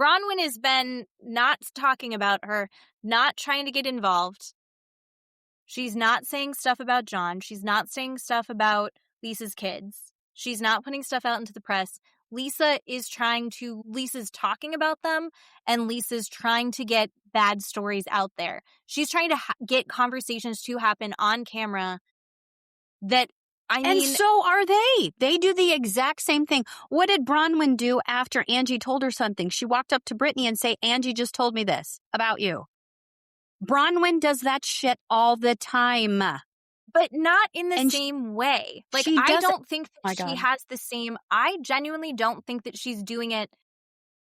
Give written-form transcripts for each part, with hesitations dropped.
Bronwyn has been not talking about her, not trying to get involved. She's not saying stuff about John. She's not saying stuff about Lisa's kids. She's not putting stuff out into the press. Lisa's talking about them, and Lisa's trying to get bad stories out there. She's trying to get conversations to happen on camera that, and so are they. They do the exact same thing. What did Bronwyn do after Angie told her something? She walked up to Britani and say, Angie just told me this about you. Bronwyn does that shit all the time. But not in the same way. Like, I don't think that she has the same... I genuinely don't think that she's doing it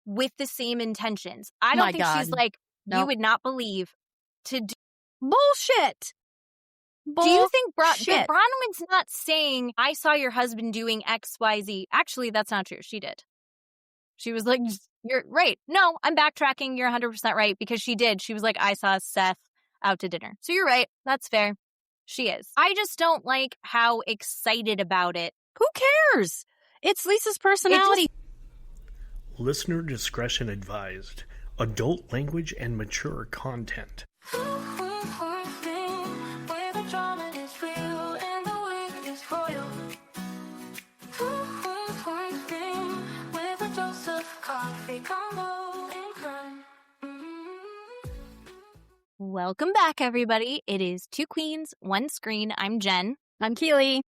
with the same intentions. I don't think she's like, you would not believe to do... Bullshit! Do you think Bronwyn's not saying, I saw your husband doing X, Y, Z? Actually, that's not true. She did. She was like, you're right. No, I'm backtracking. You're 100% right, because she did. She was like, I saw Seth out to dinner. So you're right. That's fair. She is. I just don't like how excited about it. Who cares? It's Lisa's personality. Listener discretion advised. Adult language and mature content. Welcome back, everybody. It is Two Queens, One Screen. I'm Jen. I'm Keeley.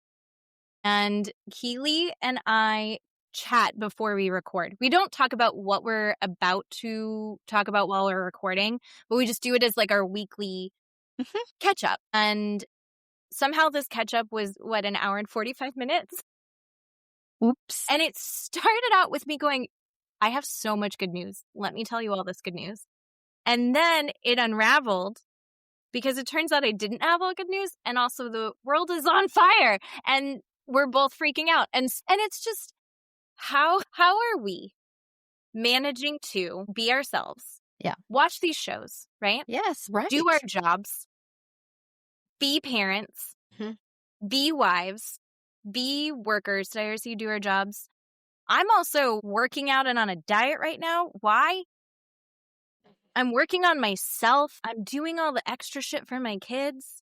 And Keeley and I chat before we record. We don't talk about what we're about to talk about while we're recording, but we just do it as like our weekly catch up. And somehow this catch up was, an hour and 45 minutes? Oops. And it started out with me going, I have so much good news. Let me tell you all this good news. And then it unraveled because it turns out I didn't have all good news. And also the world is on fire and we're both freaking out. And it's just, how are we managing to be ourselves? Yeah. Watch these shows, right? Yes, right. Do our jobs. Be parents. Be wives. Be workers. Did I ever see you do our jobs? I'm also working out and on a diet right now. Why? I'm working on myself. I'm doing all the extra shit for my kids.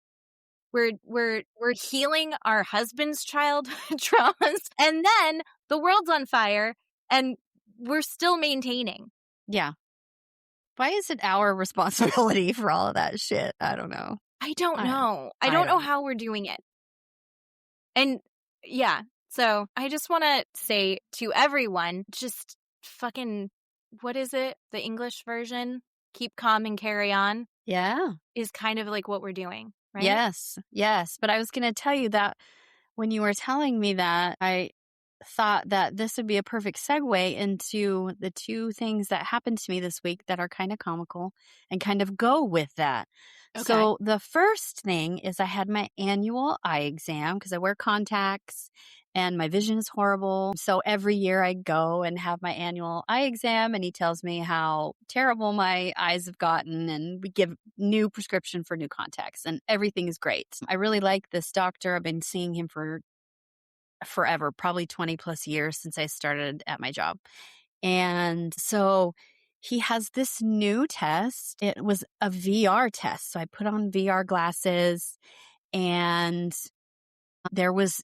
We're healing our husband's childhood traumas. And then the world's on fire and we're still maintaining. Yeah. Why is it our responsibility for all of that shit? I don't know. I don't know. I don't know how we're doing it. And yeah, so I just want to say to everyone, just fucking, what is it? The English version? Keep calm and carry on. Yeah. Is kind of like what we're doing, right? Yes. But I was going to tell you that when you were telling me that, I thought that this would be a perfect segue into the two things that happened to me this week that are kind of comical and kind of go with that. Okay. So the first thing is I had my annual eye exam because I wear contacts and my vision is horrible. So every year I go and have my annual eye exam and he tells me how terrible my eyes have gotten and we give new prescription for new contacts and everything is great. I really like this doctor. I've been seeing him for forever, probably 20 plus years since I started at my job. And so he has this new test. It was a VR test. So I put on VR glasses and there was,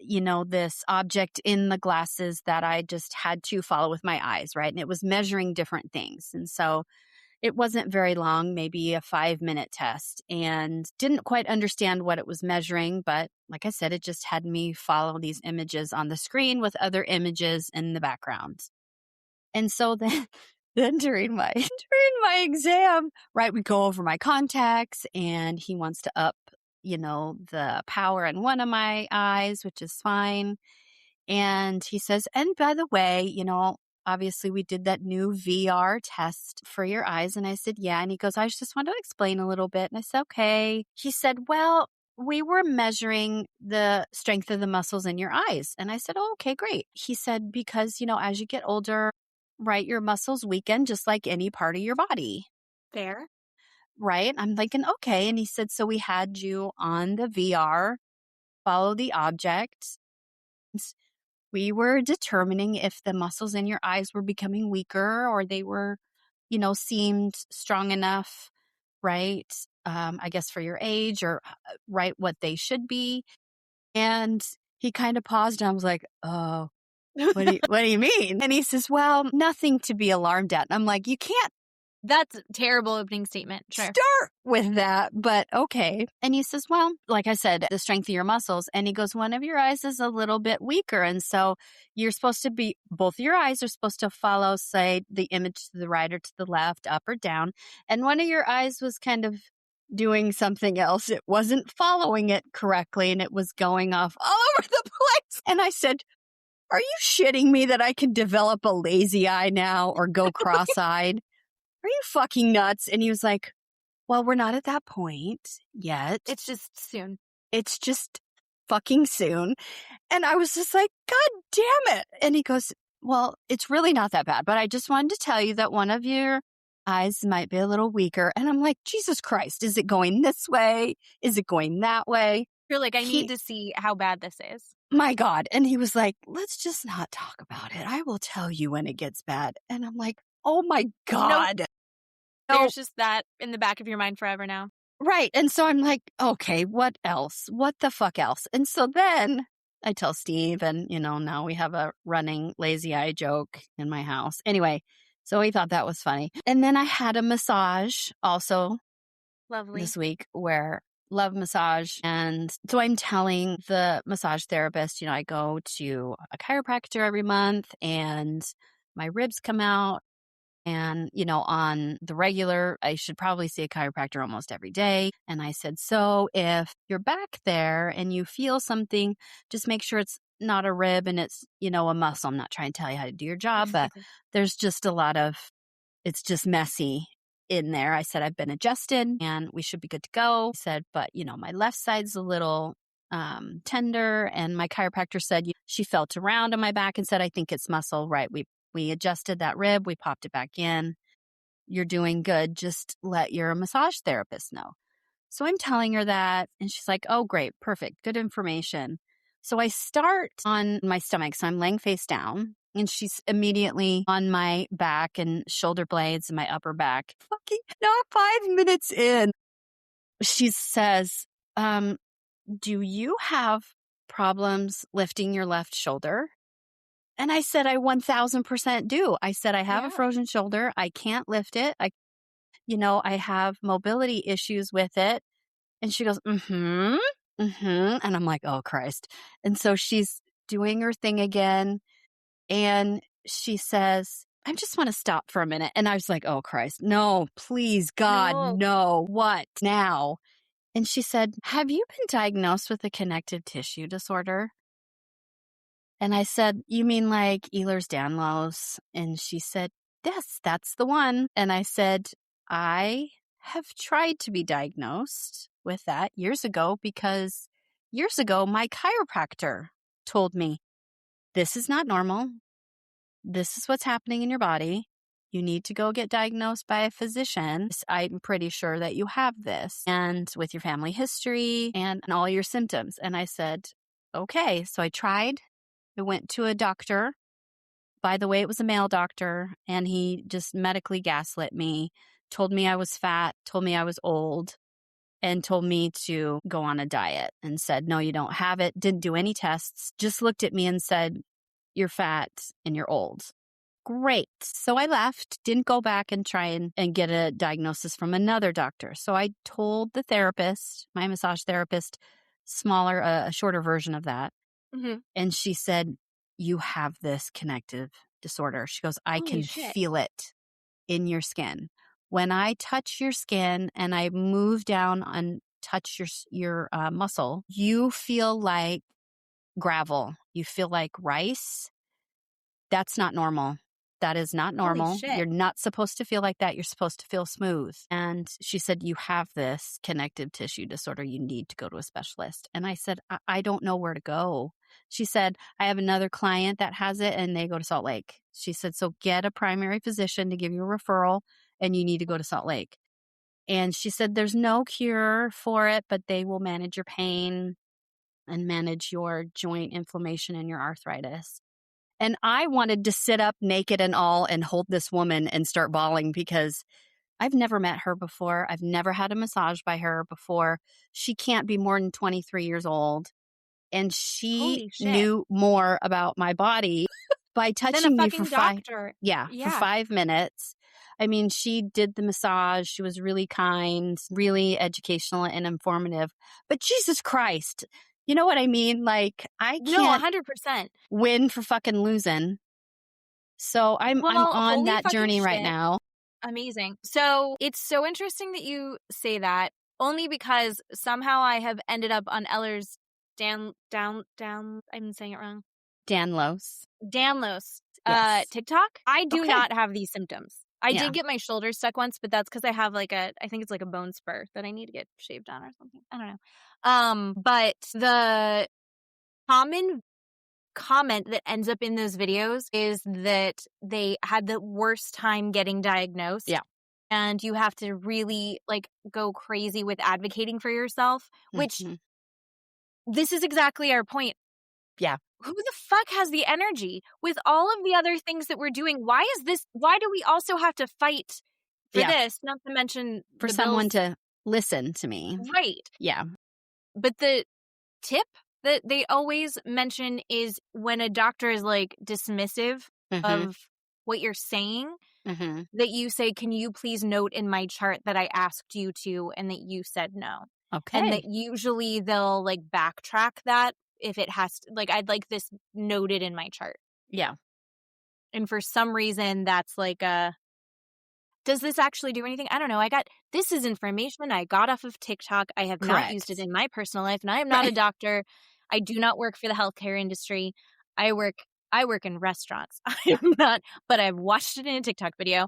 this object in the glasses that I just had to follow with my eyes, right? And it was measuring different things. And so it wasn't very long, maybe a 5-minute test, and didn't quite understand what it was measuring. But like I said, it just had me follow these images on the screen with other images in the background. And so then during my exam, right, we go over my contacts and he wants to up the power in one of my eyes, which is fine. And he says, and by the way, obviously we did that new VR test for your eyes. And I said, yeah. And he goes, I just want to explain a little bit. And I said, okay. He said, well, we were measuring the strength of the muscles in your eyes. And I said, oh, okay, great. He said, because, as you get older, right, your muscles weaken just like any part of your body. Fair. Right? I'm thinking, okay. And he said, so we had you on the VR, follow the object. We were determining if the muscles in your eyes were becoming weaker or they were seemed strong enough, right? I guess for your age or right what they should be. And he kind of paused and I was like, oh, what do you mean? And he says, well, nothing to be alarmed at. And I'm like, you can't. That's a terrible opening statement. Sure. Start with that, but okay. And he says, well, like I said, the strength of your muscles. And he goes, one of your eyes is a little bit weaker. And so you're supposed to be, both your eyes are supposed to follow, say, the image to the right or to the left, up or down. And one of your eyes was kind of doing something else. It wasn't following it correctly and it was going off all over the place. And I said, are you shitting me that I can develop a lazy eye now or go cross-eyed? Are you fucking nuts? And he was like, well, we're not at that point yet. It's just soon. It's just fucking soon. And I was just like, God damn it. And he goes, well, it's really not that bad, but I just wanted to tell you that one of your eyes might be a little weaker. And I'm like, Jesus Christ, is it going this way? Is it going that way? You're like, I need to see how bad this is. My God. And he was like, let's just not talk about it. I will tell you when it gets bad. And I'm like, oh my God. Nope. There's just that in the back of your mind forever now. Right. And so I'm like, okay, what else? What the fuck else? And so then I tell Steve, and, now we have a running lazy eye joke in my house. Anyway, so he thought that was funny. And then I had a massage also Lovely this week where love massage. And so I'm telling the massage therapist, I go to a chiropractor every month and my ribs come out. And, on the regular, I should probably see a chiropractor almost every day. And I said, so if you're back there and you feel something, just make sure it's not a rib and it's, a muscle. I'm not trying to tell you how to do your job, but there's just it's just messy in there. I said, I've been adjusted and we should be good to go. I said, but, my left side's a little tender. And my chiropractor said, she felt around on my back and said, I think it's muscle. Right. We adjusted that rib. We popped it back in. You're doing good. Just let your massage therapist know. So I'm telling her that. And she's like, oh, great. Perfect. Good information. So I start on my stomach. So I'm laying face down. And she's immediately on my back and shoulder blades and my upper back. Fucking not 5 minutes in. She says, do you have problems lifting your left shoulder? And I said, I 1000% do. I said, I have a frozen shoulder. I can't lift it. I have mobility issues with it. And she goes, And I'm like, oh, Christ. And so she's doing her thing again. And she says, I just want to stop for a minute. And I was like, oh, Christ. No, please, God, no. What now? And she said, have you been diagnosed with a connective tissue disorder? And I said, you mean like Ehlers-Danlos? And she said, yes, that's the one. And I said, I have tried to be diagnosed with that years ago because years ago, my chiropractor told me, this is not normal. This is what's happening in your body. You need to go get diagnosed by a physician. I'm pretty sure that you have this and with your family history and all your symptoms. And I said, okay. So I tried. I went to a doctor. By the way, it was a male doctor, and he just medically gaslit me, told me I was fat, told me I was old, and told me to go on a diet and said, no, you don't have it. Didn't do any tests, just looked at me and said, you're fat and you're old. Great. So I left, didn't go back and try and get a diagnosis from another doctor. So I told the therapist, my massage therapist, a shorter version of that. Mm-hmm. And she said, you have this connective disorder. She goes, I can feel it in your skin. When I touch your skin and I move down and touch your muscle, you feel like gravel. You feel like rice. That's not normal. That is not normal. You're not supposed to feel like that. You're supposed to feel smooth. And she said, you have this connective tissue disorder. You need to go to a specialist. And I said, I don't know where to go. She said, I have another client that has it and they go to Salt Lake. She said, so get a primary physician to give you a referral and you need to go to Salt Lake. And she said, there's no cure for it, but they will manage your pain and manage your joint inflammation and your arthritis. And I wanted to sit up naked and all and hold this woman and start bawling because I've never met her before. I've never had a massage by her before. She can't be more than 23 years old. And she knew more about my body by touching me for doctor. For 5 minutes. I mean, she did the massage. She was really kind, really educational and informative. But Jesus Christ, you know what I mean? Like, I can't 100% win for fucking losing. So I'm on that journey right now. Amazing. So it's so interesting that you say that, only because somehow I have ended up on Eller's I'm saying it wrong. Danlos. Yes. TikTok. I do not have these symptoms. I did get my shoulder stuck once, but that's because I have I think it's like a bone spur that I need to get shaved on or something. I don't know. But the common comment that ends up in those videos is that they had the worst time getting diagnosed. Yeah. And you have to really go crazy with advocating for yourself, which this is exactly our point. Yeah. Who the fuck has the energy with all of the other things that we're doing? Why do we also have to fight for this? Not to mention for someone to listen to me. Right. Yeah. But the tip that they always mention is when a doctor is dismissive of what you're saying, that you say, can you please note in my chart that I asked you to and that you said no. Okay. And that usually they'll backtrack that if it has to, I'd like this noted in my chart. Yeah. And for some reason that's does this actually do anything? I don't know. This is information I got off of TikTok. I have not used it in my personal life, and I am not a doctor. I do not work for the healthcare industry. I work in restaurants. I am not, but I've watched it in a TikTok video.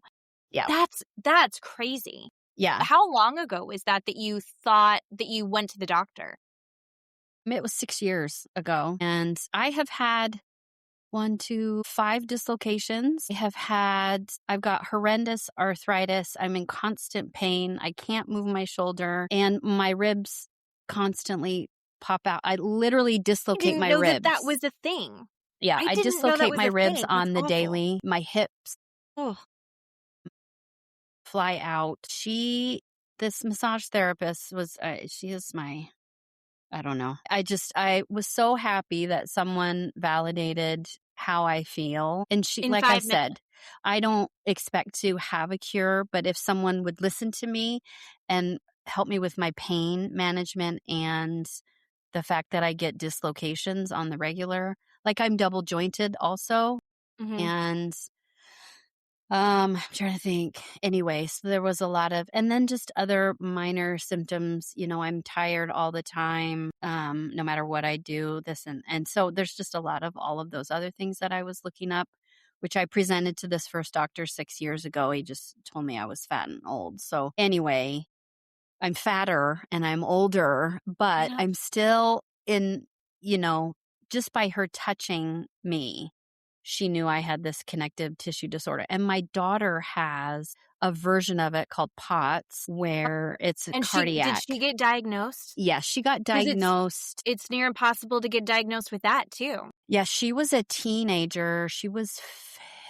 Yeah. That's crazy. Yeah. How long ago was that you thought that you went to the doctor? It was 6 years ago, and I have had 5 dislocations. I've got horrendous arthritis. I'm in constant pain. I can't move my shoulder, and my ribs constantly pop out. I literally dislocate my ribs. That was a thing. Yeah, I dislocate my ribs on the daily. My hips fly out. This massage therapist she is my, I don't know. I was so happy that someone validated how I feel. And like I said, I don't expect to have a cure, but if someone would listen to me and help me with my pain management and the fact that I get dislocations on the regular, I'm double jointed also. And I'm trying to think. Anyway, so there was a lot of, and then just other minor symptoms. I'm tired all the time, no matter what I do, and so there's just a lot of all of those other things that I was looking up, which I presented to this first doctor 6 years ago. He just told me I was fat and old. So anyway, I'm fatter and I'm older, but I'm still in, just by her touching me, she knew I had this connective tissue disorder. And my daughter has a version of it called POTS, where it's cardiac. Did she get diagnosed? Yeah, she got diagnosed. It's near impossible to get diagnosed with that, too. Yeah, she was a teenager. She was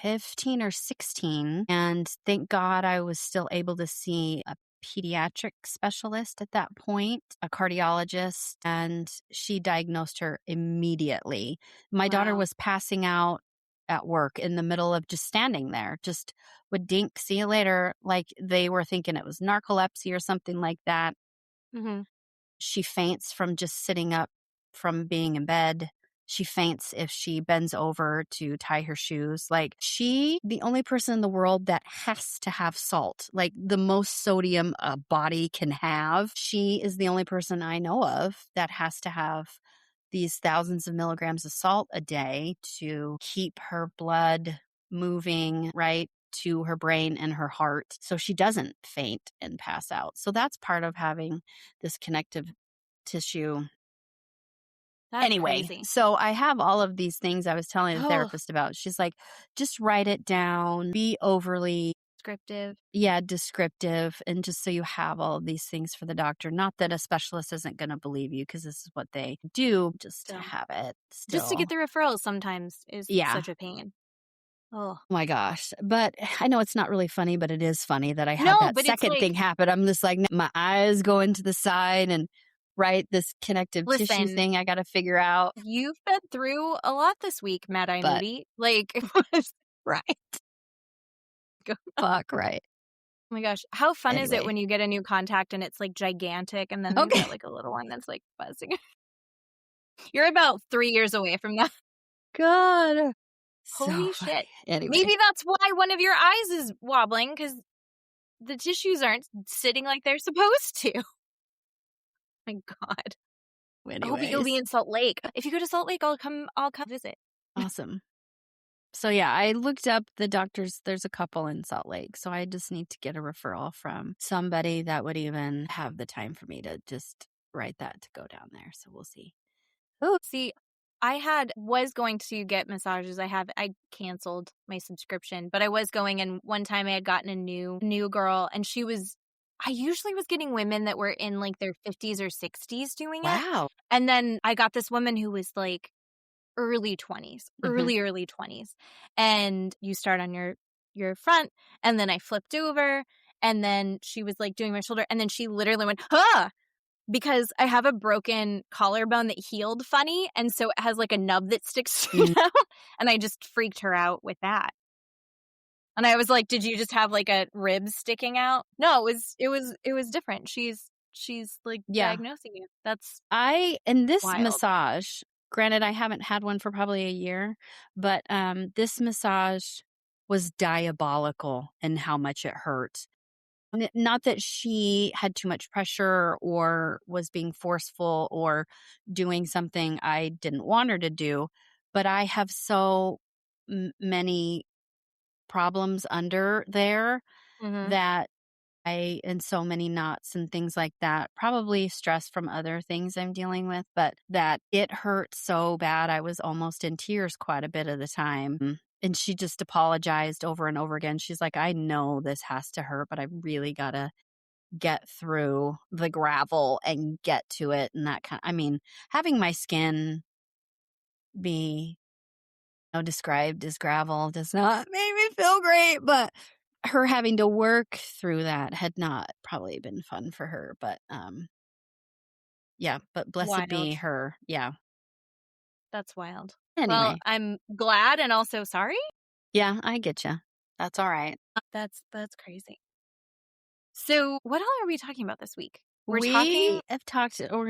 15 or 16. And thank God I was still able to see a pediatric specialist at that point, a cardiologist, and she diagnosed her immediately. My daughter was passing out at work in the middle of just standing there, just would dink, see you later. They were thinking it was narcolepsy or something like that. She faints from just sitting up from being in bed. She faints if she bends over to tie her shoes. The only person in the world that has to have salt, the most sodium a body can have. She is the only person I know of that has to have these thousands of milligrams of salt a day to keep her blood moving right to her brain and her heart, so she doesn't faint and pass out. So that's part of having this connective tissue. That's crazy. So I have all of these things I was telling the therapist about. She's like, just write it down. Be overly descriptive. Yeah, descriptive. And just so you have all of these things for the doctor. Not that a specialist isn't going to believe you because this is what they do, just to have it still. Just to get the referrals sometimes is such a pain. Oh my gosh. But I know it's not really funny, but it is funny that I had that second thing happen. I'm just like, my eyes going to the side and this connective tissue thing I got to figure out. You've been through a lot this week, Mad Eye Movie. Like, it was right. Fuck, right. Oh my gosh. How fun is it when you get a new contact and it's like gigantic and then you get like a little one that's like buzzing? You're about 3 years away from that. God. Holy shit. Anyway. Maybe that's why one of your eyes is wobbling because the tissues aren't sitting like they're supposed to. Oh my God. Anyways. I hope you'll be in Salt Lake. If you go to Salt Lake, I'll come visit. Awesome. So yeah, I looked up the doctors. There's a couple in Salt Lake. So I just need to get a referral from somebody that would even have the time for me to just write that to go down there. So we'll see. Oh, see, I was going to get massages. I canceled my subscription, but I was going, and one time I had gotten a new girl, and I usually was getting women that were in like their 50s or 60s doing it. Wow. And then I got this woman who was like early 20s, early 20s. And you start on your front, and then I flipped over, and then she was like doing my shoulder, and then she literally went, huh! Because I have a broken collarbone that healed funny, and so it has like a nub that sticks out, and I just freaked her out with that. And I was like, "Did you just have like a rib sticking out?" No, it was different. She's like diagnosing you. That's in this wild. massage. Granted, I haven't had one for probably a year, but this massage was diabolical in how much it hurt. Not that she had too much pressure or was being forceful or doing something I didn't want her to do, but I have so many problems under there that and so many knots and things like that, probably stress from other things I'm dealing with, but that it hurt so bad. I was almost in tears quite a bit of the time. And she just apologized over and over again. She's like, I know this has to hurt, but I really got to get through the gravel and get to it. And that having my skin be described as gravel does not make me feel great, but her having to work through that had not probably been fun for her. But but blessed be her. Yeah. That's wild. Anyway. Well, I'm glad and also sorry. Yeah, I get you. That's all right. That's crazy. So what all are we talking about this week? We're going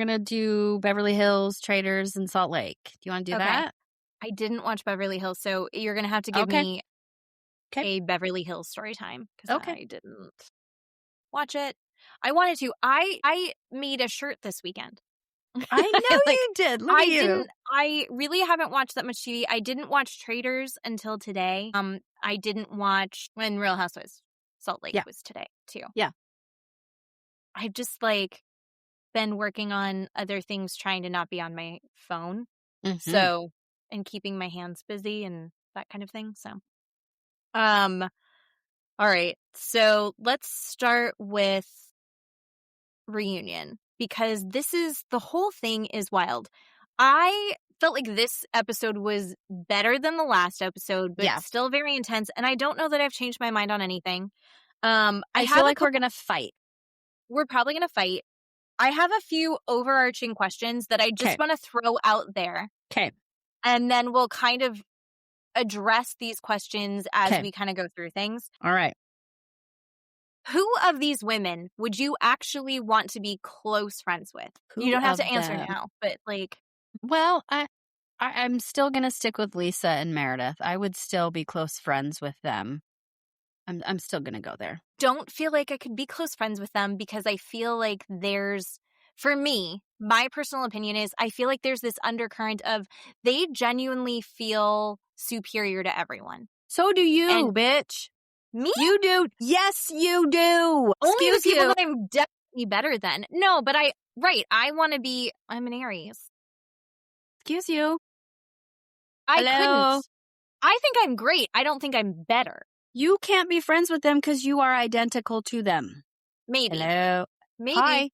to do Beverly Hills, Traders, and Salt Lake. Do you want to do that? I didn't watch Beverly Hills, so you're going to have to give me a Beverly Hills story time because I didn't watch it. I wanted to. I made a shirt this weekend. I know you did. Look at you. I really haven't watched that much TV. I didn't watch Traders until today. I didn't watch when Real Housewives Salt Lake was today too. Yeah. I've just been working on other things, trying to not be on my phone. So, and keeping my hands busy and that kind of thing. So, all right. So let's start with reunion, because the whole thing is wild. I felt like this episode was better than the last episode, but still very intense. And I don't know that I've changed my mind on anything. I feel like we're going to fight. We're probably going to fight. I have a few overarching questions that I just want to throw out there. Okay. And then we'll kind of address these questions as we kind of go through things. All right. Who of these women would you actually want to be close friends with? You don't have to answer now, but Well, I'm still going to stick with Lisa and Meredith. I would still be close friends with them. I'm still going to go there. Don't feel like I could be close friends with them because I feel like for me, my personal opinion is I feel like there's this undercurrent of they genuinely feel superior to everyone. So do you, bitch. Me? You do. Yes, you do. Only the people that I'm definitely better than. No, but I'm an Aries. Excuse you. I couldn't. I think I'm great. I don't think I'm better. You can't be friends with them because you are identical to them. Maybe. Hello. Maybe.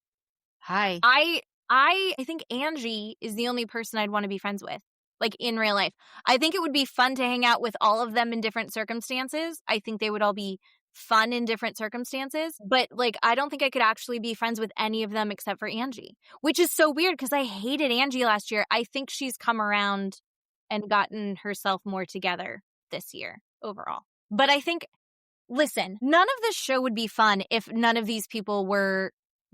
Hi. I think Angie is the only person I'd want to be friends with, like in real life. I think it would be fun to hang out with all of them in different circumstances. I think they would all be fun in different circumstances. But like, I don't think I could actually be friends with any of them except for Angie, which is so weird because I hated Angie last year. I think she's come around and gotten herself more together this year overall. But I think, listen, none of this show would be fun if none of these people were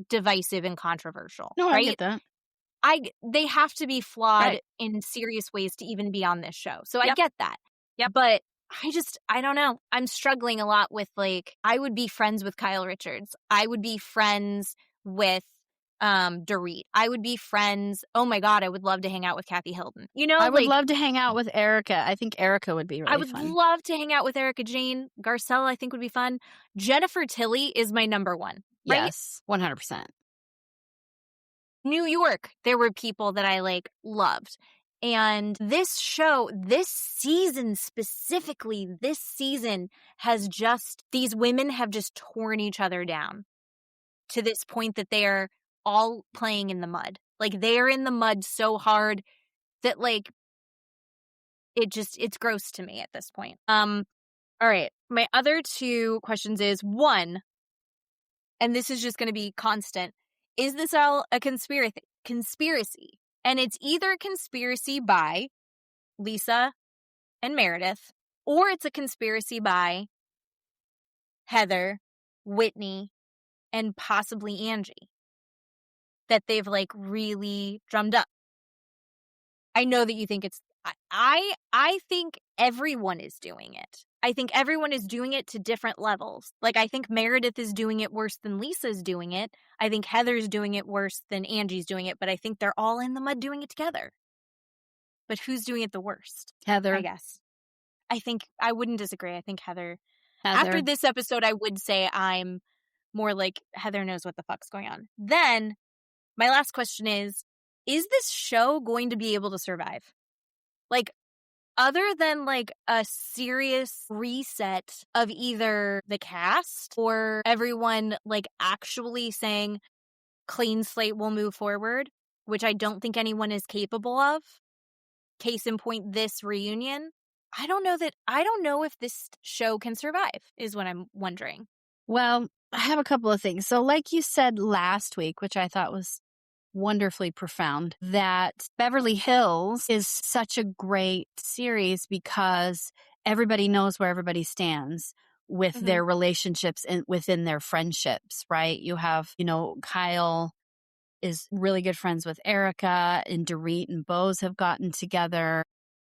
divisive and controversial. No, right? I get that. They have to be flawed Right. in serious ways to even be on this show. So I Yep. get that. Yep. But I don't know. I'm struggling a lot with, like, I would be friends with Kyle Richards. I would be friends with Dorit. I would be friends. Oh my God, I would love to hang out with Kathy Hilton. You know, I would like, love to hang out with Erica. I think Erica would be really I would fun. love to hang out with Erica Jane. Garcelle, I think, would be fun. Jennifer Tilly is my number one. Right? Yes, 100%. New York, there were people that I like loved. And this show, this season specifically, this season has just, these women have just torn each other down to this point that they are all playing in the mud. Like, they're in the mud so hard that, like, it's gross to me at this point. All right. My other two questions is, one, and this is just going to be constant, is this all a conspiracy? And it's either a conspiracy by Lisa and Meredith, or it's a conspiracy by Heather, Whitney, and possibly Angie that they've, like, really drummed up. I know that you think it's, I think everyone is doing it. I think everyone is doing it to different levels. Like, I think Meredith is doing it worse than Lisa's doing it. I think Heather's doing it worse than Angie's doing it, but I think they're all in the mud doing it together. But who's doing it the worst? Heather. I guess. I think I wouldn't disagree. I think Heather. After this episode, I would say I'm more like Heather knows what the fuck's going on. Then my last question is this show going to be able to survive? Like, other than, like, a serious reset of either the cast or everyone, like, actually saying clean slate will move forward, which I don't think anyone is capable of. Case in point, this reunion. I don't know if this show can survive, is what I'm wondering. Well, I have a couple of things. So like you said last week, which I thought was wonderfully profound, that Beverly Hills is such a great series because everybody knows where everybody stands with their relationships and within their friendships, right? You have, Kyle is really good friends with Erica, and Dorit and Bose have gotten together.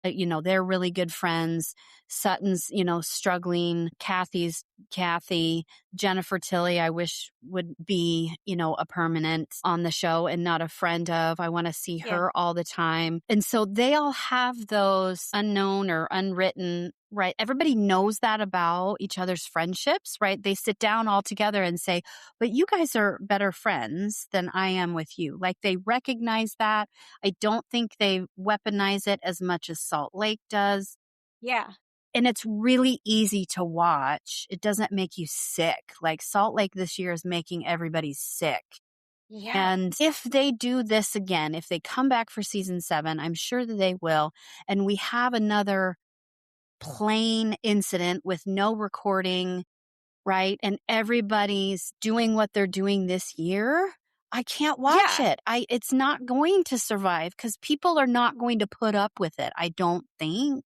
They're really good friends. Sutton's, struggling. Kathy's Kathy. Jennifer Tilly, I wish would be, a permanent on the show and not a friend of. I want to see her all the time. And so they all have those unknown or unwritten, right? Everybody knows that about each other's friendships, right? They sit down all together and say, but you guys are better friends than I am with you. Like, they recognize that. I don't think they weaponize it as much as Salt Lake does. Yeah. And it's really easy to watch. It doesn't make you sick. Like, Salt Lake this year is making everybody sick. Yeah. And if they do this again, if they come back for season 7, I'm sure that they will, and we have another plain incident with no recording, right? And everybody's doing what they're doing this year, I can't watch it. It's not going to survive because people are not going to put up with it, I don't think.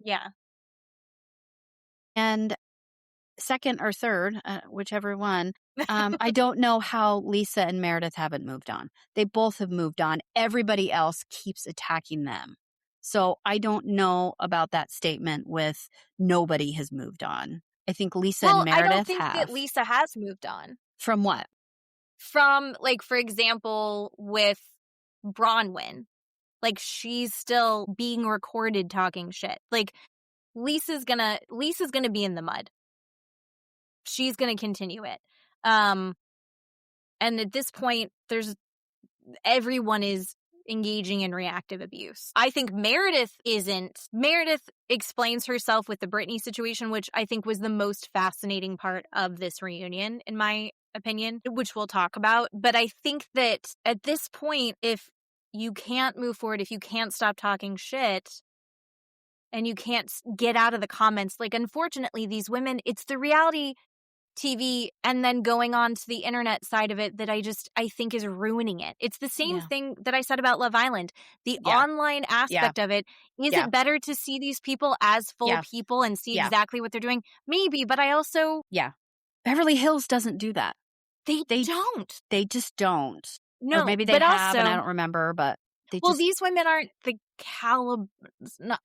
Yeah. And second or third, whichever one, I don't know how Lisa and Meredith haven't moved on. They both have moved on. Everybody else keeps attacking them. So I don't know about that statement with nobody has moved on. I think Lisa and Meredith have. I don't think that Lisa has moved on. From what? From, like, for example, with Bronwyn. Like, she's still being recorded talking shit. Like, Lisa's gonna be in the mud. She's gonna continue it. And at this point, everyone is engaging in reactive abuse. I think Meredith isn't. Meredith explains herself with the Britani situation, which I think was the most fascinating part of this reunion, in my opinion, which we'll talk about. But I think that at this point, if you can't move forward, if you can't stop talking shit, and you can't get out of the comments, like, unfortunately, these women, it's the reality TV and then going on to the internet side of it that I think is ruining it. It's the same thing that I said about Love Island. The online aspect of it. Is it better to see these people as full people and see exactly what they're doing? Maybe, but I also... Beverly Hills doesn't do that. They don't. They just don't. No, or maybe they but have, also, and I don't remember, but these women aren't the caliber...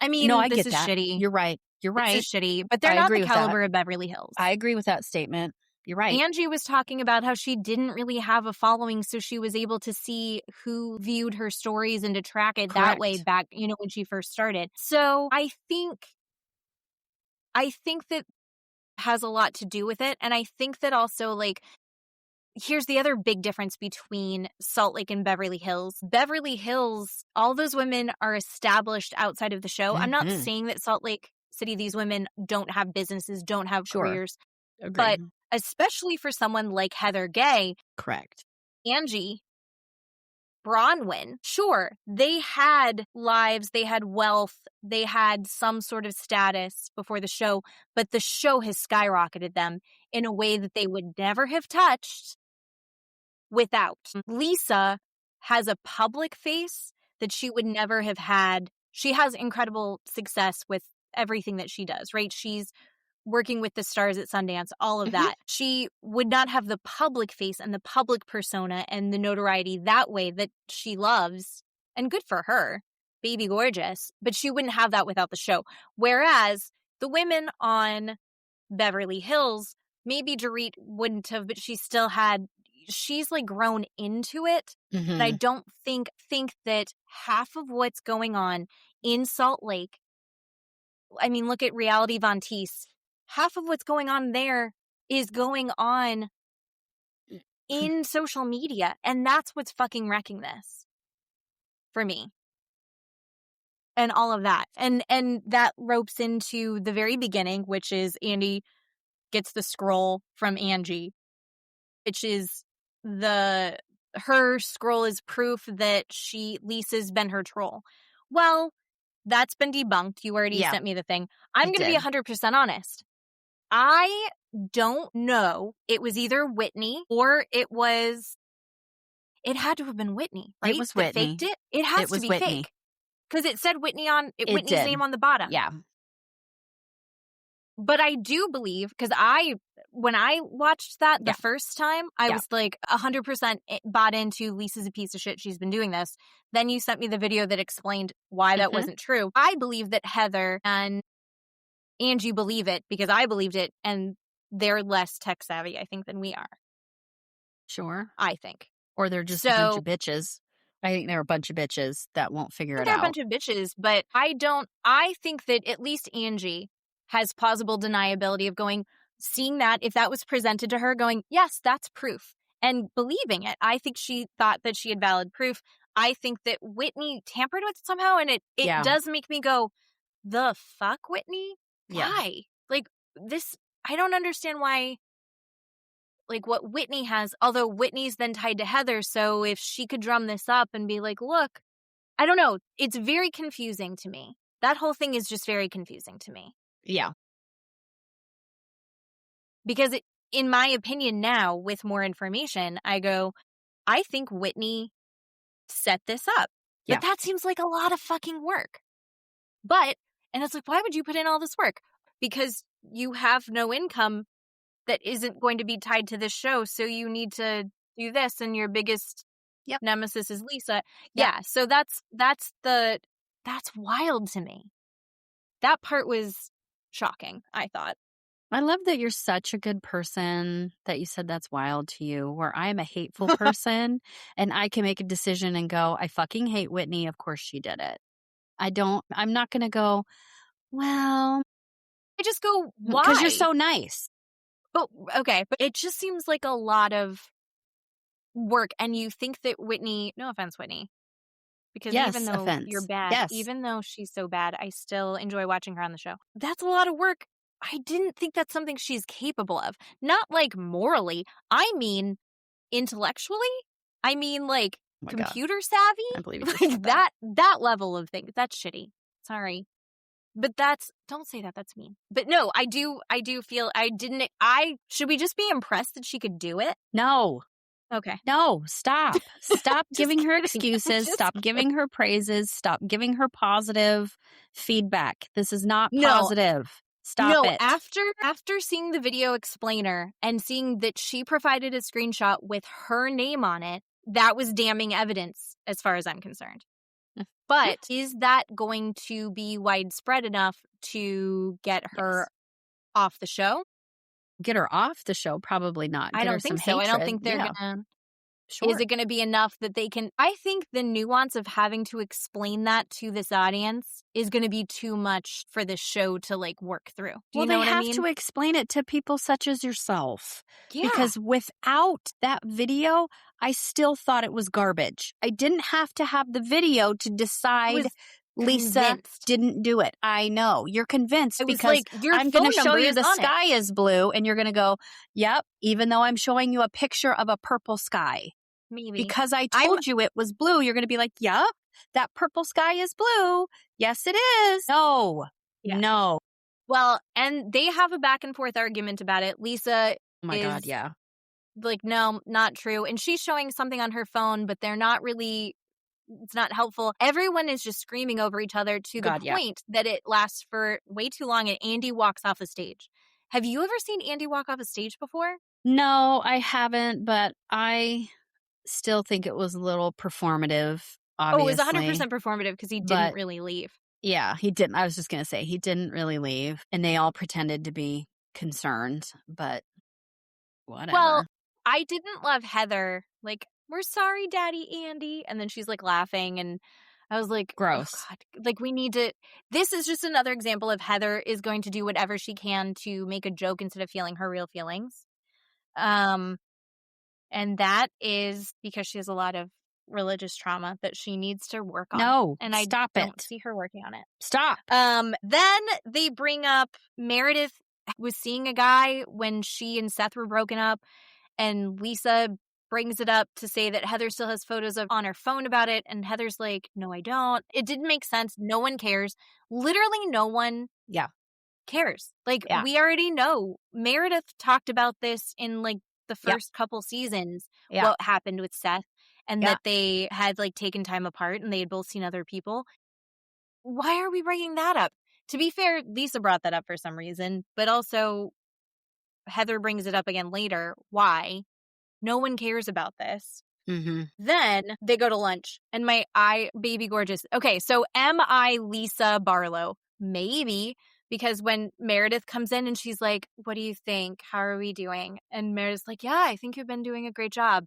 I mean, no, I this get is that. shitty. You're right. This is shitty, but they're not the caliber of Beverly Hills. I agree with that statement. You're right. Angie was talking about how she didn't really have a following, so she was able to see who viewed her stories and to track it that way back, when she first started. So I think that has a lot to do with it. And I think that also, like, here's the other big difference between Salt Lake and Beverly Hills. Beverly Hills, all those women are established outside of the show. I'm not saying that Salt Lake City, these women don't have businesses, don't have careers. Agreed. But especially for someone like Heather Gay. Correct. Angie, Bronwyn, sure, they had lives, they had wealth, they had some sort of status before the show, but the show has skyrocketed them in a way that they would never have touched without. Lisa has a public face that she would never have had. She has incredible success with everything that she does, right? She's working with the stars at Sundance, all of that. She would not have the public face and the public persona and the notoriety that way that she loves. And good for her, baby gorgeous. But she wouldn't have that without the show. Whereas the women on Beverly Hills, maybe Dorit wouldn't have, but she's like grown into it. And I don't think that half of what's going on in Salt Lake, I mean, look at Reality Von Teese. Half of what's going on there is going on in social media. And that's what's fucking wrecking this for me. And all of that. And that ropes into the very beginning, which is Andy gets the scroll from Angie, which is her scroll is proof that Lisa's been her troll. Well, that's been debunked. You already sent me the thing. I'm going to be 100% honest. I don't know. It was either Whitney or it had to have been Whitney, right? It was Whitney. Faked it? It has to be Whitney. fake. Because it said Whitney's name on the bottom. Yeah. But I do believe, because when I watched that the first time, I was like 100% bought into Lisa's a piece of shit. She's been doing this. Then you sent me the video that explained why that wasn't true. I believe that Heather and Angie believe it because I believed it, and they're less tech savvy, I think, than we are. Sure. I think. Or they're just a bunch of bitches. I think they're a bunch of bitches that won't figure it out. They're a bunch of bitches, but I think that at least Angie has plausible deniability of seeing that, if that was presented to her, going, yes, that's proof, and believing it. I think she thought that she had valid proof. I think that Whitney tampered with it somehow, and it does make me go, the fuck, Whitney? Why? Like, this, I don't understand why, like, what Whitney has, although Whitney's then tied to Heather, so if she could drum this up and be like, look, I don't know, it's very confusing to me. That whole thing is just very confusing to me. Yeah. Because in my opinion now, with more information, I think Whitney set this up. But that seems like a lot of fucking work. And it's like, why would you put in all this work? Because you have no income that isn't going to be tied to this show, so you need to do this, and your biggest nemesis is Lisa. Yeah, so that's wild to me. That part was shocking, I thought. I love that you're such a good person that you said that's wild to you, where I am a hateful person and I can make a decision and go, I fucking hate Whitney. Of course she did it. I'm not going to go, well. I just go, why? Because you're so nice. But, okay, but it just seems like a lot of work. And you think that Whitney, no offense, Whitney, Because Yes, even though offense. you're bad, Yes. even though she's so bad, I still enjoy watching her on the show. That's a lot of work. I didn't think that's something she's capable of. Not like morally. I mean intellectually. I mean like Oh my God. computer savvy. I believe you just Like said that. that level of thing. That's shitty. Sorry. But don't say that. That's mean. But no, I do feel should we just be impressed that she could do it? No. Okay. No, stop. Stop Just giving her kidding. excuses. Just Stop giving her praises. Stop giving her positive feedback. This is not No. positive. Stop it. After seeing the video explainer and seeing that she provided a screenshot with her name on it, that was damning evidence as far as I'm concerned. But is that going to be widespread enough to get her off the show? Get her off the show? Probably not. I don't think so. I don't think they're gonna. Sure. Is it going to be enough that they can? I think the nuance of having to explain that to this audience is going to be too much for this show to like work through. Do you know what I mean? They have to explain it to people such as yourself. Yeah. Because without that video, I still thought it was garbage. I didn't have to have the video to decide Lisa didn't do it. I know. You're convinced because I'm going to show you the sky is blue and you're going to go, yep, even though I'm showing you a picture of a purple sky. Maybe. Because I told you it was blue, you're going to be like, yep, that purple sky is blue. Yes, it is. No. Yeah. No. Well, and they have a back and forth argument about it. Lisa Oh my God, yeah. Like, no, not true. And she's showing something on her phone, but they're not really, it's not helpful. Everyone is just screaming over each other to the point that it lasts for way too long and Andy walks off the stage. Have you ever seen Andy walk off a stage before? No, I haven't, but I still think it was a little performative, obviously. Oh, it was 100% performative because he didn't really leave. Yeah, he didn't. I was just going to say, he didn't really leave. And they all pretended to be concerned, but whatever. Well, I didn't love Heather. Like, we're sorry, Daddy Andy. And then she's like laughing. And I was like, gross. Oh God. Like, we need to. This is just another example of Heather is going to do whatever she can to make a joke instead of feeling her real feelings. And that is because she has a lot of religious trauma that she needs to work on. No, and I don't see her working on it. Stop. Then they bring up Meredith was seeing a guy when she and Seth were broken up, and Lisa brings it up to say that Heather still has photos of on her phone about it, and Heather's like, no, I don't. It didn't make sense. No one cares. Literally no one cares. Like, we already know. Meredith talked about this in, like, the first couple seasons, what happened with Seth, and that they had, like, taken time apart, and they had both seen other people. Why are we bringing that up? To be fair, Lisa brought that up for some reason, but also Heather brings it up again later. Why? No one cares about this. Mm-hmm. Then they go to lunch, and baby gorgeous. Okay, so am I Lisa Barlow? Maybe, because when Meredith comes in and she's like, what do you think? How are we doing? And Meredith's like, yeah, I think you've been doing a great job.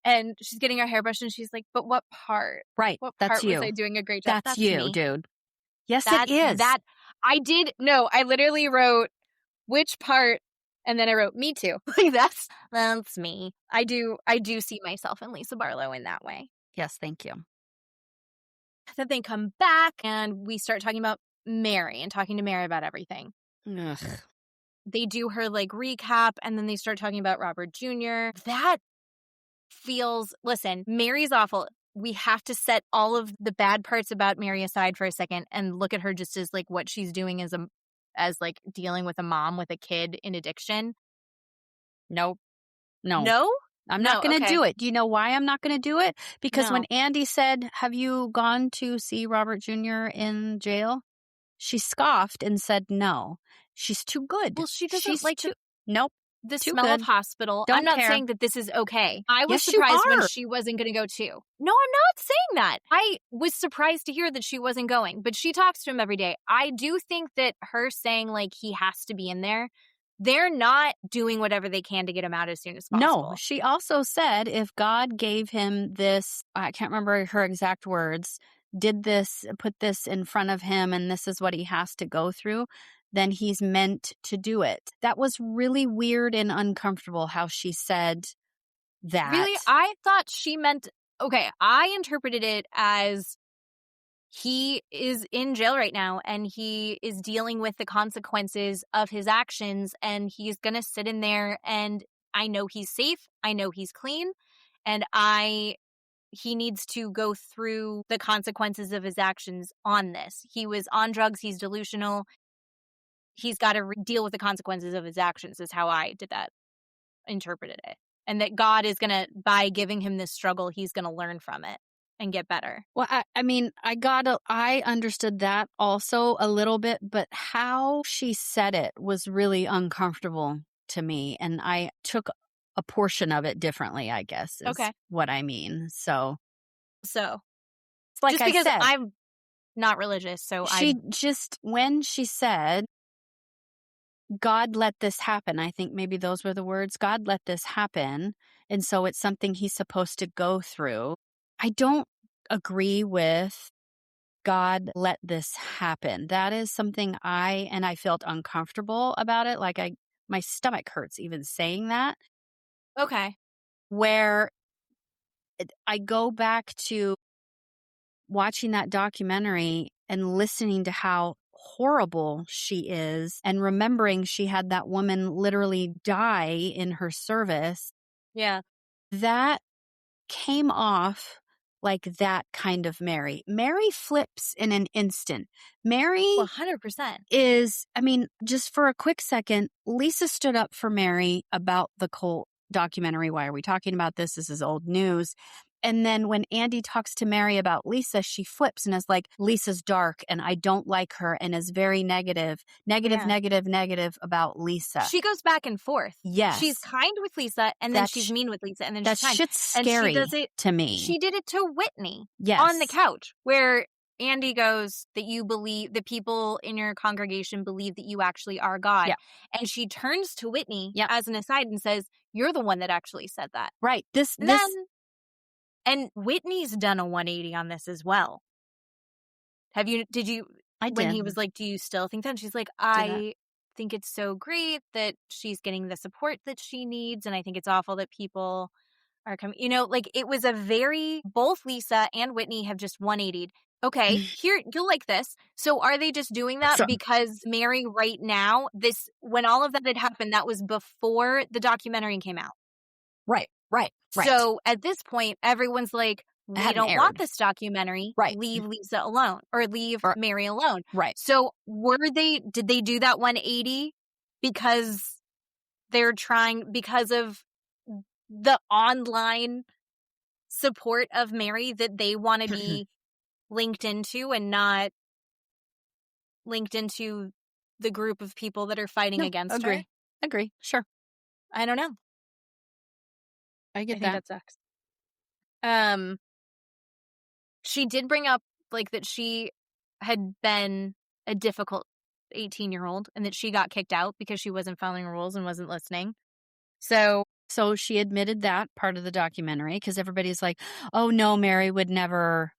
And she's getting her hair brushed, and she's like, but what part? Right, what that's part you. was I doing a great job? That's you, me. Dude. Yes, it is. I literally wrote which part, and then I wrote me too. Like that's me. I do see myself in Lisa Barlow in that way. Yes, thank you. Then they come back and we start talking about Mary and talking to Mary about everything. Ugh. They do her like recap, and then they start talking about Robert Jr. That feels, listen, Mary's awful. We have to set all of the bad parts about Mary aside for a second and look at her just as like what she's doing as like dealing with a mom with a kid in addiction. Nope. No. I'm No? not going to do it. Do you know why I'm not going to do it? Because No. when Andy said, have you gone to see Robert Jr. in jail? She scoffed and said no. She's too good. Well, she doesn't like to. Nope. The Too smell good. of hospital. Don't I'm not care. saying that this is okay. I was Yes, you surprised when are. she wasn't going to go too. No, I'm not saying that. I was surprised to hear that she wasn't going, but she talks to him every day. I do think that her saying like he has to be in there, they're not doing whatever they can to get him out as soon as possible. No, she also said if God gave him this, I can't remember her exact words, put this in front of him and this is what he has to go through, then he's meant to do it. That was really weird and uncomfortable how she said that. Really? I thought she meant, okay, I interpreted it as he is in jail right now, and he is dealing with the consequences of his actions, and he's going to sit in there, and I know he's safe. I know he's clean, and he needs to go through the consequences of his actions on this. He was on drugs. He's delusional. He's got to deal with the consequences of his actions is how I interpreted it. And that God is going to, by giving him this struggle, he's going to learn from it and get better. Well, I understood that also a little bit, but how she said it was really uncomfortable to me. And I took a portion of it differently, I guess, is what I mean. So it's like just because I'm not religious, so when she said, God let this happen, I think maybe those were the words, God let this happen, and so it's something he's supposed to go through. I don't agree with God let this happen. That is something I felt uncomfortable about it. Like my stomach hurts even saying that. Okay. Where I go back to watching that documentary and listening to how horrible she is and remembering she had that woman literally die in her service. Yeah. That came off like that kind of Mary. Mary flips in an instant. Mary 100% is, just for a quick second, Lisa stood up for Mary about the cult documentary. Why are we talking about this? This is old news. And then when Andy talks to Mary about Lisa, she flips and is like, Lisa's dark and I don't like her, and is very negative about Lisa. She goes back and forth. Yes. She's kind with Lisa, and then she's mean with Lisa, and then she's kind. Shit's scary to me. She did it to Whitney on the couch, where Andy goes, that you believe, the people in your congregation believe that you actually are God. Yeah. And she turns to Whitney as an aside and says, you're the one that actually said that. Right. And Whitney's done a 180 on this as well. I when he was like, do you still think that? And she's like, I think it's so great that she's getting the support that she needs. And I think it's awful that people are coming, it was both Lisa and Whitney have just 180'd. Okay, here, you'll like this. So are they just doing that because Mary right now, when all of that had happened, that was before the documentary came out. Right. So at this point, everyone's like, we don't want this documentary. Right. Leave Lisa alone, or leave Mary alone. Right. So did they do that 180 because they're trying, because of the online support of Mary that they want to be linked into and not linked into the group of people that are fighting against her? Agree. Sure. I don't know. I think that sucks. She did bring up that she had been a difficult 18-year-old and that she got kicked out because she wasn't following rules and wasn't listening. So she admitted that part of the documentary, because everybody's like, oh no, Mary would never.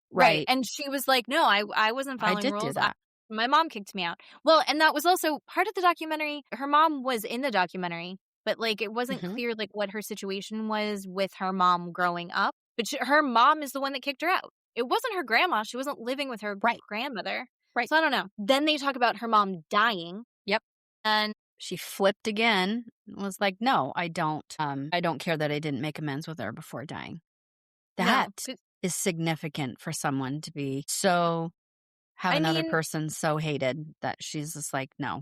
Right. And she was like, no, I wasn't following rules. I did do that. My mom kicked me out. Well, and that was also part of the documentary. Her mom was in the documentary, but it wasn't clear what her situation was with her mom growing up. But her mom is the one that kicked her out. It wasn't her grandma. She wasn't living with her grandmother. Right. So I don't know. Then they talk about her mom dying. Yep. And she flipped again and was like, no, I don't care that I didn't make amends with her before dying. That is significant for someone to be have another person so hated that she's just like, no.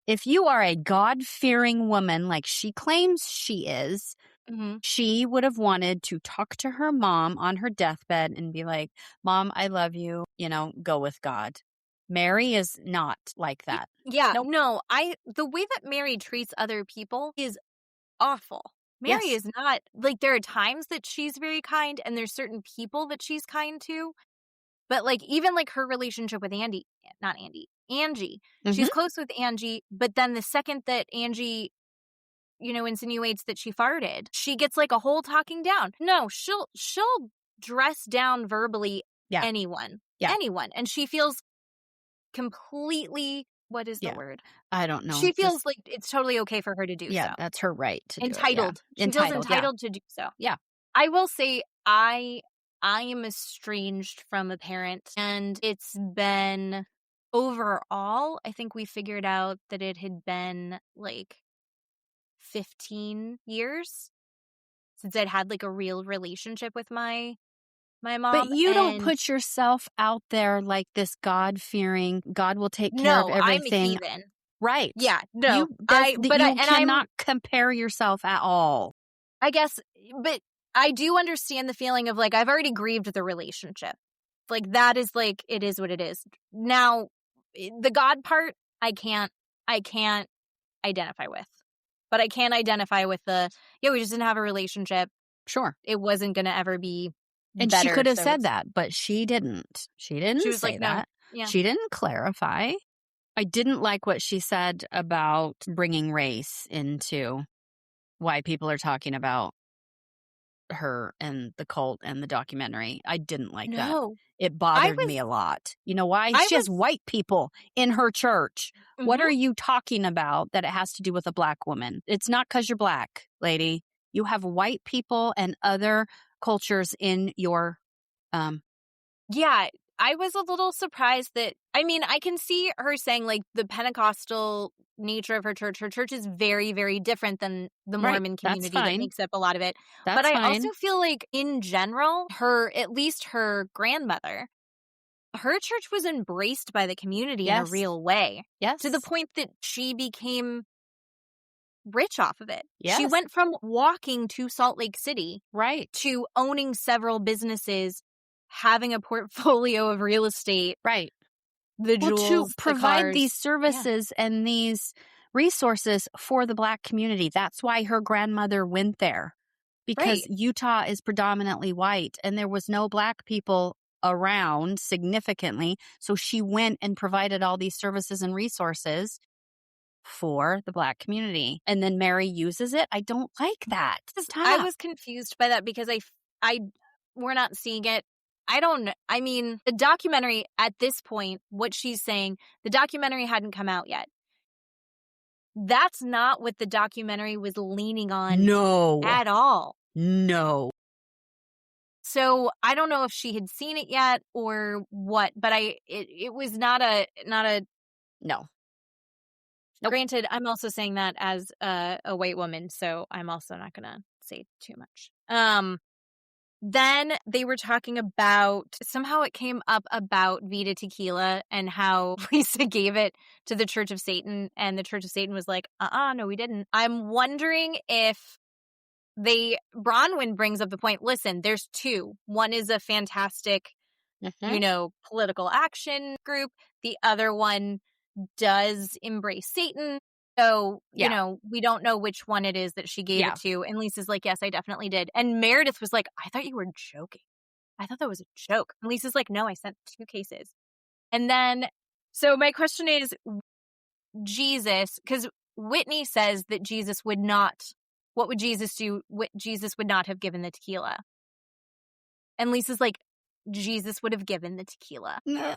If you are a God-fearing woman like she claims she is, she would have wanted to talk to her mom on her deathbed and be like, Mom, I love you, go with God. Mary is not like that. Yeah. Nope. No, the way that Mary treats other people is awful. Mary is not, there are times that she's very kind and there's certain people that she's kind to. But even her relationship with Angie. She's close with Angie, but then the second that Angie, insinuates that she farted, she gets a whole talking down. No, she'll dress down verbally anyone. Yeah. Anyone. And she feels completely, what is the word? I don't know. She feels like it's totally okay for her to do so. Yeah, that's her right to entitled. Do it. Yeah. She feels entitled to do so. Yeah. I will say I am estranged from a parent, and it's been overall, I think we figured out that it had been like 15 years since I'd had like a real relationship with my But mom. you don't And put yourself out there like this God-fearing, God will take care of no, I'm a everything. heathen. Right. Yeah, no, You I'm cannot compare yourself at all. I guess, but I do understand the feeling of like, I've already grieved the relationship. Like, that is like, it is what it is. Now, the God part, I can't identify with. But I can identify with we just didn't have a relationship. Sure. It wasn't going to ever be And better. she could have said that, but she didn't. She didn't She was say like, no. that. Yeah. She didn't clarify. I didn't like what she said about bringing race into why people are talking about her and the cult and the documentary. I didn't like that. It bothered me a lot. You know why? She has white people in her church. Mm-hmm. What are you talking about that it has to do with a black woman? It's not because you're black, lady. You have white people and other cultures in your Yeah, I was a little surprised that, I mean, I can see her saying like the Pentecostal nature of her church is very, very different than the Mormon community that makes up a lot of it. But I also feel like in general, at least her grandmother, her church was embraced by the community in a real way. Yes. To the point that she became rich off of it. Yes. She went from walking to Salt Lake City to owning several businesses, having a portfolio of real estate. Right. The jewels, to provide the cars. These services and these resources for the black community. That's why her grandmother went there. Because Utah is predominantly white and there was no black people around significantly. So she went and provided all these services and resources for the black community. And then Mary uses it. I don't like that. Stop. I was confused by that because we're not seeing it. I don't know. I mean, the documentary at this point, what she's saying, the documentary hadn't come out yet. That's not what the documentary was leaning on. No. At all. No. So I don't know if she had seen it yet or what, but it was not a no. Nope. Granted, I'm also saying that as a white woman, so I'm also not going to say too much. Then they were talking about, somehow it came up about Vita Tequila and how Lisa gave it to the Church of Satan, and the Church of Satan was like, no, we didn't. I'm wondering if Bronwyn brings up the point, listen, there's two. One is a fantastic, political action group. The other one does embrace Satan. So, we don't know which one it is that she gave it to. And Lisa's like, yes, I definitely did. And Meredith was like, I thought you were joking. I thought that was a joke. And Lisa's like, no, I sent 2 cases. And then, so my question is, Jesus, because Whitney says that Jesus would not, what would Jesus do? Jesus would not have given the tequila. And Lisa's like, Jesus would have given the tequila. No.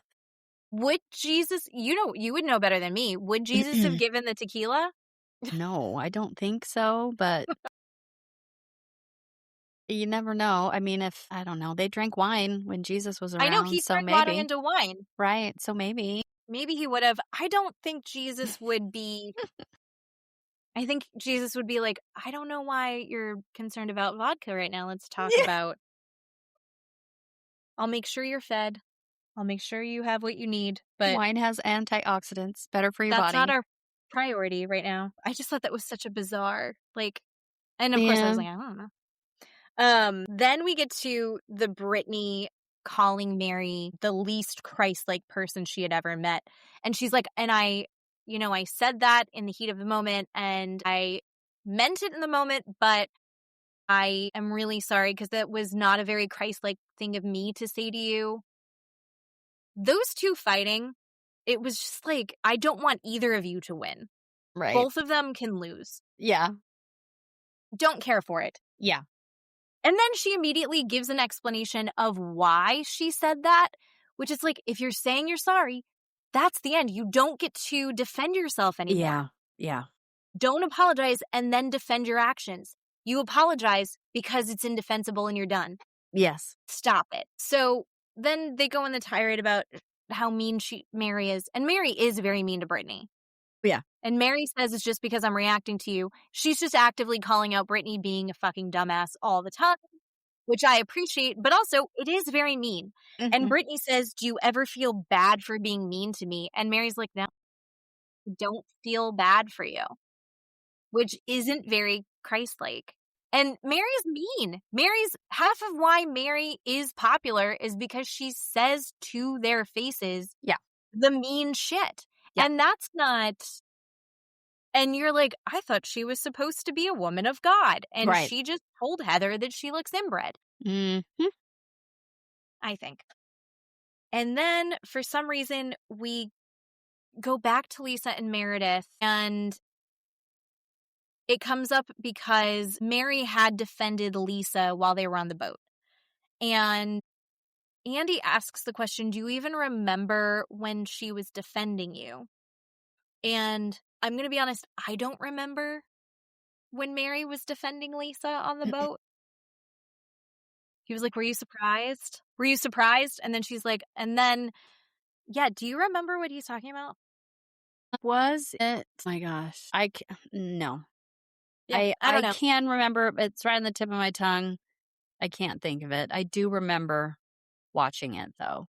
Would Jesus, you would know better than me. Would Jesus have given the tequila? No, I don't think so, but you never know. I mean, I don't know, they drank wine when Jesus was around. I know he turned water into wine. Right, so maybe he would have. I don't think Jesus would be, I think Jesus would be like, I don't know why you're concerned about vodka right now. Let's talk about, I'll make sure you're fed. I'll make sure you have what you need. But wine has antioxidants, better for your body. That's not our priority right now. I just thought that was such a bizarre, and of course I was like, I don't know. Then we get to the Britani calling Mary the least Christ-like person she had ever met. And she's like, and I said that in the heat of the moment and I meant it in the moment, but I am really sorry because that was not a very Christ-like thing of me to say to you. Those two fighting, it was just like, I don't want either of you to win. Right. Both of them can lose. Yeah. Don't care for it. Yeah. And then she immediately gives an explanation of why she said that, which is like, if you're saying you're sorry, that's the end. You don't get to defend yourself anymore. Yeah. Yeah. Don't apologize and then defend your actions. You apologize because it's indefensible and you're done. Yes. Stop it. So then they go on the tirade about how mean Mary is. And Mary is very mean to Britani. Yeah. And Mary says it's just because I'm reacting to you. She's just actively calling out Britani being a fucking dumbass all the time, which I appreciate. But also, it is very mean. Mm-hmm. And Britani says, do you ever feel bad for being mean to me? And Mary's like, no, I don't feel bad for you, which isn't very Christ-like. And Mary's mean. Half of why Mary is popular is because she says to their faces the mean shit. Yeah. And that's not... And you're like, I thought she was supposed to be a woman of God. And she just told Heather that she looks inbred. Mm-hmm. I think. And then, for some reason, we go back to Lisa and Meredith, and it comes up because Mary had defended Lisa while they were on the boat. And Andy asks the question, do you even remember when she was defending you? And I'm going to be honest, I don't remember when Mary was defending Lisa on the boat. He was like, were you surprised? Were you surprised? And then she's like, and then, yeah, do you remember what he's talking about? Was it? My gosh. No. Yeah, I don't know. I can remember. It's right on the tip of my tongue. I can't think of it. I do remember watching it, though.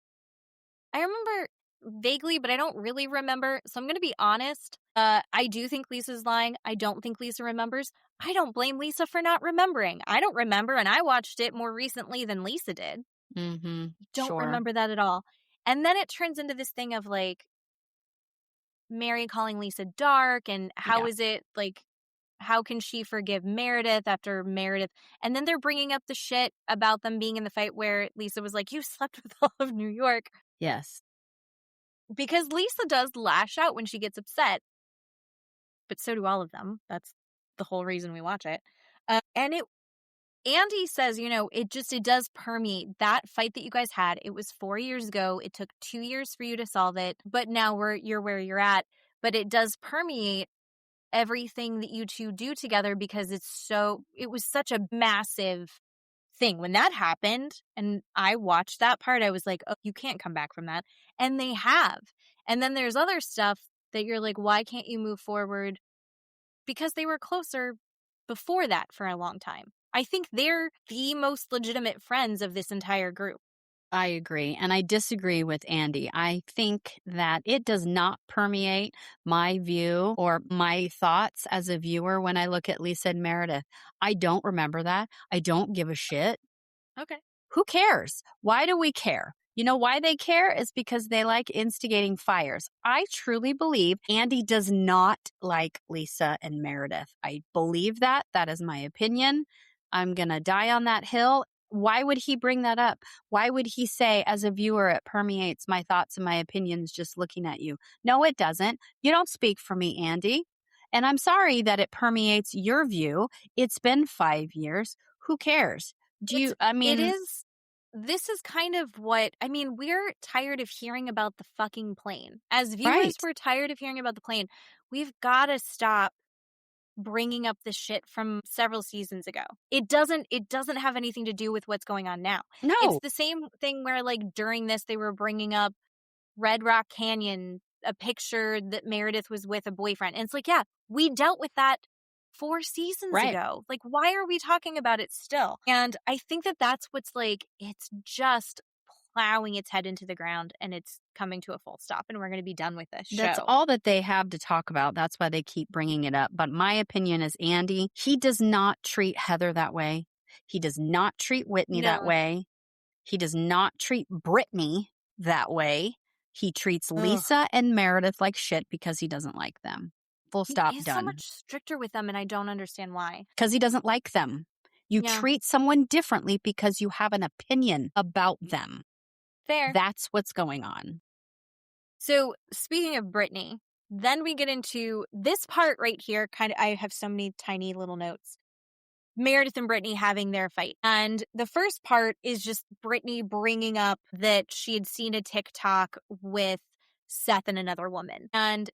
I remember vaguely, but I don't really remember. So I'm going to be honest. I do think Lisa's lying. I don't think Lisa remembers. I don't blame Lisa for not remembering. I don't remember, and I watched it more recently than Lisa did. Mm-hmm. Don't remember that at all. And then it turns into this thing of, like, Mary calling Lisa dark, and how is it, like, how can she forgive Meredith after Meredith? And then they're bringing up the shit about them being in the fight where Lisa was like, you slept with all of New York. Yes. Because Lisa does lash out when she gets upset. But so do all of them. That's the whole reason we watch it. And Andy says, it does permeate that fight that you guys had. It was 4 years ago. It took 2 years for you to solve it. But now you're where you're at. But it does permeate everything that you two do together because it was such a massive thing. When that happened and I watched that part, I was like, oh, you can't come back from that. And they have. And then there's other stuff that you're like, why can't you move forward? Because they were closer before that for a long time. I think they're the most legitimate friends of this entire group. I agree. And I disagree with Andy. I think that it does not permeate my view or my thoughts as a viewer when I look at Lisa and Meredith. I don't remember that. I don't give a shit. Okay. Who cares? Why do we care? You know why they care is because they like instigating fires. I truly believe Andy does not like Lisa and Meredith. I believe that. That is my opinion. I'm going to die on that hill. Why would he bring that up? Why would he say, as a viewer, it permeates my thoughts and my opinions just looking at you? No, it doesn't. You don't speak for me, Andy. And I'm sorry that it permeates your view. It's been 5 years. Who cares? This is kind of what, we're tired of hearing about the fucking plane. As viewers, we're tired of hearing about the plane. We've got to stop bringing up the shit from several seasons ago. It doesn't have anything to do with what's going on now. No. It's the same thing where, like, during this, they were bringing up Red Rock Canyon, a picture that Meredith was with a boyfriend. And it's like, yeah, we dealt with that 4 seasons ago. Like, why are we talking about it still? And I think that that's what's, like, it's just plowing its head into the ground and it's coming to a full stop and we're going to be done with this show. That's all that they have to talk about. That's why they keep bringing it up. But my opinion is Andy, he does not treat Heather that way. He does not treat Whitney that way. He does not treat Britani that way. He treats Lisa and Meredith like shit because he doesn't like them. Full stop, He's done. so much stricter with them and I don't understand why. Because he doesn't like them. You treat someone differently because you have an opinion about them. Fair. That's what's going on. So speaking of Britani, then we get into this part right here. I have so many tiny little notes. Meredith and Britani having their fight. And the first part is just Britani bringing up that she had seen a TikTok with Seth and another woman. And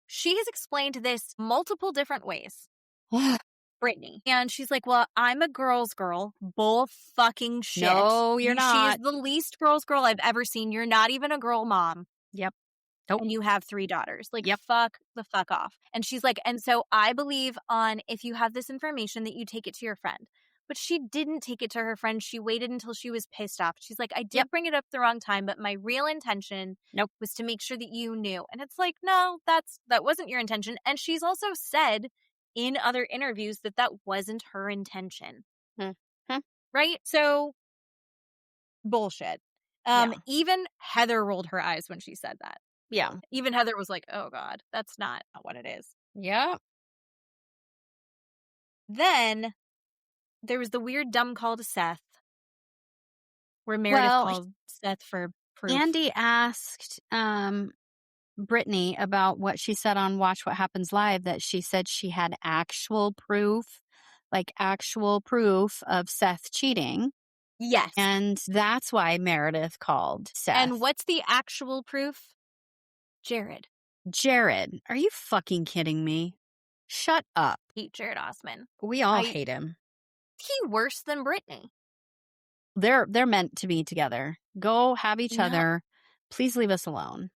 she has explained this multiple different ways. Britani. And she's like, well, I'm a girl's girl. Bull fucking shit. No, you're not. She is the least girl's girl I've ever seen. You're not even a girl mom. Yep. Nope. And you have 3 daughters. Like, yep. Fuck the fuck off. And she's like, and so I believe on if you have this information that you take it to your friend. But she didn't take it to her friend. She waited until she was pissed off. She's like, I did bring it up the wrong time, but my real intention was to make sure that you knew. And it's like, no, that wasn't your intention. And she's also said in other interviews that wasn't her intention. Right? So, bullshit. Even Heather rolled her eyes when she said that. Yeah. Even Heather was like, oh God, that's not what it is. Yeah. Then there was the weird dumb call to Seth where Meredith called Seth for proof. Andy asked Britani about what she said on Watch What Happens Live, that she said she had actual proof of Seth cheating. Yes. And that's why Meredith called Seth. And what's the actual proof? Jared. Are you fucking kidding me? Shut up. Hate Jared Osman. We all hate him. He worse than Britani. They're meant to be together. Go have each other. Please leave us alone.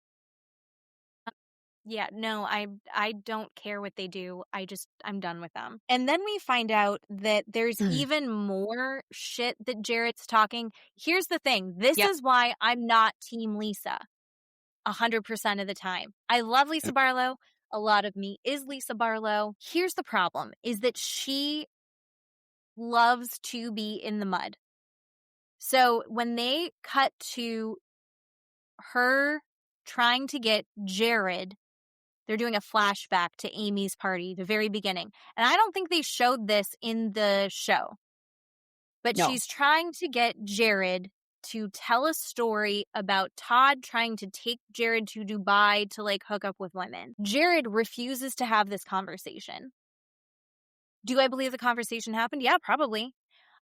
Yeah, no, I don't care what they do. I'm done with them. And then we find out that there's even more shit that Jarrett's talking. Here's the thing. This is why I'm not Team Lisa 100% of the time. I love Lisa Barlow. A lot of me is Lisa Barlow. Here's the problem, is that she loves to be in the mud. So when they cut to her trying to get Jared, they're doing a flashback to Amy's party, the very beginning. And I don't think they showed this in the show. But she's trying to get Jared to tell a story about Todd trying to take Jared to Dubai to like hook up with women. Jared refuses to have this conversation. Do I believe the conversation happened? Yeah, probably.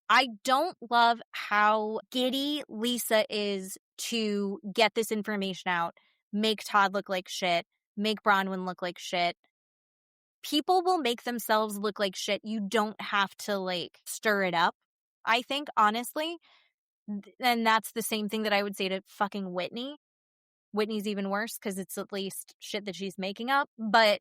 I don't love how giddy Lisa is to get this information out, make Todd look like shit, make Bronwyn look like shit. People will make themselves look like shit. You don't have to like stir it up, I think, honestly. And that's the same thing that I would say to fucking Whitney. Whitney's even worse because it's at least shit that she's making up. But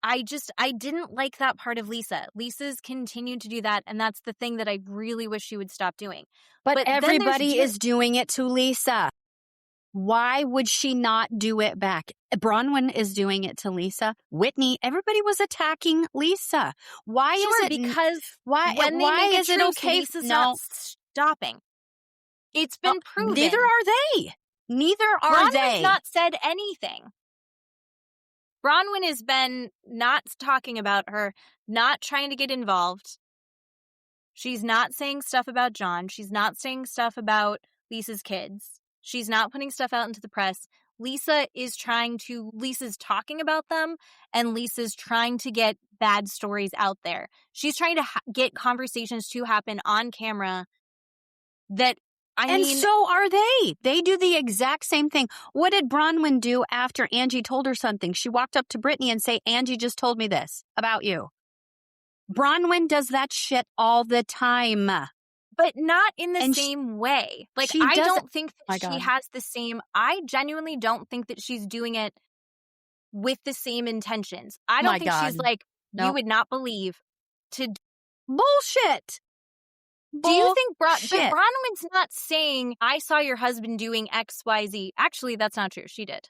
I didn't like that part of Lisa. Lisa's continued to do that, and that's the thing that I really wish she would stop doing. But everybody is doing it to Lisa. Why would she not do it back? Bronwyn is doing it to Lisa. Whitney, everybody was attacking Lisa. Why is it? Because why is it okay? Lisa's not stopping. It's been proven. Neither are they. Bronwyn's not said anything. Bronwyn has been not talking about her, not trying to get involved. She's not saying stuff about John. She's not saying stuff about Lisa's kids. She's not putting stuff out into the press. Lisa's talking about them, and Lisa's trying to get bad stories out there. She's trying to get conversations to happen on camera that, And so are they. They do the exact same thing. What did Bronwyn do after Angie told her something? She walked up to Britani and say, Angie just told me this about you. Bronwyn does that shit all the time. But not in the same way. Like, I don't think that she has the same... I genuinely don't think that she's doing it with the same intentions. I don't think she's like, you would not believe to... Bullshit! Do you think Bronwyn's not saying, I saw your husband doing XYZ? Actually, that's not true. She did.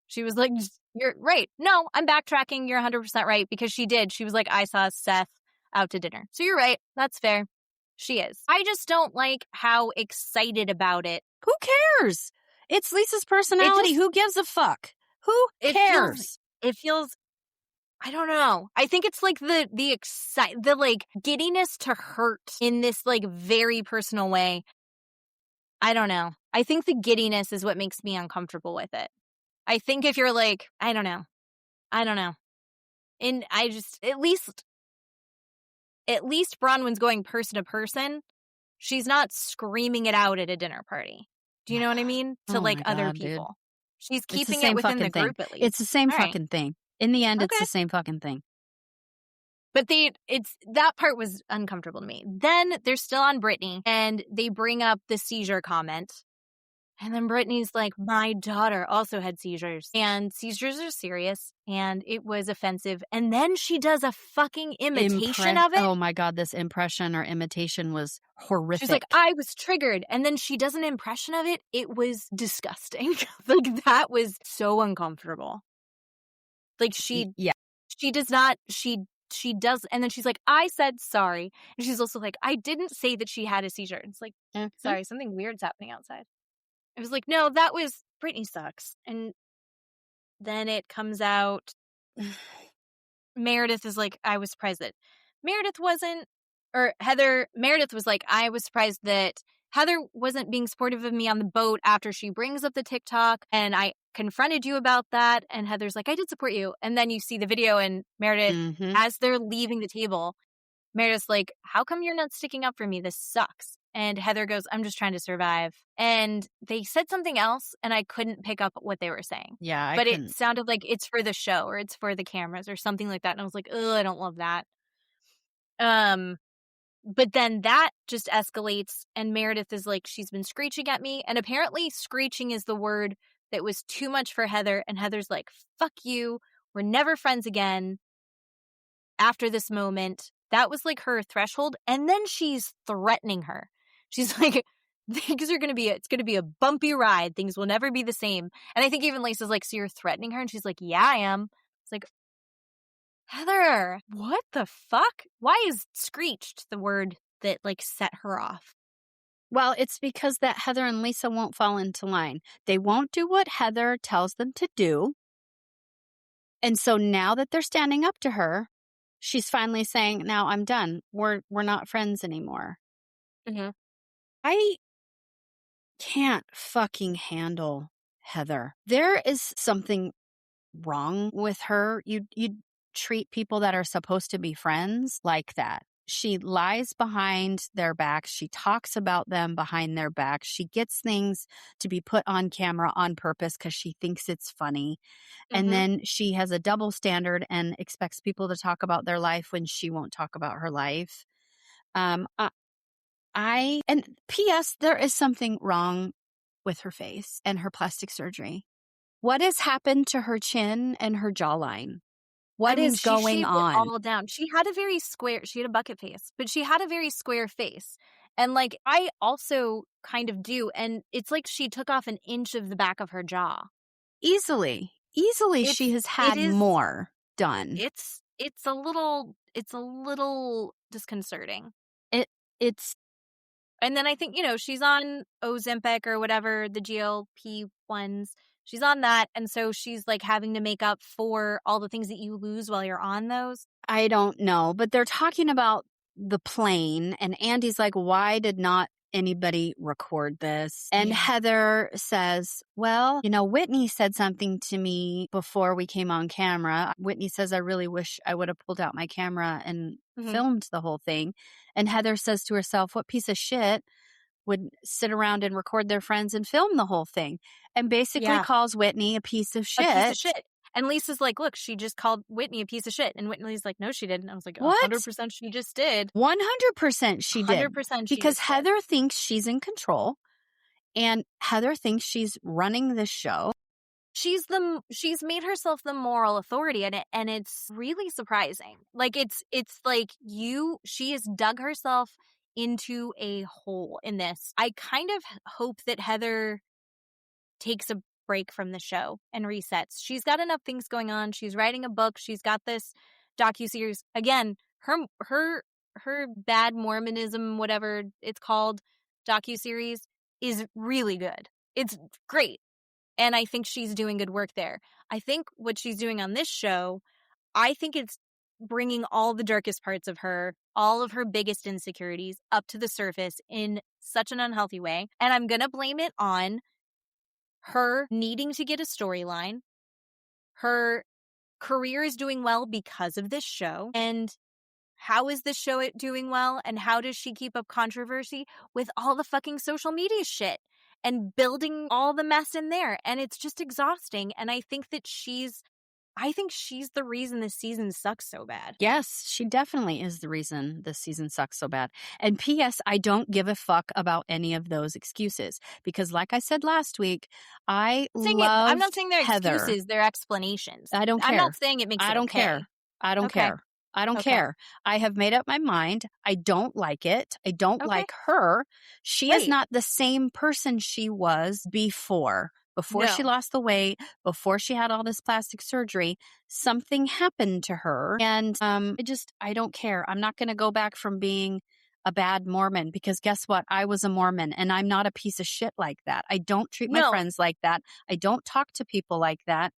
She was like, you're right. No, I'm backtracking. You're 100% right, because she did. She was like, I saw Seth out to dinner. So you're right. That's fair. She is. I just don't like how excited about it. Who cares? It's Lisa's personality. Who gives a fuck? Who cares? It feels I don't know. I think it's like the like giddiness to hurt in this like very personal way. I don't know. I think the giddiness is what makes me uncomfortable with it. I think if you're like, I don't know. And I just, at least Bronwyn's going person to person. She's not screaming it out at a dinner party. Do you know what I mean? To other people. Dude. She's keeping it within the group at least. It's the same fucking thing. In the end, it's the same fucking thing. But that part was uncomfortable to me. Then they're still on Britani, and they bring up the seizure comment. And then Brittany's like, my daughter also had seizures, and seizures are serious, and it was offensive. And then she does a fucking imitation of it. Oh my God, this impression or imitation was horrific. She's like, I was triggered. And then she does an impression of it. It was disgusting. Like, that was so uncomfortable. Like, she does not, she does. And then she's like, I said sorry. And she's also like, I didn't say that she had a seizure. It's like, sorry, something weird's happening outside. I was like, no, that was Britani sucks. And then it comes out. Meredith is like, I was surprised that Meredith wasn't, or Meredith was like, I was surprised that Heather wasn't being supportive of me on the boat after she brings up the TikTok. And I confronted you about that. And Heather's like, I did support you. And then you see the video, and Meredith, as they're leaving the table, Meredith's like, how come you're not sticking up for me? This sucks. And Heather goes, I'm just trying to survive. And they said something else, and I couldn't pick up what they were saying. Yeah, but it sounded like it's for the show, or it's for the cameras, or something like that. And I was like, ugh, I don't love that. But then that just escalates, and Meredith is like, she's been screeching at me. And apparently screeching is the word that was too much for Heather. And Heather's like, fuck you. We're never friends again after this moment. That was like her threshold. And then she's threatening her. She's like, it's going to be a bumpy ride. Things will never be the same. And I think even Lisa's like, so you're threatening her? And she's like, yeah, I am. It's like, Heather, what the fuck? Why is screeched the word that like set her off? Well, it's because that Heather and Lisa won't fall into line. They won't do what Heather tells them to do. And so now that they're standing up to her, she's finally saying, now I'm done. We're not friends anymore. I can't fucking handle Heather. There is something wrong with her. You treat people that are supposed to be friends like that. She lies behind their backs. She talks about them behind their backs. She gets things to be put on camera on purpose because she thinks it's funny. And then she has a double standard and expects people to talk about their life when she won't talk about her life. And P.S., there is something wrong with her face and her plastic surgery. What has happened to her chin and her jawline? What is going on? It all down. She had a bucket face, but she had a very square face. And like, I also kind of do. And it's like she took off an inch of the back of her jaw. Easily, she has had more done. It's a little disconcerting. It's. And then I think, she's on Ozempic or whatever, the GLP ones. She's on that. And so she's like having to make up for all the things that you lose while you're on those. I don't know, but they're talking about the plane. And Andy's like, why did not anybody record this? And Heather says, well, Whitney said something to me before we came on camera. Whitney says, I really wish I would have pulled out my camera and filmed the whole thing. And Heather says to herself, what piece of shit would sit around and record their friends and film the whole thing? And basically calls Whitney a piece of shit. A piece of shit. And Lisa's like, look, she just called Whitney a piece of shit. And Whitney's like, no, she didn't. I was like, 100% she just did. 100% she did. 100% because Heather thinks she's in control. And Heather thinks she's running the show. She's made herself the moral authority in it, and it's really surprising. Like it's like she has dug herself into a hole in this. I kind of hope that Heather takes a break from the show and resets. She's got enough things going on. She's writing a book. She's got this docuseries. Again, her Bad Mormonism, whatever it's called, docuseries is really good. It's great. And I think she's doing good work there. I think what she's doing on this show, I think it's bringing all the darkest parts of her, all of her biggest insecurities up to the surface in such an unhealthy way. And I'm going to blame it on her needing to get a storyline. Her career is doing well because of this show. And how is this show doing well? And how does she keep up controversy with all the fucking social media shit and building all the mess in there? And it's just exhausting. And I think that she's I think she's the reason this season sucks so bad. Yes, she definitely is the reason this season sucks so bad. And P.S., I don't give a fuck about any of those excuses because, like I said last week, I'm not saying they're Heather. excuses, they're explanations. I don't care. I'm not saying it makes it don't okay. care. I don't Okay. care. I don't Okay. care. I have made up my mind. I don't like it. I don't Okay. like her. She is Right. not the same person she was before. Before she No. lost the weight, before she had all this plastic surgery, something happened to her. And I don't care. I'm not going to go back from being a bad Mormon because guess what? I was a Mormon and I'm not a piece of shit like that. I don't treat my friends like that. I don't talk to people like that.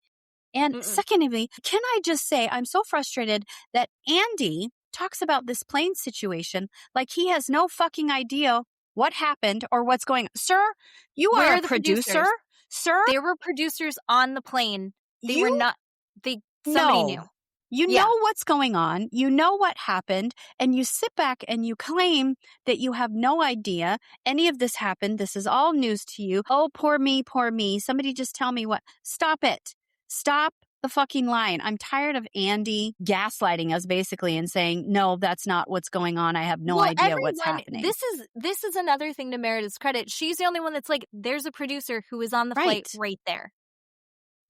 And secondly, can I just say, I'm so frustrated that Andy talks about this plane situation like he has no fucking idea what happened or what's going on. Sir, you Where are are a the producer. producers? Sir, There were producers on the plane. They were not. Somebody No. knew. You Yeah. know what's going on. You know what happened. And you sit back and you claim that you have no idea any of this happened. This is all news to you. Oh, poor me, poor me. Somebody just tell me what. Stop it. Stop the fucking lying. I'm tired of Andy gaslighting us basically and saying, no, that's not what's going on. I have no idea what's happening. This is another thing to Meredith's credit. She's the only one that's like, there's a producer who was on the flight right there.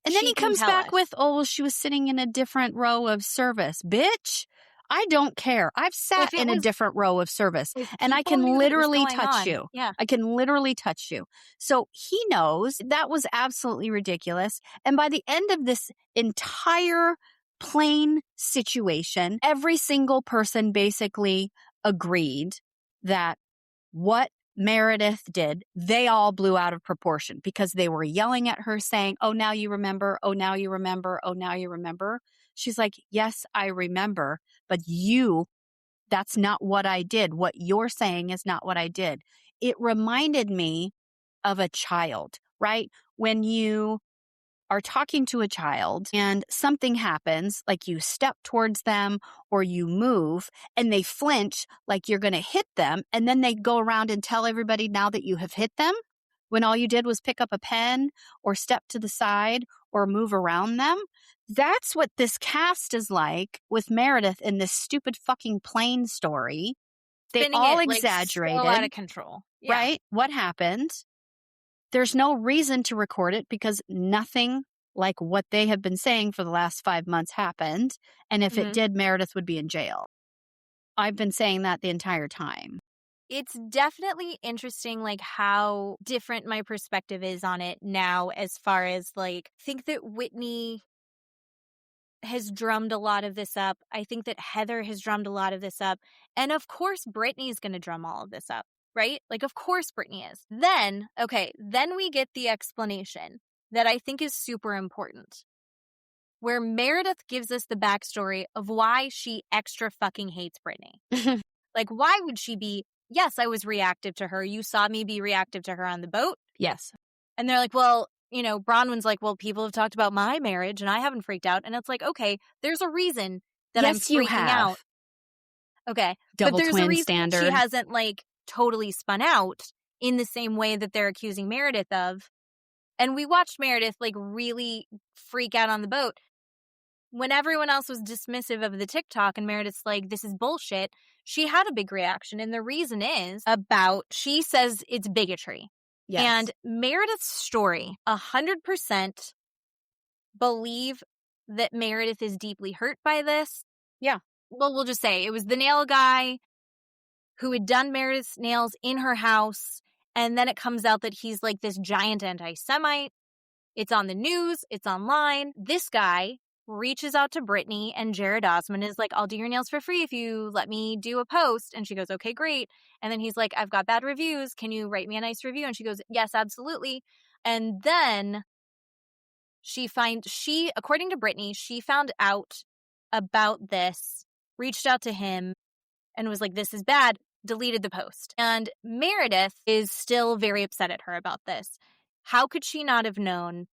And then he comes back with, oh, well, she was sitting in a different row of service. Bitch, I don't care. I've sat in a different row of service and I can literally touch you. Yeah. I can literally touch you. So he knows that was absolutely ridiculous. And by the end of this entire plane situation, every single person basically agreed that what Meredith did, they all blew out of proportion because they were yelling at her saying, oh, now you remember. Oh, now you remember. Oh, now you remember. She's like, yes, I remember, but that's not what I did. What you're saying is not what I did. It reminded me of a child, right? When you are talking to a child and something happens, like you step towards them or you move and they flinch like you're going to hit them. And then they go around and tell everybody now that you have hit them when all you did was pick up a pen or step to the side or move around them. That's what this cast is like with Meredith in this stupid fucking plane story. They all exaggerated. So out of control. Yeah. Right? What happened? There's no reason to record it because nothing like what they have been saying for the last 5 months happened. And if it did, Meredith would be in jail. I've been saying that the entire time. It's definitely interesting, like, how different my perspective is on it now as far as, like, I think that Whitney has drummed a lot of this up. I think that Heather has drummed a lot of this up. And of course, Britani's going to drum all of this up, right? Like, of course Britani is. Then we get the explanation that I think is super important, where Meredith gives us the backstory of why she extra fucking hates Britani. Like, why would she be, yes, I was reactive to her. You saw me be reactive to her on the boat. Yes. And they're like, well, you know, Bronwyn's like, well, people have talked about my marriage and I haven't freaked out. And it's like, okay, there's a reason that I'm freaking out. Okay. Double but there's twin a reason standard. she hasn't, like, totally spun out in the same way that they're accusing Meredith of. And we watched Meredith, like, really freak out on the boat. When everyone else was dismissive of the TikTok and Meredith's like, this is bullshit, she had a big reaction. And the reason is she says it's bigotry. Yes. And Meredith's story, 100% believe that Meredith is deeply hurt by this. Yeah. Well, we'll just say it was the nail guy who had done Meredith's nails in her house. And then it comes out that he's like this giant anti-Semite. It's on the news. It's online. This guy reaches out to Britani, and Jared Osmond is like, I'll do your nails for free if you let me do a post. And she goes, okay, great. And then he's like, I've got bad reviews. Can you write me a nice review? And she goes, yes, absolutely. And then according to Britani, she found out about this, reached out to him and was like, this is bad, deleted the post. And Meredith is still very upset at her about this. How could she not have known?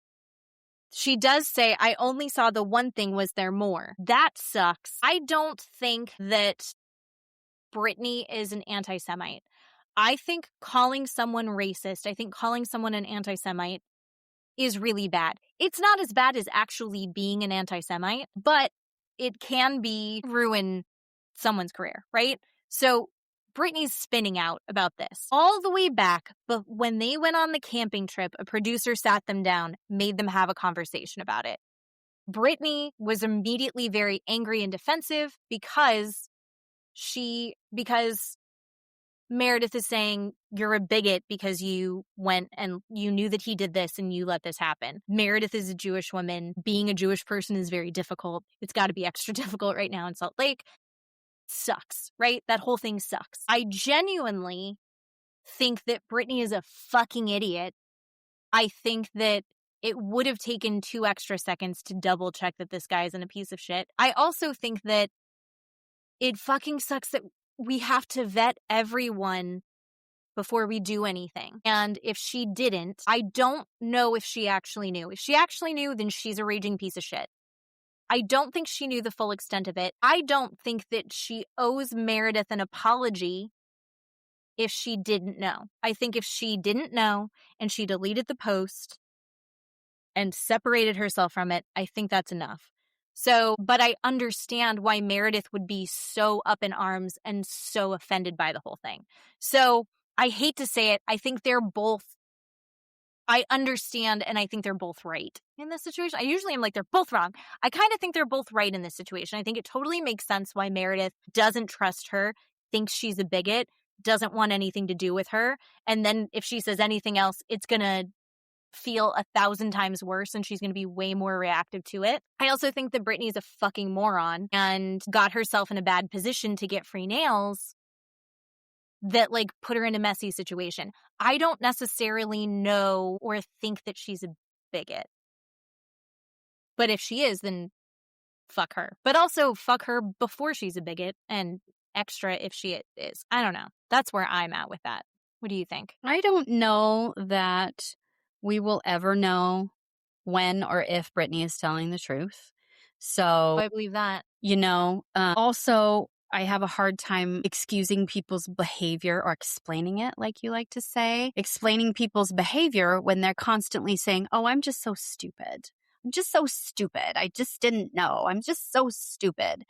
She does say, I only saw the one thing, was there more? That sucks. I don't think that Britani is an anti-Semite. I think calling someone racist, I think calling someone an anti-Semite is really bad. It's not as bad as actually being an anti-Semite, but it can ruin someone's career, right? So Britani's spinning out about this. All the way back, but when they went on the camping trip, a producer sat them down, made them have a conversation about it. Britani was immediately very angry and defensive because Meredith is saying you're a bigot because you went and you knew that he did this and you let this happen. Meredith is a Jewish woman. Being a Jewish person is very difficult. It's got to be extra difficult right now in Salt Lake. Sucks, right? That whole thing sucks. I genuinely think that Britani is a fucking idiot. I think that it would have taken 2 extra seconds to double check that this guy isn't a piece of shit. I also think that it fucking sucks that we have to vet everyone before we do anything. And if she didn't, I don't know if she actually knew. If she actually knew, then she's a raging piece of shit. I don't think she knew the full extent of it. I don't think that she owes Meredith an apology if she didn't know. I think if she didn't know and she deleted the post and separated herself from it, I think that's enough. So, but I understand why Meredith would be so up in arms and so offended by the whole thing. So I hate to say it. I think I understand, and I think they're both right in this situation. I usually am like, they're both wrong. I kind of think they're both right in this situation. I think it totally makes sense why Meredith doesn't trust her, thinks she's a bigot, doesn't want anything to do with her. And then if she says anything else, it's going to feel 1,000 times worse and she's going to be way more reactive to it. I also think that Britani's a fucking moron and got herself in a bad position to get free nails that like put her in a messy situation. I don't necessarily know or think that she's a bigot. But if she is, then fuck her. But also fuck her before she's a bigot and extra if she is. I don't know. That's where I'm at with that. What do you think? I don't know that we will ever know when or if Britani is telling the truth. So I believe that. Also, I have a hard time excusing people's behavior or explaining it, like you like to say. Explaining people's behavior when they're constantly saying, oh, I'm just so stupid. I'm just so stupid. I just didn't know. I'm just so stupid.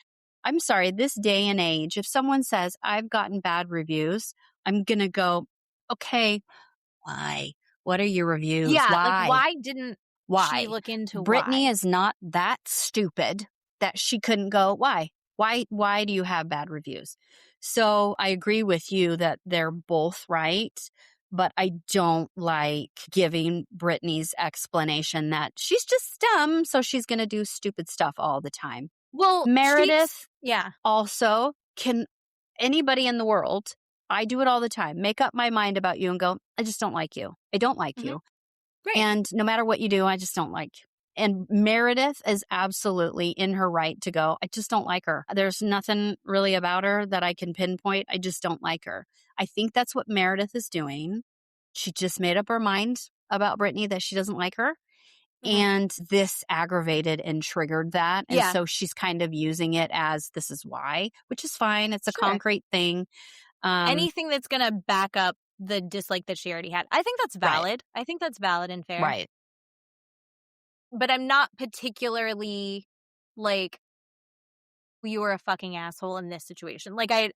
I'm sorry, this day and age, if someone says, I've gotten bad reviews, I'm going to go, okay, why? What are your reviews? Yeah, why? like why didn't she look into Britani why? is not that stupid that she couldn't go, why? Why do you have bad reviews? So I agree with you that they're both right, but I don't like giving Britani's explanation that she's just dumb, so she's going to do stupid stuff all the time. Well, Meredith yeah. also can, anybody in the world, I do it all the time, make up my mind about you and go, I just don't like you. I don't like you. Right. And no matter what you do, I just don't like you. And Meredith is absolutely in her right to go, I just don't like her. There's nothing really about her that I can pinpoint. I just don't like her. I think that's what Meredith is doing. She just made up her mind about Britani that she doesn't like her. And this aggravated and triggered that. And so she's kind of using it as this is why, which is fine. It's a concrete thing. Anything that's going to back up the dislike that she already had. I think that's valid. Right. I think that's valid and fair. Right. But I'm not particularly like, you are a fucking asshole in this situation. Like, I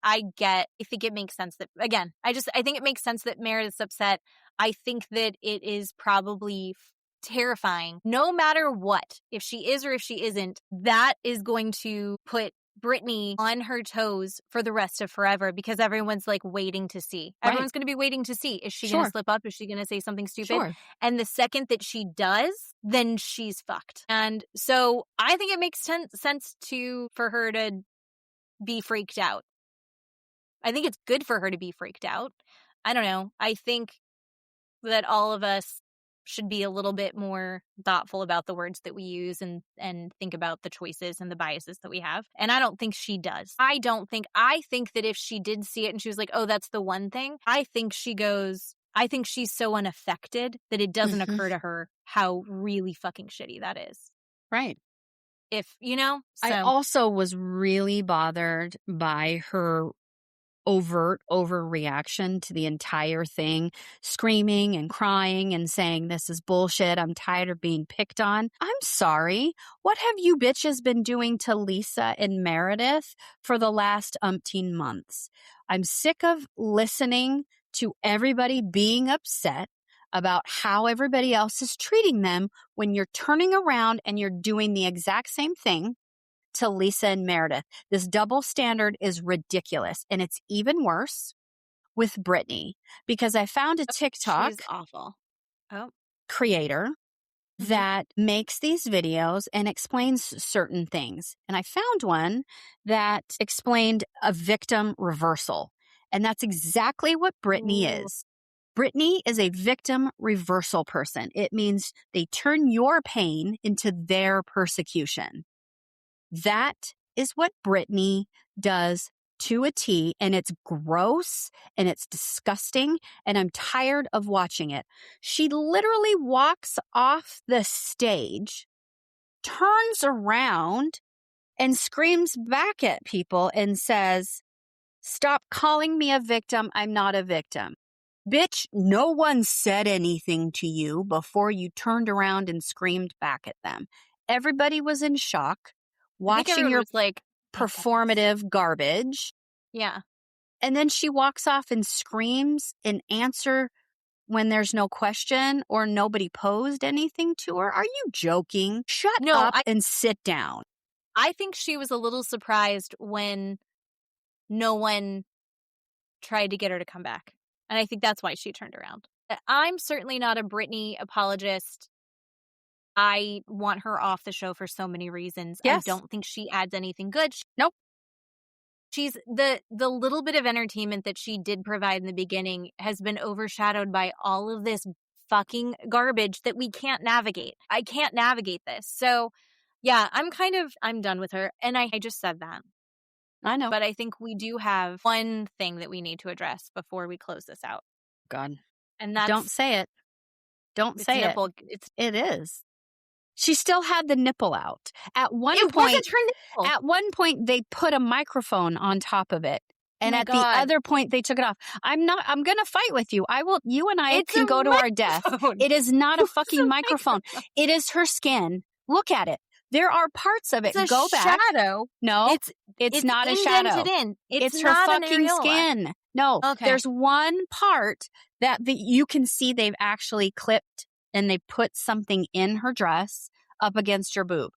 think it makes sense that, again, I think it makes sense that Meredith's upset. I think that it is probably terrifying. No matter what, if she is or if she isn't, that is going to put Britani on her toes for the rest of forever because everyone's like waiting to see. Right. Everyone's going to be waiting to see. Is she going to slip up? Is she going to say something stupid? Sure. And the second that she does, then she's fucked. And so I think it makes sense for her to be freaked out. I think it's good for her to be freaked out. I don't know. I think that all of us should be a little bit more thoughtful about the words that we use and think about the choices and the biases that we have. And I don't think she does. I think that if she did see it and she was like, oh, that's the one thing, I think she's so unaffected that it doesn't occur to her how really fucking shitty that is. Right. So. I also was really bothered by her overt overreaction to the entire thing, screaming and crying and saying, this is bullshit. I'm tired of being picked on. I'm sorry. What have you bitches been doing to Lisa and Meredith for the last umpteen months? I'm sick of listening to everybody being upset about how everybody else is treating them when you're turning around and you're doing the exact same thing to Lisa and Meredith. This double standard is ridiculous. And it's even worse with Britani, because I found a TikTok She's awful. creator that makes these videos and explains certain things. And I found one that explained a victim reversal. And that's exactly what Britani is. Britani is a victim reversal person. It means they turn your pain into their persecution. That is what Britani does to a T, and it's gross and it's disgusting, and I'm tired of watching it. She literally walks off the stage, turns around, and screams back at people and says, "Stop calling me a victim. I'm not a victim." Bitch, no one said anything to you before you turned around and screamed back at them. Everybody was in shock, watching your performative garbage. Yeah. And then she walks off and screams and answer when there's no question or nobody posed anything to her. Are you joking? Shut up and sit down. I think she was a little surprised when no one tried to get her to come back. And I think that's why she turned around. I'm certainly not a Britani apologist. I want her off the show for so many reasons. Yes. I don't think she adds anything good. Nope. She's the little bit of entertainment that she did provide in the beginning has been overshadowed by all of this fucking garbage that we can't navigate. I can't navigate this. So, yeah, I'm done with her. And I just said that. I know. But I think we do have one thing that we need to address before we close this out. God. And that's... Don't say it. Don't say nipple. It is. She still had the nipple out. At one point, wasn't her nipple. At one point, they put a microphone on top of it. And at the other point, they took it off. I'm going to fight with you. You and I can go to our death. It is not a fucking microphone. It is her skin. Look at it. There are parts of it. It's Go back. Shadow. No, it's not a shadow. It's her fucking skin. No, there's one part that you can see they've actually clipped and they put something in her dress up against her boob.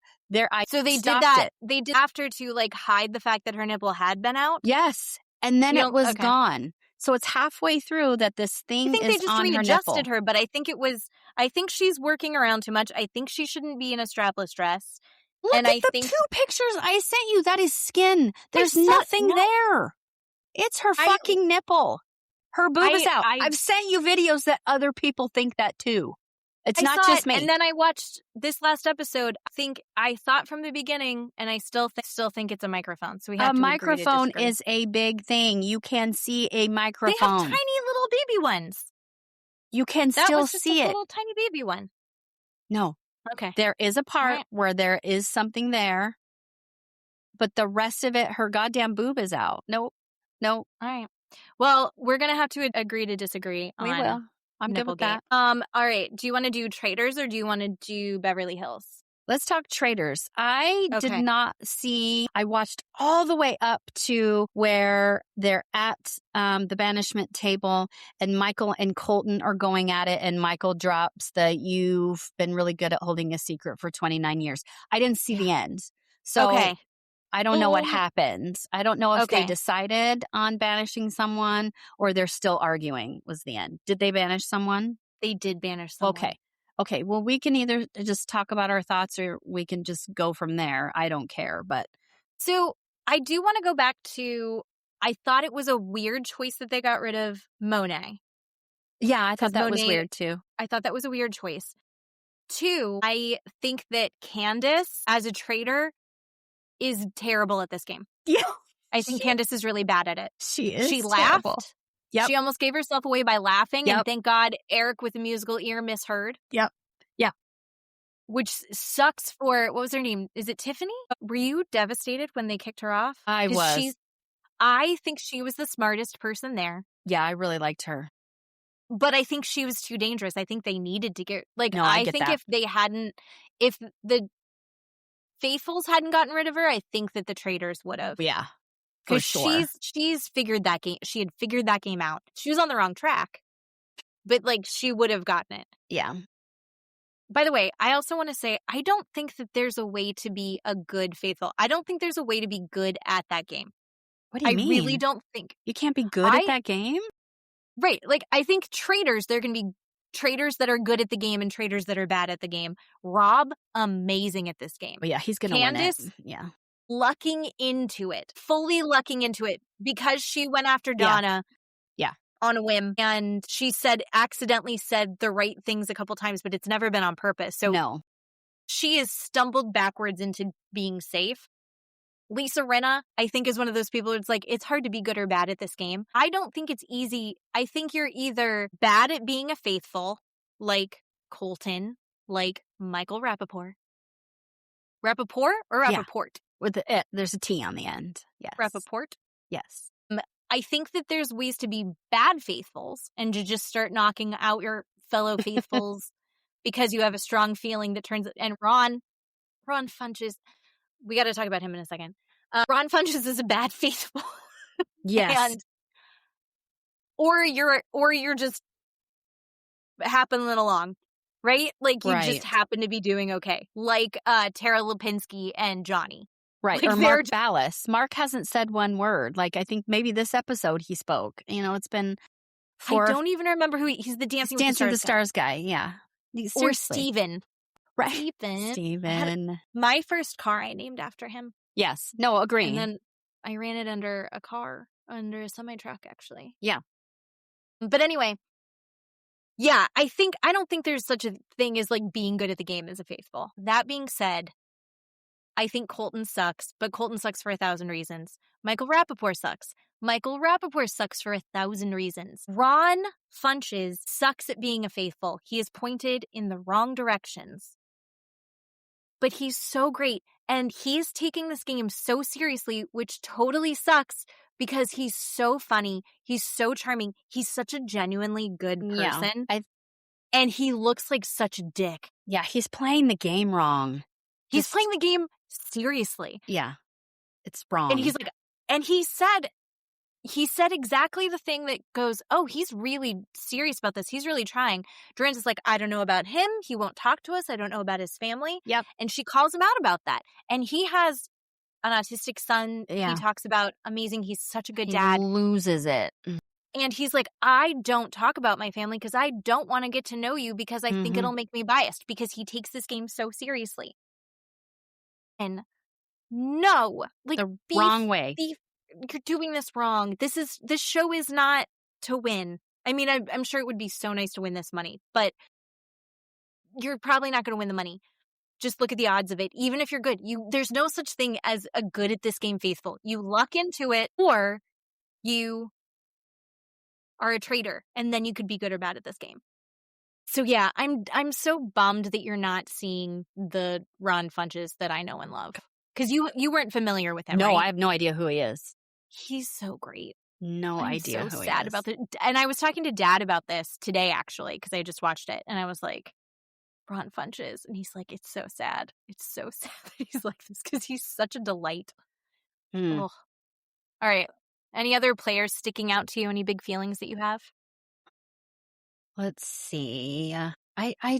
So they did that. They did after to hide the fact that her nipple had been out? Yes. And then it was gone. So it's halfway through that this thing is on her nipple. I think they just readjusted her, but I think she's working around too much. I think she shouldn't be in a strapless dress. Look at the 2 pictures I sent you. That is skin. There's nothing there. It's her fucking nipple. Her boob is out. I've sent you videos that other people think that too. It's not just me. And then I watched this last episode. I thought from the beginning, and I still think it's a microphone. So we have a microphone is a big thing. You can see a microphone. They have tiny little baby ones. You can still see it. A little tiny baby one. No. Okay. There is a part where there is something there, but the rest of it, her goddamn boob is out. Nope. All right. Well, we're gonna have to agree to disagree. We will. I'm good with that. All right. Do you want to do Traders or do you want to do Beverly Hills? Let's talk Traders. I did not see. I watched all the way up to where they're at the banishment table, and Michael and Colton are going at it, and Michael drops "You've been really good at holding a secret for 29 years." I didn't see the end, so I don't know what happens. I don't know if they decided on banishing someone or they're still arguing. Was the end? Did they banish someone? They did banish someone. Okay, well, we can either just talk about our thoughts or we can just go from there. I don't care, but... So, I do want to go back to... I thought it was a weird choice that they got rid of Monet. Yeah, I thought that was weird, too. I thought that was a weird choice. 2, I think that Candace, as a traitor, is terrible at this game. Yeah. I think Candace is really bad at it. She is She terrible. laughed. Yep. She almost gave herself away by laughing, and thank God Eric with the musical ear misheard. Yep. Yeah. Which sucks for, what was her name? Is it Tiffany? Were you devastated when they kicked her off? I was. I think she was the smartest person there. Yeah, I really liked her. But I think she was too dangerous. I think they needed to get, like, No, I get think that. if the faithfuls hadn't gotten rid of her, I think that the traitors would have. Yeah, for sure. She's figured that game. She had figured that game out. She was on the wrong track, but like she would have gotten it. Yeah. By the way, I also want to say, I don't think that there's a way to be a good faithful. I don't think there's a way to be good at that game. What do you mean? I really don't think. You can't be good at that game? Right. Like, I think traitors, there can be traitors that are good at the game and traitors that are bad at the game. Rob, amazing at this game. Oh, yeah, he's going to win it. Yeah. Lucking into it. Fully lucking into it. Because she went after Donna. Yeah. On a whim. And she accidentally said the right things a couple times, but it's never been on purpose. So no. She has stumbled backwards into being safe. Lisa Rinna, I think, is one of those people who's like, it's hard to be good or bad at this game. I don't think it's easy. I think you're either bad at being a faithful, like Colton, like Michael Rappaport. Rappaport or Rappaport? Yeah. There's a T on the end. Yes. Rappaport? Yes. I think that there's ways to be bad faithfuls and to just start knocking out your fellow faithfuls because you have a strong feeling that turns... And Ron Funches... We got to talk about him in a second. Ron Funches is a bad faithful. Yes. Or you're just happening along, right? Like you just happen to be doing okay. Like Tara Lipinski and Johnny. Right. Like or Mark Ballas. Mark hasn't said one word. Like, I think maybe this episode he spoke. You know, it's been... I don't even remember who he's the Dancing with the Stars guy. Yeah. Seriously. Or Steven. Right. Steven. My first car I named after him. Yes. No, agree. And then I ran it under a semi-truck, actually. Yeah. But anyway, yeah, I don't think there's such a thing as like being good at the game as a faithful. That being said, I think Colton sucks, but Colton sucks for 1,000 reasons. Michael Rappaport sucks. Michael Rappaport sucks for 1,000 reasons. Ron Funches sucks at being a faithful. He is pointed in the wrong directions. But he's so great, and he's taking this game so seriously, which totally sucks because he's so funny. He's so charming. He's such a genuinely good person. Yeah, and he looks like such a dick. Yeah, he's playing the game wrong. He's playing the game seriously. Yeah, it's wrong. And he's like, and he said exactly the thing that goes, oh, he's really serious about this. He's really trying. Duran's is like, I don't know about him. He won't talk to us. I don't know about his family. Yep. And she calls him out about that. And he has an autistic son. Yeah. He talks about amazing. He's such a good dad. He loses it. And he's like, I don't talk about my family because I don't want to get to know you because I think it'll make me biased because he takes this game so seriously. And no, like the wrong way. You're doing this wrong. This show is not to win. I mean, I'm sure it would be so nice to win this money, but you're probably not going to win the money. Just look at the odds of it. Even if you're good, there's no such thing as a good at this game faithful. You luck into it, or you are a traitor, and then you could be good or bad at this game. So yeah, I'm so bummed that you're not seeing the Ron Funches that I know and love. Because you weren't familiar with him, No, right? I have no idea who he is. He's so great. No idea I'm so who he sad is. about this. And I was talking to Dad about this today, actually, because I just watched it. And I was like, Ron Funches. And he's like, it's so sad. It's so sad that he's like this because he's such a delight. All right. Any other players sticking out to you? Any big feelings that you have? Let's see. I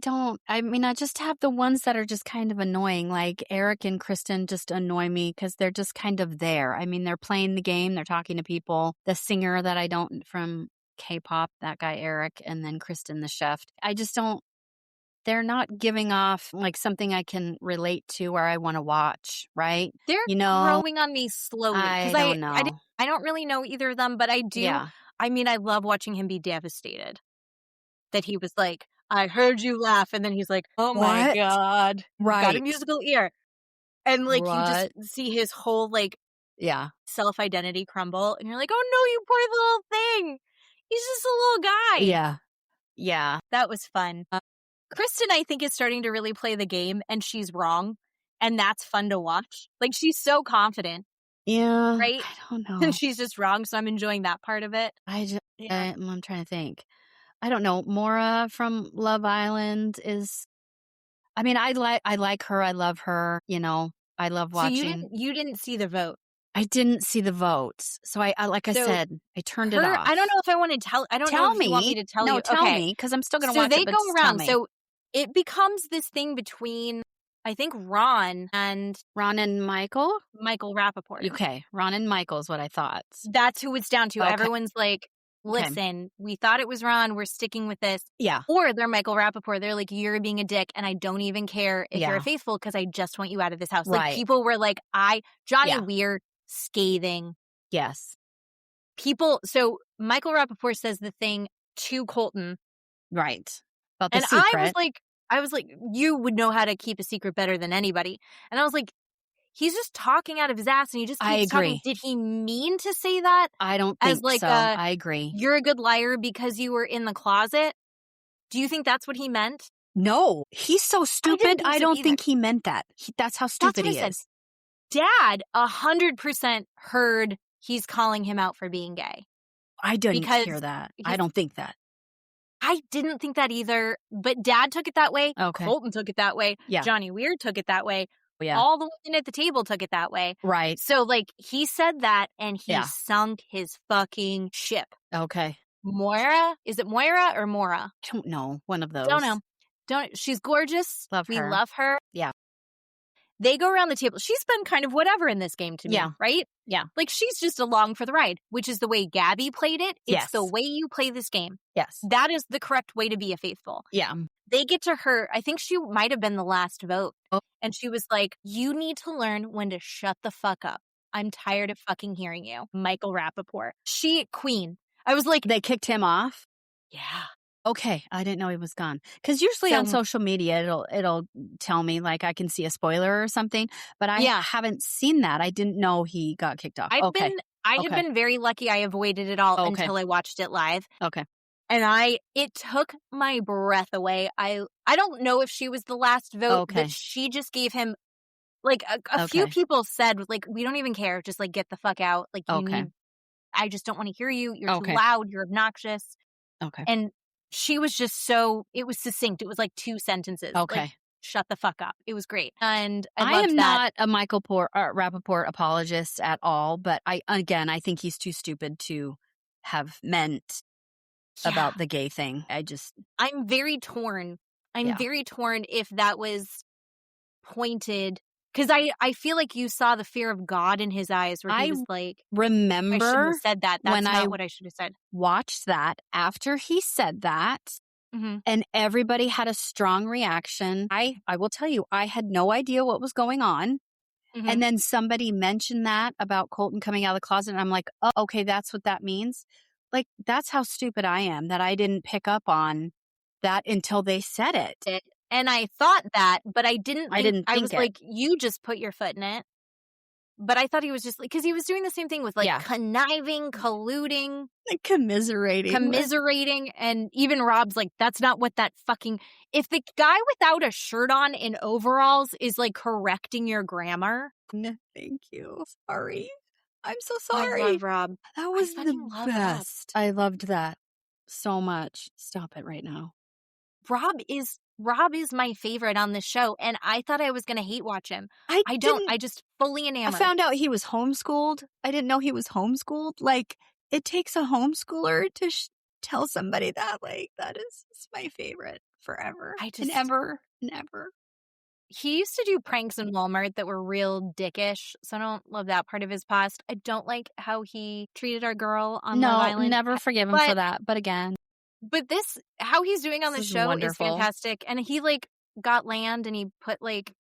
just have the ones that are just kind of annoying. Like Eric and Kristen just annoy me because they're just kind of there. I mean, they're playing the game. They're talking to people. The singer that I don't from K-pop, that guy Eric, and then Kristen, the chef. I just don't. They're not giving off like something I can relate to or I want to watch. Right? They're growing on me slowly. I don't know. I don't really know either of them, but I do. Yeah. I mean, I love watching him be devastated. That he was like, I heard you laugh. And then he's like, oh my God. Right. Got a musical ear. And like, you just see his whole like self-identity crumble. And you're like, oh no, you poor little thing. He's just a little guy. Yeah. Yeah. That was fun. Kristen, I think, is starting to really play the game and she's wrong. And that's fun to watch. Like, she's so confident. Yeah. Right? I don't know. And she's just wrong, so I'm enjoying that part of it. I'm trying to think. I don't know. Maura from Love Island is, I mean, I like her. I love her. You know, I love watching. So you didn't see the vote. I didn't see the votes. So I said, I turned it off. I don't know if I want to tell. I don't know if you want me to tell you. No, tell me, because I'm still going to watch it. So they go around. So it becomes this thing between, I think, Ron and Michael Rappaport. Okay, Ron and Michael is what I thought. That's who it's down to. Okay. Everyone's like, listen, we thought it was Ron. We're sticking with this. Yeah. Or they're Michael Rappaport. They're like, you're being a dick, and I don't even care if you're a faithful because I just want you out of this house. Right. Like, people were like, Johnny Weir, scathing. Yes. So Michael Rappaport says the thing to Colton. Right. About the secret. I was like, you would know how to keep a secret better than anybody. And I was like, he's just talking out of his ass and he just keeps talking. Did he mean to say that? I don't think so. I agree. You're a good liar because you were in the closet. Do you think that's what he meant? No. He's so stupid. I don't think he meant that. That's how stupid he is. Dad 100% heard he's calling him out for being gay. I didn't hear that. I don't think that. I didn't think that either, but Dad took it that way. Okay. Colton took it that way. Yeah. Johnny Weir took it that way. Yeah. All the women at the table took it that way. Right. So, like, he said that and he sunk his fucking ship. Okay. Moira? Is it Moira or Mora? I don't know. One of those. Don't know. She's gorgeous. We love her. Yeah. They go around the table. She's been kind of whatever in this game to me, right? Yeah. Like, she's just along for the ride, which is the way Gabby played it. It's the way you play this game. Yes. That is the correct way to be a faithful. Yeah. They get to her. I think she might have been the last vote. Oh. And she was like, you need to learn when to shut the fuck up. I'm tired of fucking hearing you. Michael Rappaport. Queen. I was like. They kicked him off? Yeah. Okay, I didn't know he was gone. Because usually on social media, it'll tell me, like, I can see a spoiler or something. But I haven't seen that. I didn't know he got kicked off. I have been very lucky. I avoided it all until I watched it live. Okay. And it took my breath away. I don't know if she was the last vote, but she just gave him, like, a few people said, like, we don't even care. Just, like, get the fuck out. Like, I just don't want to hear you. You're too loud. You're obnoxious. Okay. And she was just it was succinct. It was like 2 sentences. Okay. Like, shut the fuck up. It was great. And I am not a Michael Rappaport apologist at all, but I think he's too stupid to have meant about the gay thing. I'm very torn. I'm very torn if that was pointed. Because I feel like you saw the fear of God in his eyes where he was like, remember I shouldn't have said that. That's not what I should have said. Watched that after he said that, and everybody had a strong reaction. I will tell you, I had no idea what was going on. And then somebody mentioned that about Colton coming out of the closet, and I'm like, oh, okay, that's what that means. Like, that's how stupid I am that I didn't pick up on that until they said it. And I thought that, but I didn't. I was it. like, you just put your foot in it. But I thought he was just like, because he was doing the same thing with like conniving, colluding, like commiserating. And even Rob's like, that's not what that fucking. If the guy without a shirt on in overalls is like correcting your grammar. Thank you. Sorry. I'm so sorry. I love Rob. That was the best. I loved that so much. Stop it right now. Rob is my favorite on this show, and I thought I was going to hate watch him. I don't. I just fully enamored. I found out he was homeschooled. I didn't know he was homeschooled. Like, it takes a homeschooler to tell somebody that. Like, that is my favorite forever. And ever. He used to do pranks in Walmart that were real dickish, so I don't love that part of his past. I don't like how he treated our girl on Love Island. Never forgive him for that. But again. But how he's doing on the show wonderful. is fantastic. And he like got land and he put like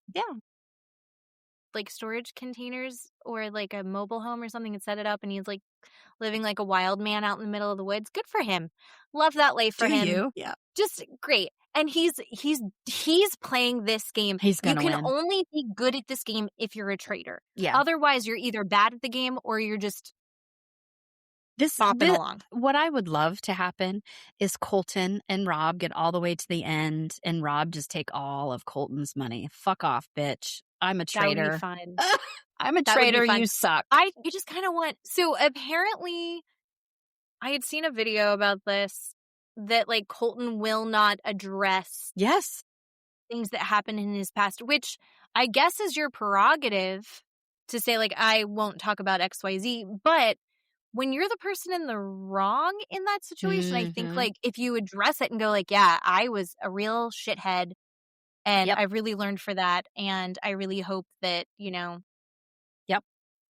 storage containers or like a mobile home or something and set it up, and he's like living like a wild man out in the middle of the woods. Good for him. Love that life for him. You? Yeah. Just great. And he's playing this game. He's gonna win. You can only be good at this game if you're a traitor. Yeah. Otherwise, you're either bad at the game or you're just bopping along. What I would love to happen is Colton and Rob get all the way to the end and Rob just take all of Colton's money. Fuck off, bitch. I'm a That would be traitor. fun. I'm a That would be traitor. fun. You suck. I just kind of want. So apparently, I had seen a video about this that like Colton will not address Yes. things that happened in his past, which I guess is your prerogative to say like I won't talk about XYZ, but when you're the person in the wrong in that situation, I think like if you address it and go like, yeah, I was a real shithead and Yep. I really learned for that, and I really hope that, you know, Yep.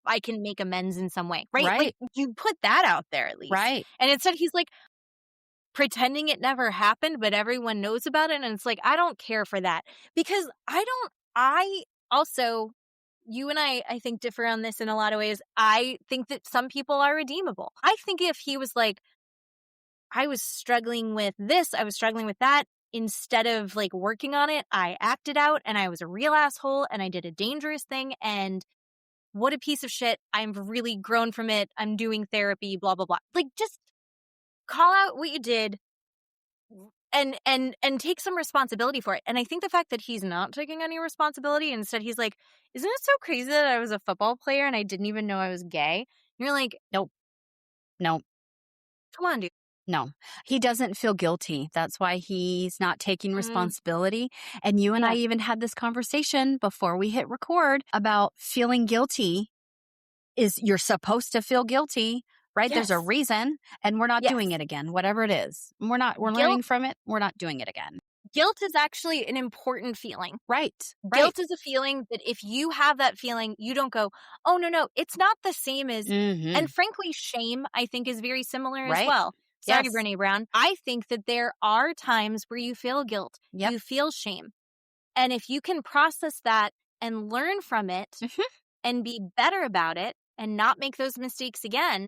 I can make amends in some way, right? Right. Like you put that out there at least. Right. And instead he's like pretending it never happened, but everyone knows about it. And it's like, I don't care for that because I also, you and I think differ on this in a lot of ways. I think that some people are redeemable. I think if he was like, I was struggling with this, I was struggling with that, instead of like working on it, I acted out and I was a real asshole and I did a dangerous thing and what a piece of shit. I'm really grown from it. I'm doing therapy, blah, blah, blah. Like just call out what you did and take some responsibility for it. And I think the fact that he's not taking any responsibility, instead he's like, isn't it so crazy that I was a football player and I didn't even know I was gay? And you're like, Nope. Come on, dude. No, he doesn't feel guilty. That's why he's not taking responsibility. And you and I even had this conversation before we hit record about feeling guilty. You're supposed to feel guilty, right? Yes. There's a reason, and we're not Yes. doing it again, whatever it is. We're Guilt- learning from it. We're not doing it again. Guilt is actually an important feeling. Right. Guilt is a feeling that if you have that feeling, you don't go, oh, no, it's not the same as, and frankly, shame, I think, is very similar as well. Sorry, Yes. Brene Brown. I think that there are times where you feel guilt, Yep. you feel shame. And if you can process that and learn from it and be better about it and not make those mistakes again,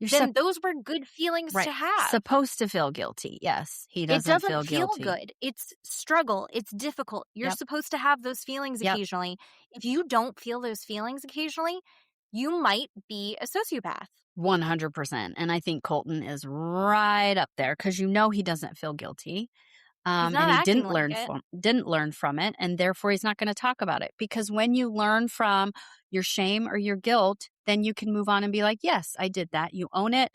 then those were good feelings to have. Supposed to feel guilty. Yes. He doesn't feel guilty. Good. It's struggle. It's difficult. You're supposed to have those feelings occasionally. If you don't feel those feelings occasionally, you might be a sociopath. 100%. And I think Colton is right up there because you know he doesn't feel guilty. And he didn't learn from it, and therefore he's not going to talk about it. Because when you learn from your shame or your guilt, then you can move on and be like, yes, I did that. You own it.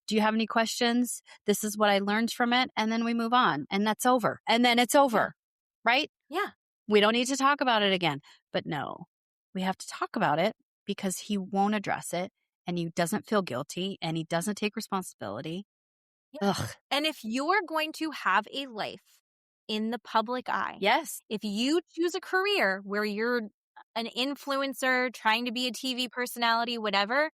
Do you have any questions? This is what I learned from it. And then we move on, and that's over. And then it's over, right? Yeah. We don't need to talk about it again. But no, we have to talk about it because he won't address it, and he doesn't feel guilty, and he doesn't take responsibility. Ugh. And if you're going to have a life in the public eye, yes, if you choose a career where you're an influencer, trying to be a TV personality, whatever,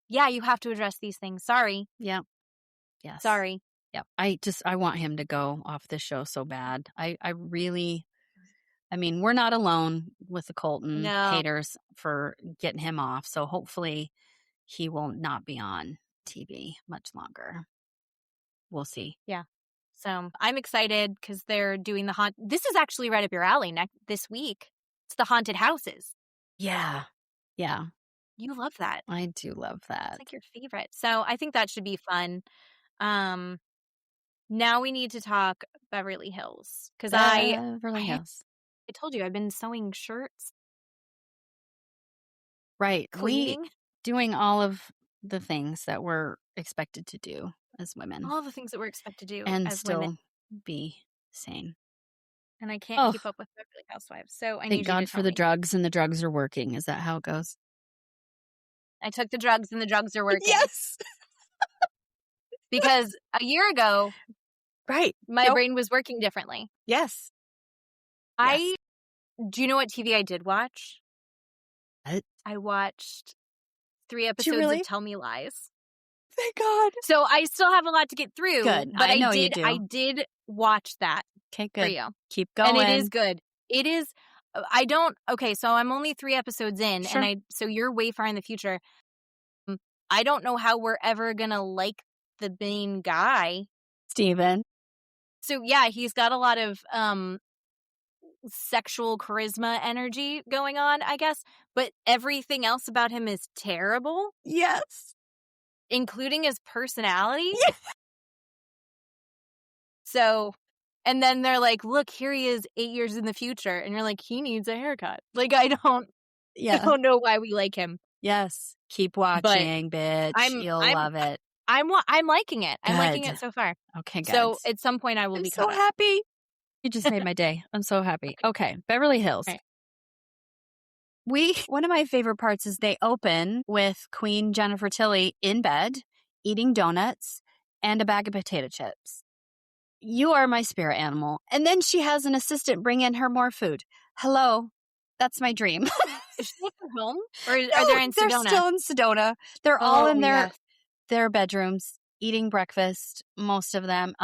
you have to address these things. Sorry. Yeah. Yes. Sorry. Yep. I want him to go off this show so bad. I mean, we're not alone with the Colton haters for getting him off. So hopefully he will not be on TV much longer. We'll see. Yeah. So I'm excited because they're doing the this is actually right up your alley this week. It's the haunted houses. Yeah. Yeah. You love that. I do love that. It's like your favorite. So I think that should be fun. Now we need to talk Beverly Hills because I told you I've been sewing shirts. Right. Cleaning. We doing all of the things that we're expected to do as women. All the things that we're expected to do and as still women. Be sane. And I can't keep up with Beverly Housewives. So I need you Thank God to for tell the me. drugs, and the drugs are working. Is that how it goes? I took the drugs and the drugs are working. Yes. Because a year ago, right, my brain was working differently. Yes. Do you know what TV I did watch? What? I watched 3 episodes of Tell Me Lies. Thank God. So I still have a lot to get through. Good. But I know you do. I did watch that. Okay, good. For you. Keep going. And it is good. It is. So I'm only 3 episodes in, sure. So you're way far in the future. I don't know how we're ever gonna like the main guy, Steven. So yeah, he's got a lot of sexual charisma energy going on, I guess. But everything else about him is terrible. Yes. Including his personality. Yes. So And then they're like, look, here he is 8 years in the future. And you're like, he needs a haircut. Like, I don't know why we like him. Yes. Keep watching, bitch. You'll love it. I'm liking it. I'm liking it so far. Okay, good. So at some point I will be so happy. You just made my day. I'm so happy. Okay. Beverly Hills. Right. One of my favorite parts is they open with Queen Jennifer Tilly in bed, eating donuts and a bag of potato chips. You are my spirit animal. And then she has an assistant bring in her more food. Hello. That's my dream. Is she at home? Or are they in Sedona? They're still in Sedona. They're all in their bedrooms, eating breakfast, most of them.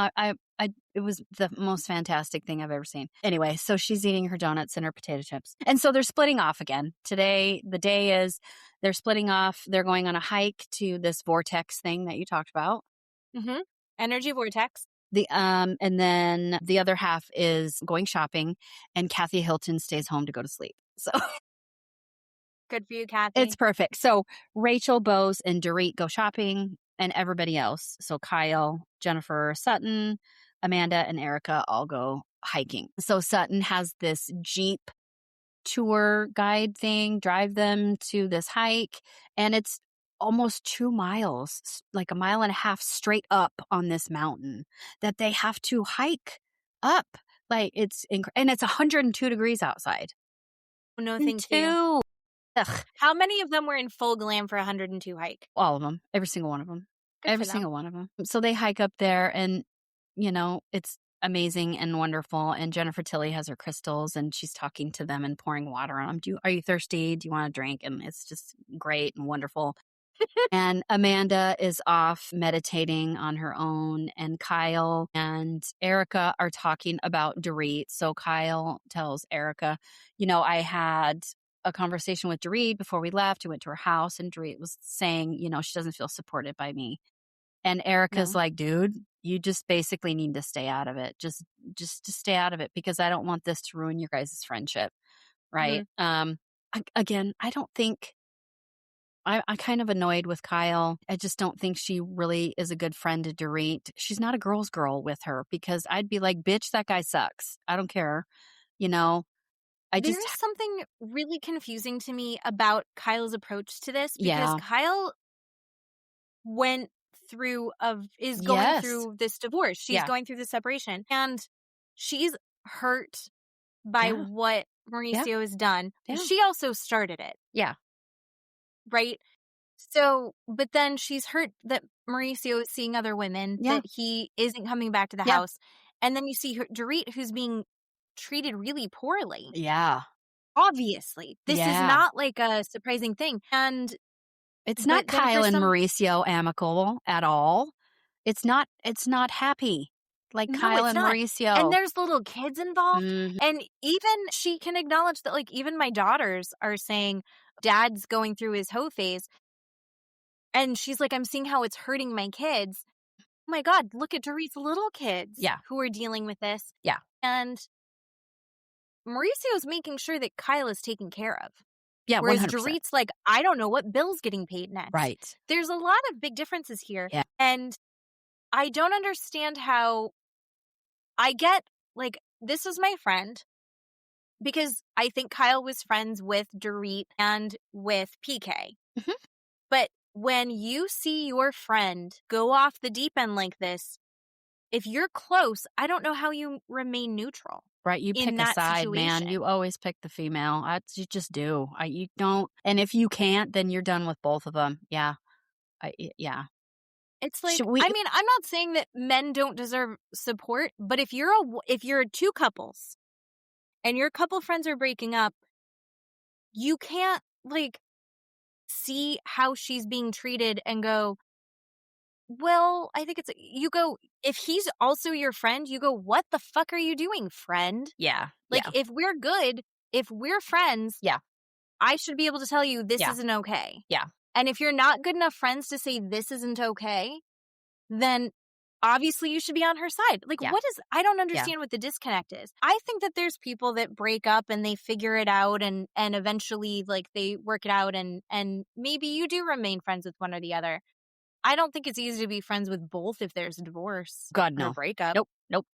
It was the most fantastic thing I've ever seen. Anyway, so she's eating her donuts and her potato chips. And so they're splitting off again. Today, the day is they're splitting off. They're going on a hike to this Vortex thing that you talked about. Mm-hmm. Energy Vortex. And then the other half is going shopping, and Kathy Hilton stays home to go to sleep. So good for you, Kathy. It's perfect. So Rachel, Bose, and Dorit go shopping, and everybody else. So Kyle, Jennifer, Sutton, Amanda, and Erica all go hiking. So Sutton has this Jeep tour guide thing, drive them to this hike, and it's almost 2 miles, like 1.5 miles straight up on this mountain that they have to hike up. Like it's and it's 102 degrees outside. No, thank you. Ugh. How many of them were in full glam for 102 hike? All of them. Every single one of them. Good every single one of them. So they hike up there, and it's amazing and wonderful. And Jennifer Tilly has her crystals, and she's talking to them and pouring water on them. Are you thirsty? Do you want a drink? And it's just great and wonderful. And Amanda is off meditating on her own, and Kyle and Erica are talking about Dorit. So Kyle tells Erica, I had a conversation with Dorit before we left. We went to her house, and Dorit was saying, she doesn't feel supported by me. And Erica's like, dude, you just basically need to stay out of it. Just to stay out of it, because I don't want this to ruin your guys' friendship. Right. Mm-hmm. Again, I don't think I'm kind of annoyed with Kyle. I just don't think she really is a good friend to Dorit. She's not a girl's girl with her, because I'd be like, bitch, that guy sucks. I don't care. There's something really confusing to me about Kyle's approach to this, because Kyle going through this divorce. She's going through the separation, and she's hurt by what Mauricio has done. Yeah. She also started it. Yeah. Right? So, but then she's hurt that Mauricio is seeing other women, that he isn't coming back to the house. And then you see Dorit, who's being treated really poorly. Yeah. Obviously. This is not like a surprising thing. And it's not Kyle and Mauricio amicable at all. It's not happy. Like Kyle and Mauricio. And there's little kids involved. Mm-hmm. And even she can acknowledge that, like, even my daughters are saying, Dad's going through his hoe phase. And she's like, I'm seeing how it's hurting my kids. Oh my God, look at Dorit's little kids who are dealing with this. Yeah. And Mauricio's making sure that Kyle is taken care of. Yeah, whereas 100%. Dorit's like, I don't know what bill's getting paid next. Right. There's a lot of big differences here. Yeah. And I don't understand how I get, like, this is my friend. Because I think Kyle was friends with Dorit and with PK. Mm-hmm. But when you see your friend go off the deep end like this, if you're close, I don't know how you remain neutral. Right. You pick a side, situation. Man. You always pick the female. You just do. You don't. And if you can't, then you're done with both of them. Yeah. Yeah. It's like, I'm not saying that men don't deserve support, but if you're two couples, and your couple friends are breaking up, you can't, like, see how she's being treated and go, well, I think if he's also your friend, you go, what the fuck are you doing, friend? Yeah. Like, if we're good, if we're friends, I should be able to tell you this isn't okay. Yeah. And if you're not good enough friends to say this isn't okay, then obviously you should be on her side. Like, I don't understand what the disconnect is. I think that there's people that break up and they figure it out and eventually, like, they work it out and maybe you do remain friends with one or the other. I don't think it's easy to be friends with both if there's a divorce. God, no. Or a breakup. Nope.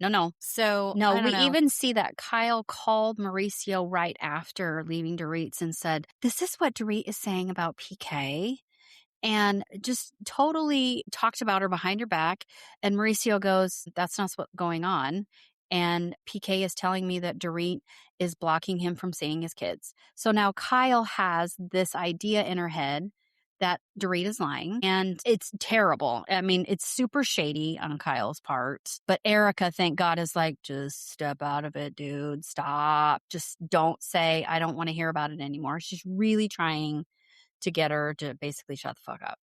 No. So, I No, don't we know. even see that Kyle called Mauricio right after leaving Dorit's and said, "This is what Dorit is saying about PK." And just totally talked about her behind her back. And Mauricio goes, "That's not what's going on." And PK is telling me that Dorit is blocking him from seeing his kids. So now Kyle has this idea in her head that Dorit is lying, and it's terrible. I mean, it's super shady on Kyle's part. But Erica, thank God, is like, just step out of it, dude. Stop. Just don't say, I don't want to hear about it anymore. She's really trying to get her to basically shut the fuck up.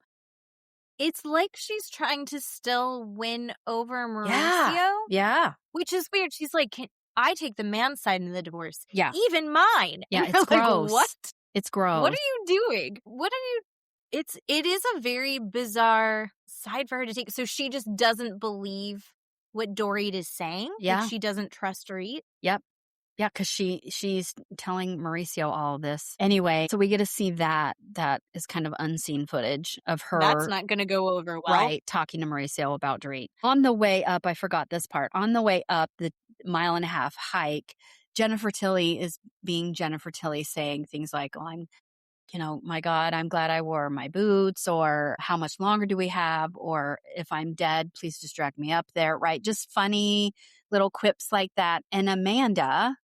It's like she's trying to still win over Mauricio. Yeah. Which is weird. She's like, can I take the man's side in the divorce? Yeah. Even mine. Yeah, And it's you're like, gross. what? It's gross. What are you doing? It is a very bizarre side for her to take. So she just doesn't believe what Dorit is saying. Yeah. Like she doesn't trust Dorit. Yep. Yeah, because she's telling Mauricio all of this. Anyway, so we get to see that is kind of unseen footage of her. That's not going to go over well. Right, talking to Mauricio about Dorit. On the way up, I forgot this part. On the way up the 1.5 mile hike, Jennifer Tilly is being Jennifer Tilly, saying things like, "Oh, I'm, my God, I'm glad I wore my boots," or "How much longer do we have?" or "If I'm dead, please just drag me up there," right? Just funny little quips like that. And Amanda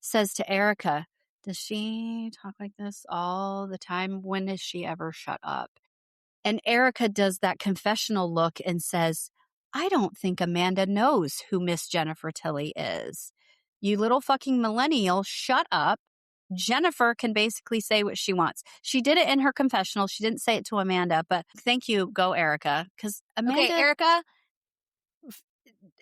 says to Erica, "Does she talk like this all the time? When does she ever shut up?" And Erica does that confessional look and says, "I don't think Amanda knows who Miss Jennifer Tilly is. You little fucking millennial, shut up. Jennifer can basically say what she wants." She did it in her confessional. She didn't say it to Amanda, but thank you. Go, Erica. Because Amanda. Okay, Erica.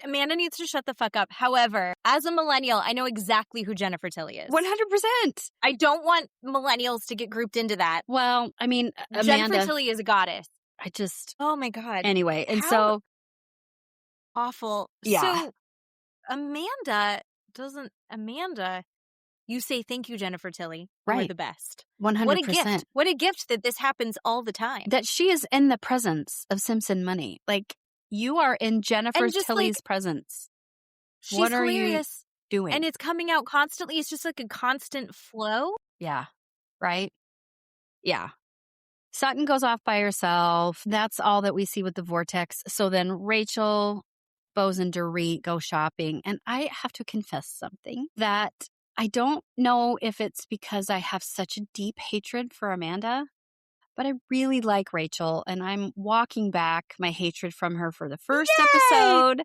Amanda needs to shut the fuck up. However, as a millennial, I know exactly who Jennifer Tilly is. 100%. I don't want millennials to get grouped into that. Well, I mean, Amanda. Jennifer Tilly is a goddess. Oh my God. Anyway, and How so. Awful. Yeah. So Amanda, you say thank you, Jennifer Tilly. You're Right. the best. 100%. What a gift. What a gift that this happens all the time. That she is in the presence of Simpson money. Like, you are in Jennifer Tilly's presence. She's what are hilarious. you doing? And it's coming out constantly. It's just like a constant flow. Yeah. Right? Yeah. Sutton goes off by herself. That's all that we see with the Vortex. So then Rachel, Bose, and Dorit go shopping. And I have to confess something that I don't know if it's because I have such a deep hatred for Amanda, but I really like Rachel, and I'm walking back my hatred from her for the first episode.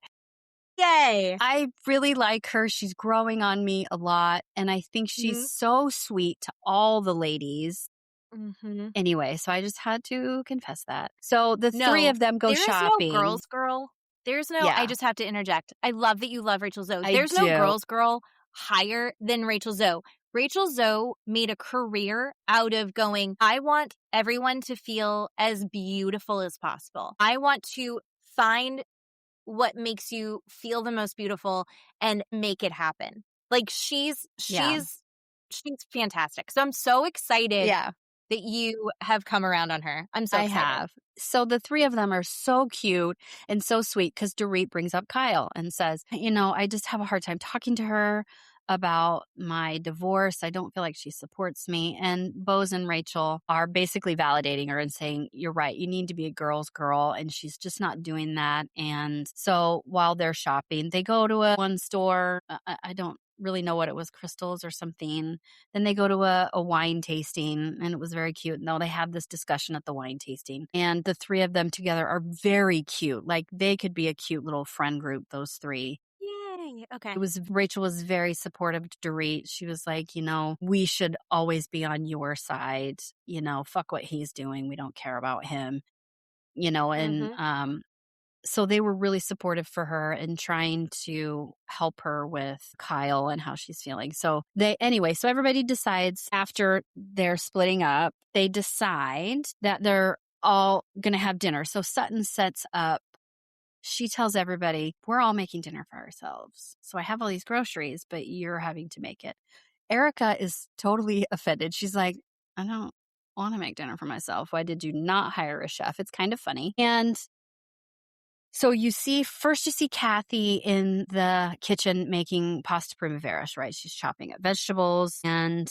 Yay! I really like her. She's growing on me a lot, and I think she's so sweet to all the ladies. Mm-hmm. Anyway, so I just had to confess that. So the three of them go shopping. There's no girls girl. There's no, I just have to interject. I love that you love Rachel Zoe. There's no girls girl higher than Rachel Zoe. Rachel Zoe made a career out of going, I want everyone to feel as beautiful as possible. I want to find what makes you feel the most beautiful and make it happen. Like she's fantastic. So I'm so excited that you have come around on her. I'm so excited. I have. So the three of them are so cute and so sweet because Dorit brings up Kyle and says, I just have a hard time talking to her about my divorce. I don't feel like she supports me. And Bose and Rachel are basically validating her and saying, you're right, you need to be a girl's girl. And she's just not doing that. And so while they're shopping, they go to one store. I don't really know what it was, Crystals or something. Then they go to a wine tasting, and it was very cute. No, they have this discussion at the wine tasting, and the three of them together are very cute. Like they could be a cute little friend group, those three. Yay. Okay. Rachel was very supportive to Dorit. She was like, we should always be on your side. Fuck what he's doing. We don't care about him. And so they were really supportive for her and trying to help her with Kyle and how she's feeling. So everybody decides after they're splitting up, they decide that they're all going to have dinner. So Sutton sets up, she tells everybody, we're all making dinner for ourselves. So I have all these groceries, but you're having to make it. Erica is totally offended. She's like, I don't want to make dinner for myself. Why did you not hire a chef? It's kind of funny. And So you see Kathy in the kitchen making pasta primavera, right? She's chopping up vegetables and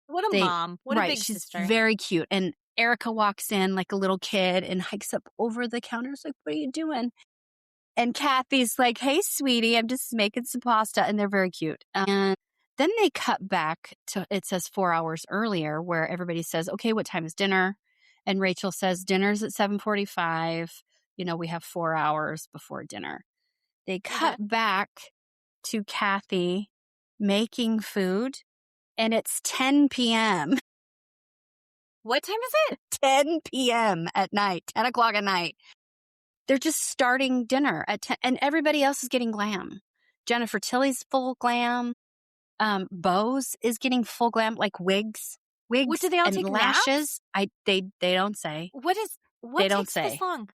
what a mom. What a big she's sister. Very cute. And Erica walks in like a little kid and hikes up over the counter. It's like, what are you doing? And Kathy's like, hey, sweetie, I'm just making some pasta. And they're very cute. And then they cut back to, it says 4 hours earlier, where everybody says, okay, what time is dinner? And Rachel says, dinner's at 7:45. We have 4 hours before dinner. They cut back to Kathy making food, and it's 10 p.m. What time is it? 10 p.m. at night, 10 o'clock at night. They're just starting dinner at 10, and everybody else is getting glam. Jennifer Tilly's full glam. Bose is getting full glam, like wigs. What, do they all and take lashes? naps? They don't say. What they don't takes say. this long?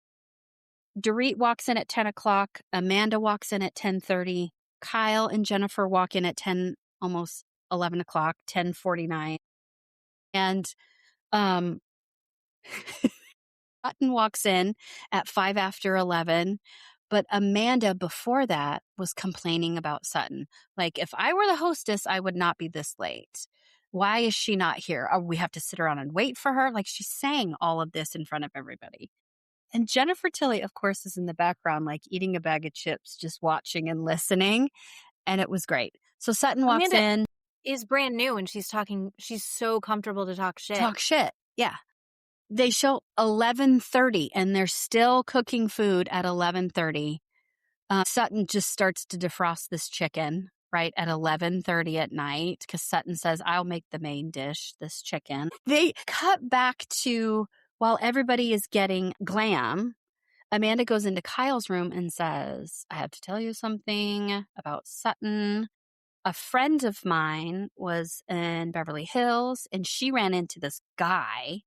Dorit walks in at 10 o'clock. Amanda walks in at 10:30. Kyle and Jennifer walk in at 10, almost 11 o'clock, 10:49. And Sutton walks in at 5 after 11. But Amanda, before that, was complaining about Sutton. Like, if I were the hostess, I would not be this late. Why is she not here? We have to sit around and wait for her? Like, she's saying all of this in front of everybody. And Jennifer Tilly, of course, is in the background, like eating a bag of chips, just watching and listening. And it was great. So Sutton walks in. Is brand new and she's talking. She's so comfortable to talk shit. Yeah. They show 11:30 and they're still cooking food at 11:30. Sutton just starts to defrost this chicken right at 11:30 at night because Sutton says, I'll make the main dish, this chicken. They cut back to while everybody is getting glam. Amanda goes into Kyle's room and says, I have to tell you something about Sutton. A friend of mine was in Beverly Hills and she ran into this guy.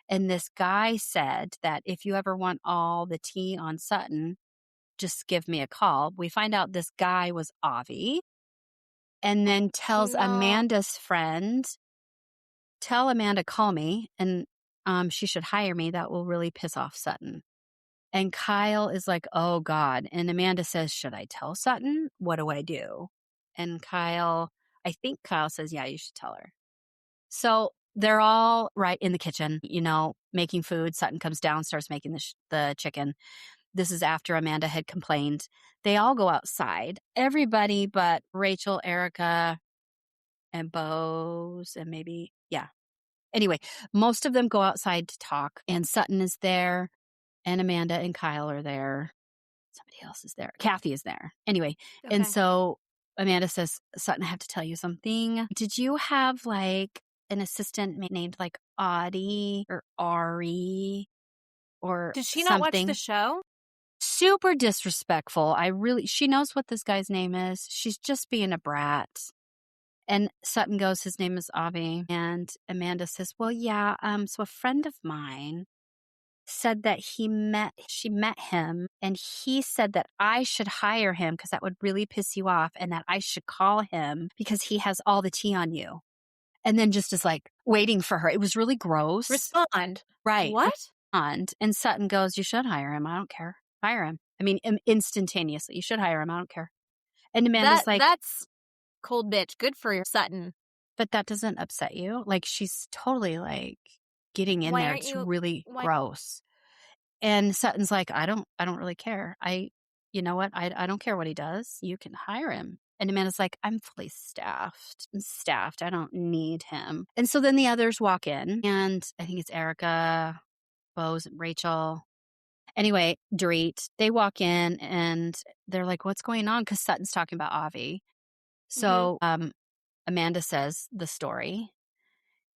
And this guy said that if you ever want all the tea on Sutton, just give me a call. We find out this guy was Avi and then tells Amanda's friend, tell Amanda, call me and she should hire me. That will really piss off Sutton. And Kyle is like, oh God. And Amanda says, should I tell Sutton? What do I do? And I think Kyle says, yeah, you should tell her. So they're all right in the kitchen, making food. Sutton comes down, starts making the chicken. This is after Amanda had complained. They all go outside. Everybody but Rachel, Erica, and Bose, and maybe, yeah. Anyway, most of them go outside to talk. And Sutton is there, and Amanda and Kyle are there. Somebody else is there. Kathy is there. Anyway, and so Amanda says, Sutton, I have to tell you something. Did you have like an assistant named like Audie or Ari or did she not watch the show? Super disrespectful. She knows what this guy's name is. She's just being a brat. And Sutton goes, his name is Avi. And Amanda says, well, yeah. So a friend of mine said that she met him and he said that I should hire him because that would really piss you off and that I should call him because he has all the tea on you. And then just is like waiting for her. It was really gross. Respond. Right. What? And Sutton goes, you should hire him. I don't care. Hire him. I mean, instantaneously. You should hire him. I don't care. And Amanda's like, that's cold bitch. Good for your Sutton. But that doesn't upset you. Like she's totally like getting in there. It's really gross. And Sutton's like, I don't really care. You know what? I don't care what he does. You can hire him. And Amanda's like, I'm fully staffed. I don't need him. And so then the others walk in and I think it's Erica, Bose, and Rachel. Anyway, Dorit, they walk in and they're like, what's going on? Because Sutton's talking about Avi. So Amanda says the story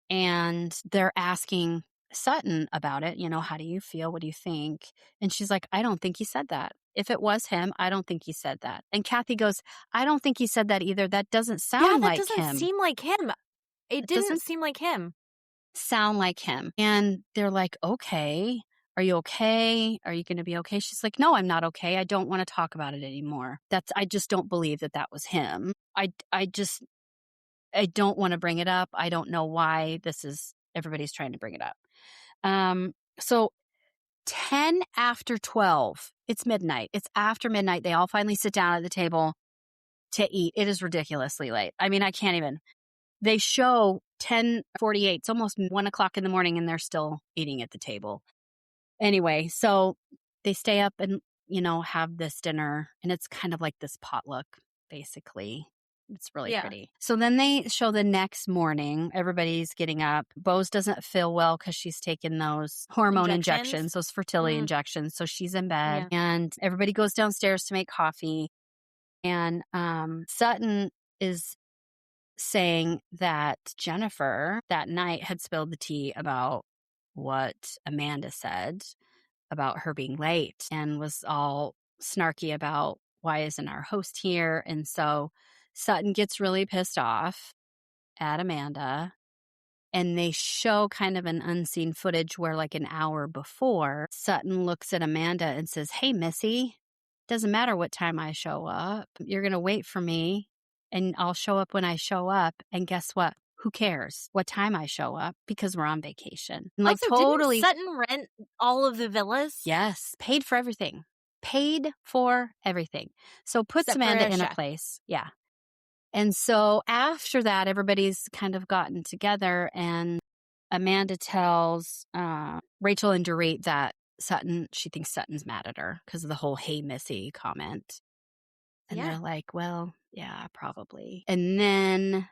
and they're asking Sutton about it. How do you feel? What do you think? And she's like, I don't think he said that. If it was him, I don't think he said that. And Kathy goes, I don't think he said that either. That doesn't sound like him. Yeah, that doesn't seem like him. It didn't seem like him. Sound like him. And they're like, okay, are you okay? Are you going to be okay? She's like, no, I'm not okay. I don't want to talk about it anymore. I just don't believe that was him. I don't want to bring it up. I don't know why everybody's trying to bring it up. So 10 after 12. It's midnight. It's after midnight. They all finally sit down at the table to eat. It is ridiculously late. I mean, I can't even. They show 10:48. It's almost 1 o'clock in the morning and they're still eating at the table. Anyway, so they stay up and, have this dinner, and it's kind of like this potluck, basically. It's really pretty. So then they show the next morning. Everybody's getting up. Bose doesn't feel well because she's taken those hormone injections, those fertility injections. So she's in bed, and everybody goes downstairs to make coffee. And Sutton is saying that Jennifer that night had spilled the tea about what Amanda said about her being late and was all snarky about why isn't our host here. And so Sutton gets really pissed off at Amanda, and they show kind of an unseen footage where like an hour before, Sutton looks at Amanda and says, "Hey, Missy, doesn't matter what time I show up. You're going to wait for me and I'll show up when I show up. And guess what? Who cares what time I show up because we're on vacation." And also, totally. Didn't Sutton rent all of the villas? Yes. Paid for everything. Paid for everything. So puts Except Amanda in chef. a place. Yeah. And so after that, everybody's kind of gotten together, and Amanda tells Rachel and Dorit that she thinks Sutton's mad at her because of the whole "Hey, Missy" comment. And they're like, well, yeah, probably. And then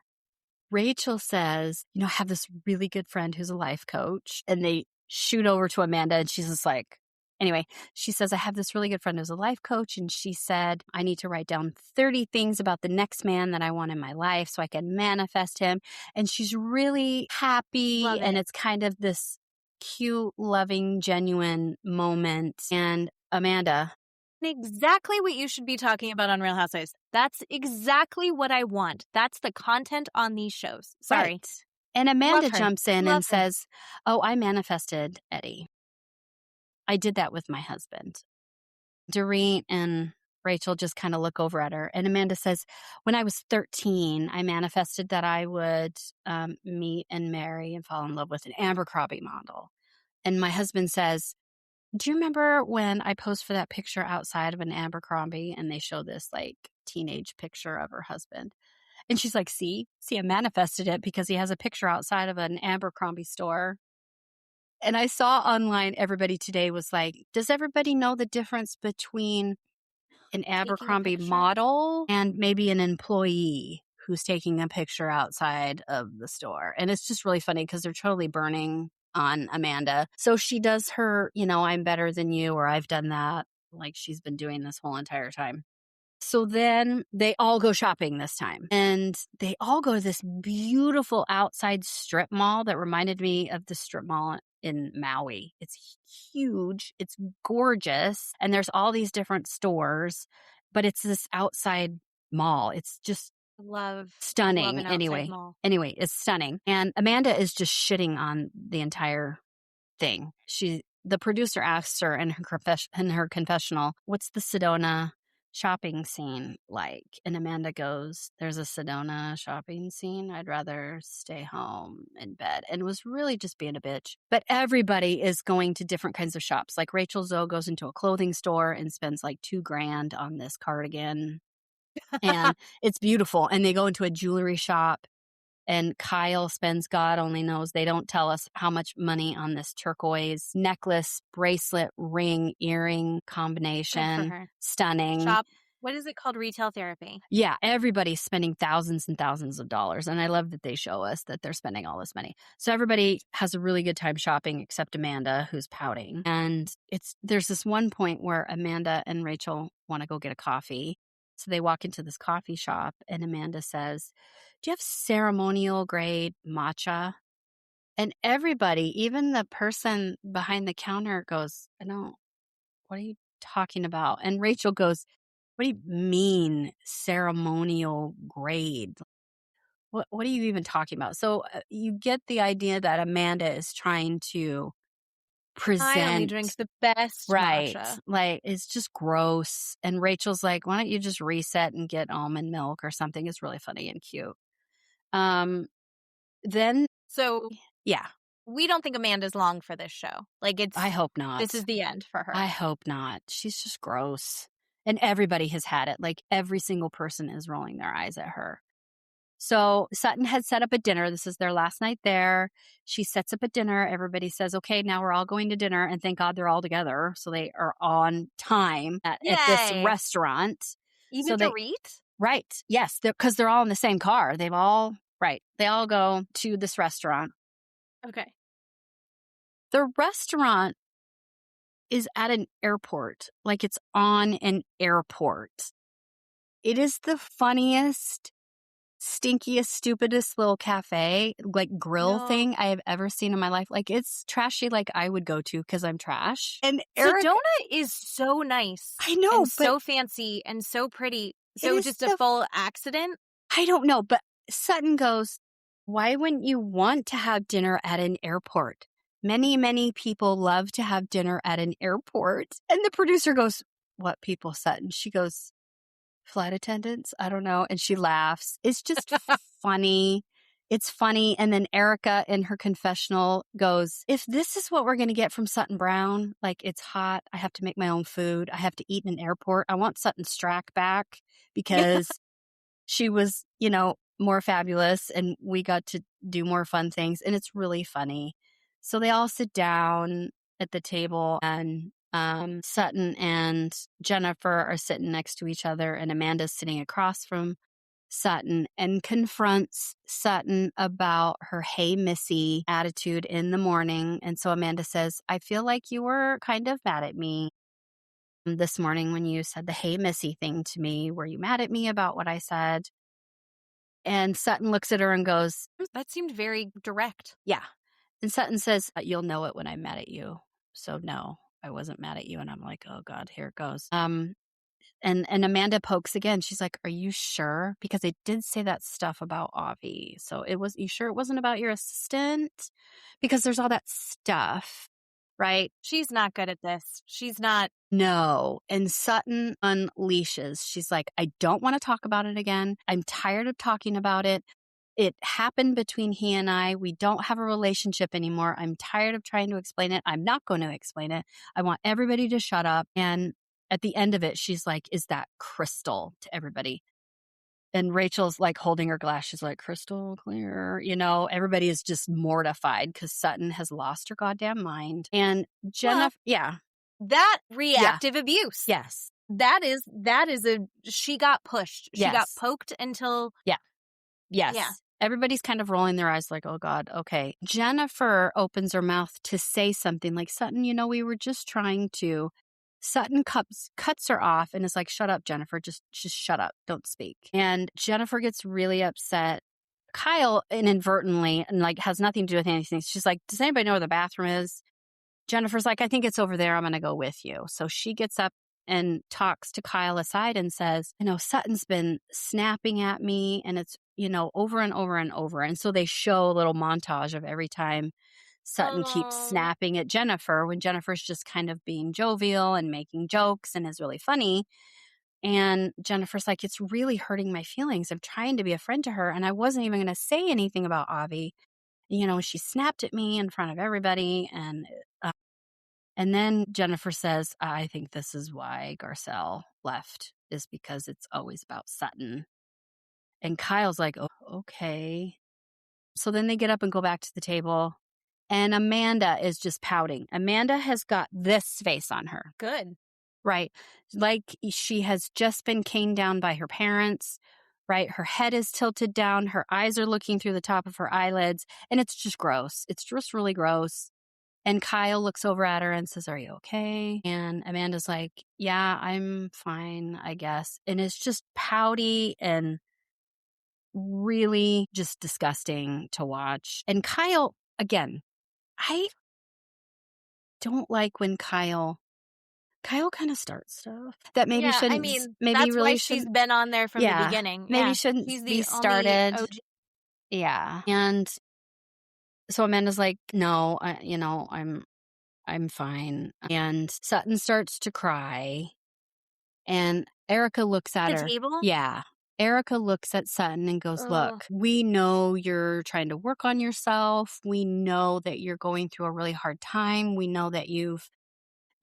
Rachel says, I have this really good friend who's a life coach. And they shoot over to Amanda, and she's just like, anyway, she says, I have this really good friend who's a life coach. And she said, I need to write down 30 things about the next man that I want in my life so I can manifest him. And she's really happy. And it's kind of this cute, loving, genuine moment. And Amanda, exactly what you should be talking about on Real Housewives. That's exactly what I want. That's the content on these shows. Sorry. Right. And Amanda jumps in and says, oh, I manifested Eddie. I did that with my husband. Dorit and Rachel just kind of look over at her. And Amanda says, when I was 13, I manifested that I would meet and marry and fall in love with an Abercrombie model. And my husband says, do you remember when I posed for that picture outside of an Abercrombie? And they show this like teenage picture of her husband. And she's like, see, I manifested it because he has a picture outside of an Abercrombie store. And I saw online, everybody today was like, does everybody know the difference between an Abercrombie model and maybe an employee who's taking a picture outside of the store? And it's just really funny because they're totally burning on Amanda. So she does her, I'm better than you, or I've done that, like she's been doing this whole entire time. So then they all go shopping this time, and they all go to this beautiful outside strip mall that reminded me of the strip mall in Maui. It's huge. It's gorgeous. And there's all these different stores, but it's this outside mall. It's just stunning. Anyway, it's stunning. And Amanda is just shitting on the entire thing. The producer asks her in her confessional, what's the Sedona shopping scene like? And Amanda goes, there's a Sedona shopping scene. I'd rather stay home in bed. And was really just being a bitch. But everybody is going to different kinds of shops. Like Rachel Zoe goes into a clothing store and spends like $2,000 on this cardigan. And it's beautiful. And they go into a jewelry shop, and Kyle spends God only knows. They don't tell us how much money on this turquoise necklace, bracelet, ring, earring combination. Stunning. Shop. What is it called? Retail therapy. Yeah. Everybody's spending thousands and thousands of dollars. And I love that they show us that they're spending all this money. So everybody has a really good time shopping except Amanda, who's pouting. And there's this one point where Amanda and Rachel want to go get a coffee. So they walk into this coffee shop, and Amanda says, do you have ceremonial grade matcha? And everybody, even the person behind the counter, goes, I don't, what are you talking about? And Rachel goes, what do you mean ceremonial grade? What are you even talking about? So you get the idea that Amanda is trying to present. I only drink the best matcha. Like, it's just gross. And Rachel's like, why don't you just reset and get almond milk or something? It's really funny and cute. Then so yeah, we don't think Amanda's long for this show. Like, I hope not. This is the end for her. I hope not. She's just gross. And everybody has had it. Like, every single person is rolling their eyes at her. So Sutton had set up a dinner. This is their last night there. She sets up a dinner. Everybody says, okay, now we're all going to dinner. And thank God they're all together. So they are on time at this restaurant. Even Dorit? Right. Yes. Because they're all in the same car. They all go to this restaurant. Okay. The restaurant is at an airport. Like, it's on an airport. It is the funniest, stinkiest, stupidest little cafe, like grill thing I have ever seen in my life. Like, it's trashy, like I would go to because I'm trash. And Sedona is so nice. I know, and so fancy and so pretty. So just a full accident? I don't know, but Sutton goes, why wouldn't you want to have dinner at an airport? Many, many people love to have dinner at an airport. And the producer goes, what people, Sutton? She goes, flight attendants? I don't know. And she laughs. It's just funny. It's funny. And then Erica in her confessional goes, if this is what we're going to get from Sutton Brown, like, it's hot, I have to make my own food, I have to eat in an airport, I want Sutton Strack back because she was, more fabulous and we got to do more fun things. And it's really funny. So they all sit down at the table and Sutton and Jennifer are sitting next to each other and Amanda's sitting across from Sutton and confronts Sutton about her "Hey Missy" attitude in the morning. And so Amanda says, I feel like you were kind of mad at me this morning when you said the "Hey Missy" thing to me. Were you mad at me about what I said? And Sutton looks at her and goes, that seemed very direct. Yeah. And Sutton says, you'll know it when I'm mad at you. So no, I wasn't mad at you. And I'm like, oh God, here it goes. And Amanda pokes again. She's like, are you sure? Because they did say that stuff about Avi. So you sure it wasn't about your assistant? Because there's all that stuff, right? She's not good at this. She's not. No. And Sutton unleashes. She's like, I don't want to talk about it again. I'm tired of talking about it. It happened between he and I. We don't have a relationship anymore. I'm tired of trying to explain it. I'm not going to explain it. I want everybody to shut up. And at the end of it, she's like, is that crystal to everybody? And Rachel's like holding her glass. She's like, crystal clear. Everybody is just mortified because Sutton has lost her goddamn mind. And Jennifer, that reactive abuse. Yes. That is she got pushed. She got poked until. Yes. Yeah. Everybody's kind of rolling their eyes like, oh God, okay. Jennifer opens her mouth to say something like, Sutton, we were just trying to. Sutton cuts her off and is like, shut up, Jennifer. Just shut up. Don't speak. And Jennifer gets really upset. Kyle inadvertently, and like has nothing to do with anything. She's like, does anybody know where the bathroom is? Jennifer's like, I think it's over there. I'm going to go with you. So she gets up and talks to Kyle aside and says, Sutton's been snapping at me and it's, over and over and over. And so they show a little montage of every time Sutton keeps snapping at Jennifer when Jennifer's just kind of being jovial and making jokes and is really funny. And Jennifer's like, it's really hurting my feelings. I'm trying to be a friend to her. And I wasn't even going to say anything about Avi. She snapped at me in front of everybody. And then Jennifer says, I think this is why Garcelle left, is because it's always about Sutton. And Kyle's like, oh, okay. So then they get up and go back to the table. And Amanda is just pouting. Amanda has got this face on her. Good. Right. Like she has just been caned down by her parents. Right. Her head is tilted down. Her eyes are looking through the top of her eyelids. And it's just gross. It's just really gross. And Kyle looks over at her and says, are you okay? And Amanda's like, yeah, I'm fine, I guess. And it's just pouty and really just disgusting to watch. And Kyle, again, I don't like when Kyle kind of starts stuff that maybe shouldn't. Maybe that's really why she's been on there from the beginning. Maybe shouldn't be started. OG. Yeah, and so Amanda's like, no, I'm fine. And Sutton starts to cry, and Erica looks at her. The table? Yeah, Erica looks at Sutton and goes, look, we know you're trying to work on yourself. We know that you're going through a really hard time. We know that you've,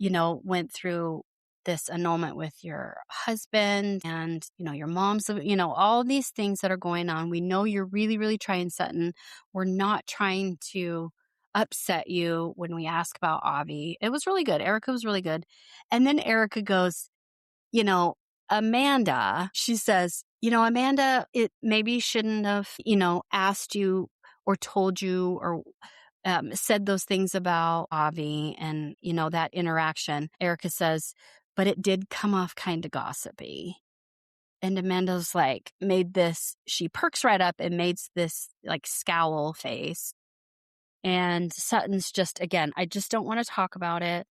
went through this annulment with your husband and, your mom's, all these things that are going on. We know you're really, really trying, Sutton. We're not trying to upset you when we ask about Avi. It was really good. Erica was really good. And then Erica goes, Amanda, she says, Amanda, it maybe shouldn't have, asked you or told you or said those things about Avi and, that interaction. Erica says, but it did come off kind of gossipy. And Amanda's like, she perks right up and makes this like scowl face. And Sutton's just, again, I just don't want to talk about it.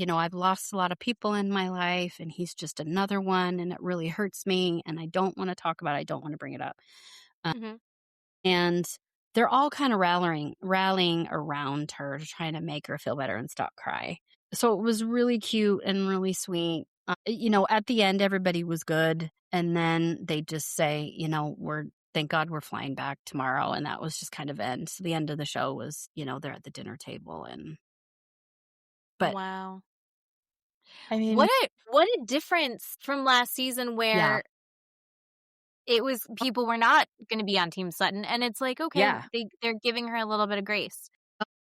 I've lost a lot of people in my life and he's just another one and it really hurts me and I don't want to talk about it. I don't want to bring it up. And they're all kind of rallying around her to try to make her feel better and stop cry. So it was really cute and really sweet. At the end, everybody was good. And then they just say, thank God we're flying back tomorrow. And that was just kind of end. So the end of the show was, they're at the dinner table But wow. I mean, what a difference from last season where it was people were not going to be on Team Sutton. And it's like, okay, they're giving her a little bit of grace.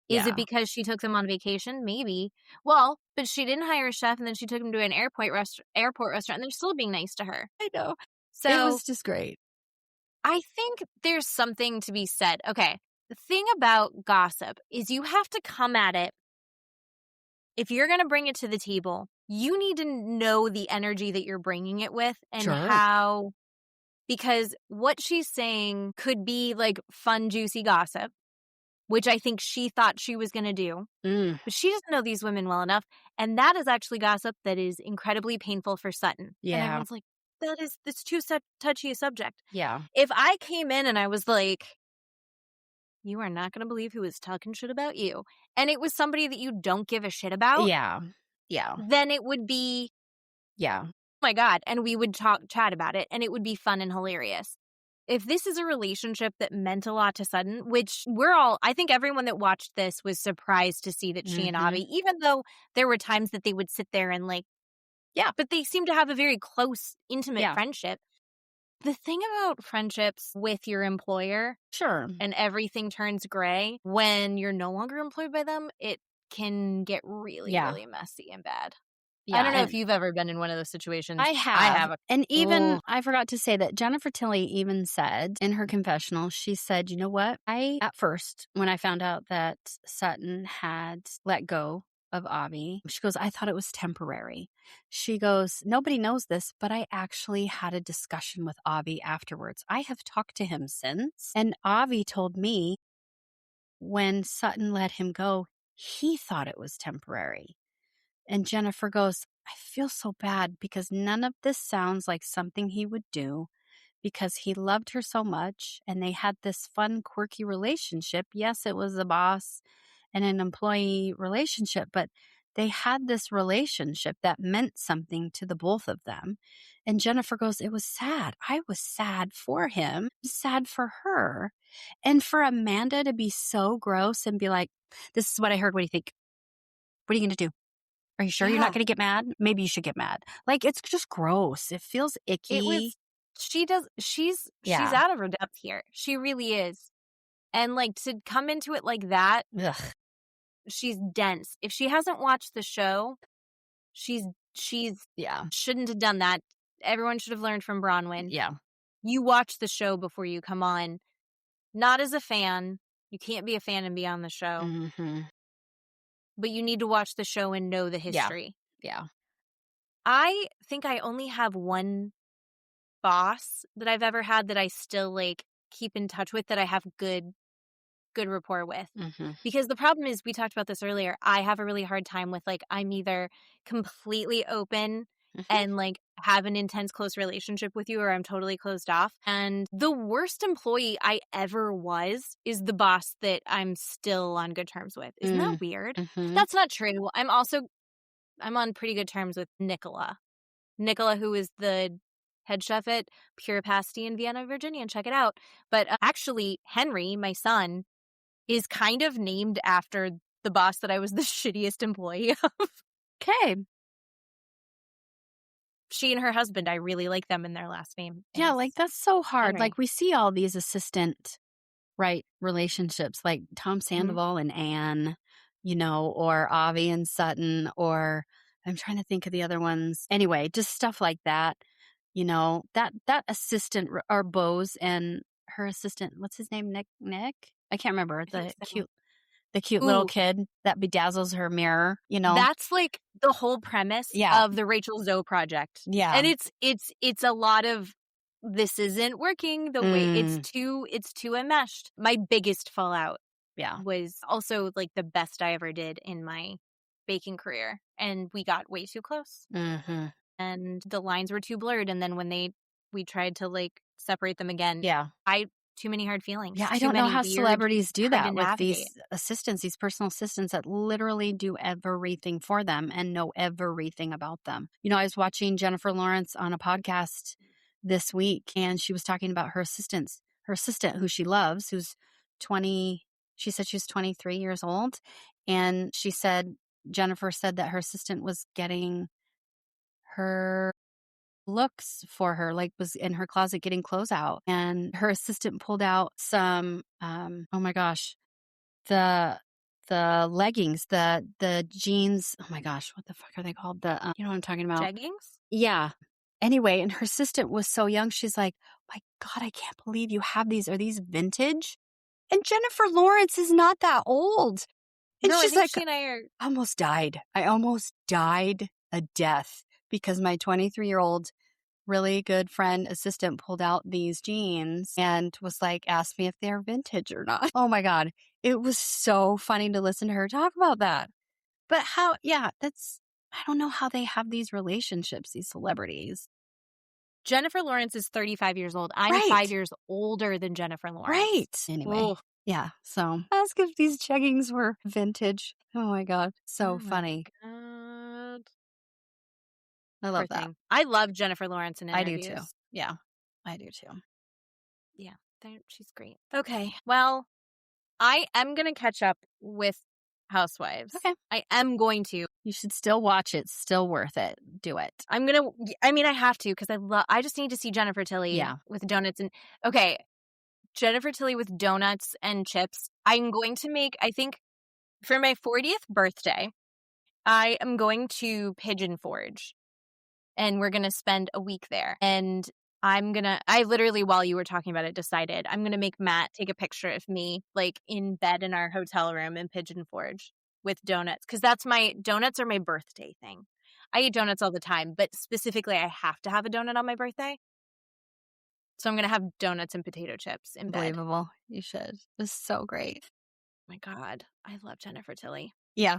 Is it because she took them on vacation? Maybe. Well, but she didn't hire a chef and then she took them to an airport restaurant and they're still being nice to her. I know. So it was just great. I think there's something to be said. Okay. The thing about gossip is you have to come at it. If you're going to bring it to the table, you need to know the energy that you're bringing it with and how, because what she's saying could be like fun, juicy gossip, which I think she thought she was going to do. But she doesn't know these women well enough. And that is actually gossip that is incredibly painful for Sutton. Yeah. And everyone's like, that's too touchy a subject. Yeah. If I came in and I was like, you are not going to believe who is talking shit about you, and it was somebody that you don't give a shit about. Yeah. Then it would be, oh my God. And we would chat about it and it would be fun and hilarious. If this is a relationship that meant a lot to Sutton, which I think everyone that watched this was surprised to see that she and Avi, even though there were times that they would sit there and but they seem to have a very close, intimate friendship. The thing about friendships with your employer, and everything turns gray when you're no longer employed by them, it can get really, really messy and bad. Yeah, I don't know if you've ever been in one of those situations. I have. And even, I forgot to say that Jennifer Tilly even said in her confessional, she said, you know what? At first, when I found out that Sutton had let go of Avi, she goes, I thought it was temporary. She goes, nobody knows this, but I actually had a discussion with Avi afterwards. I have talked to him since. And Avi told me when Sutton let him go, he thought it was temporary. And Jennifer goes, I feel so bad because none of this sounds like something he would do because he loved her so much and they had this fun, quirky relationship. Yes, it was a boss and an employee relationship, but they had this relationship that meant something to the both of them. And Jennifer goes, it was sad. I was sad for him, sad for her. And for Amanda to be so gross and be like, this is what I heard. What do you think? What are you going to do? Are you sure you're not going to get mad? Maybe you should get mad. Like, it's just gross. It feels icky. She's out of her depth here. She really is. And to come into it like that, she's dense. If she hasn't watched the show, she's shouldn't have done that. Everyone should have learned from Bronwyn. Yeah. You watch the show before you come on. Not as a fan. You can't be a fan and be on the show. Mm-hmm. But you need to watch the show and know the history. Yeah. I think I only have one boss that I've ever had that I still keep in touch with, that I have good rapport with. Mm-hmm. Because the problem is, we talked about this earlier, I have a really hard time with I'm either completely open and have an intense close relationship with you, or I'm totally closed off. And the worst employee I ever was is the boss that I'm still on good terms with. Isn't that weird? Mm-hmm. That's not true. I'm on pretty good terms with Nicola, who is the head chef at Pure Pasty in Vienna, Virginia, and check it out. But actually, Henry, my son, is kind of named after the boss that I was the shittiest employee of. Okay. She and her husband, I really like them in their last name. Yeah, like that's so hard. Henry. Like we see all these assistant, right, relationships like Tom Sandoval and Anne, you know, or Avi and Sutton, or I'm trying to think of the other ones. Anyway, just stuff like that. You know, that assistant, or Bose and her assistant, what's his name? Nick? I can't remember. The cute little kid that bedazzles her mirror, you know. That's like the whole premise of the Rachel Zoe project. Yeah. And it's a lot of, this isn't working the way it's too enmeshed. My biggest fallout was also like the best I ever did in my baking career. And we got way too close. Mm-hmm. And the lines were too blurred. And then when we tried to like separate them again, too many hard feelings. Yeah, I don't know how celebrities do that with these assistants, these personal assistants that literally do everything for them and know everything about them. You know, I was watching Jennifer Lawrence on a podcast this week, and she was talking about her assistant who she loves, who's 20. She said she was 23 years old. And Jennifer said that her assistant was getting her looks for her, like was in her closet getting clothes out, and her assistant pulled out some oh my gosh, the leggings, the jeans, oh my gosh, what the fuck are they called, the you know what I'm talking about, jeggings? Yeah. Anyway, and her assistant was so young, she's like, my God, I can't believe you have these. Are these vintage? And Jennifer Lawrence is not that old. And she's like, she and I almost died. I almost died a death because my 23-year-old really good friend assistant pulled out these jeans and was like, asked me if they're vintage or not. Oh my God. It was so funny to listen to her talk about that. But I don't know how they have these relationships, these celebrities. Jennifer Lawrence is 35 years old. I'm 5 years older than Jennifer Lawrence. Right. Anyway. Yeah. So ask if these jeggings were vintage. Oh my God. So funny. God. I love that. I love Jennifer Lawrence in interviews. I do too. Yeah, I do too. Yeah, she's great. Okay, well, I am going to catch up with Housewives. Okay. I am going to. You should still watch it. Still worth it. Do it. I have to because I just need to see Jennifer Tilly with donuts. Jennifer Tilly with donuts and chips. I'm going to make, I think, for my 40th birthday, I am going to Pigeon Forge. And we're going to spend a week there. And I literally, while you were talking about it, decided I'm going to make Matt take a picture of me, like in bed in our hotel room in Pigeon Forge with donuts. Because donuts are my birthday thing. I eat donuts all the time, but specifically I have to have a donut on my birthday. So I'm going to have donuts and potato chips in bed. Unbelievable. You should. It's so great. Oh my God. I love Jennifer Tilly. Yeah.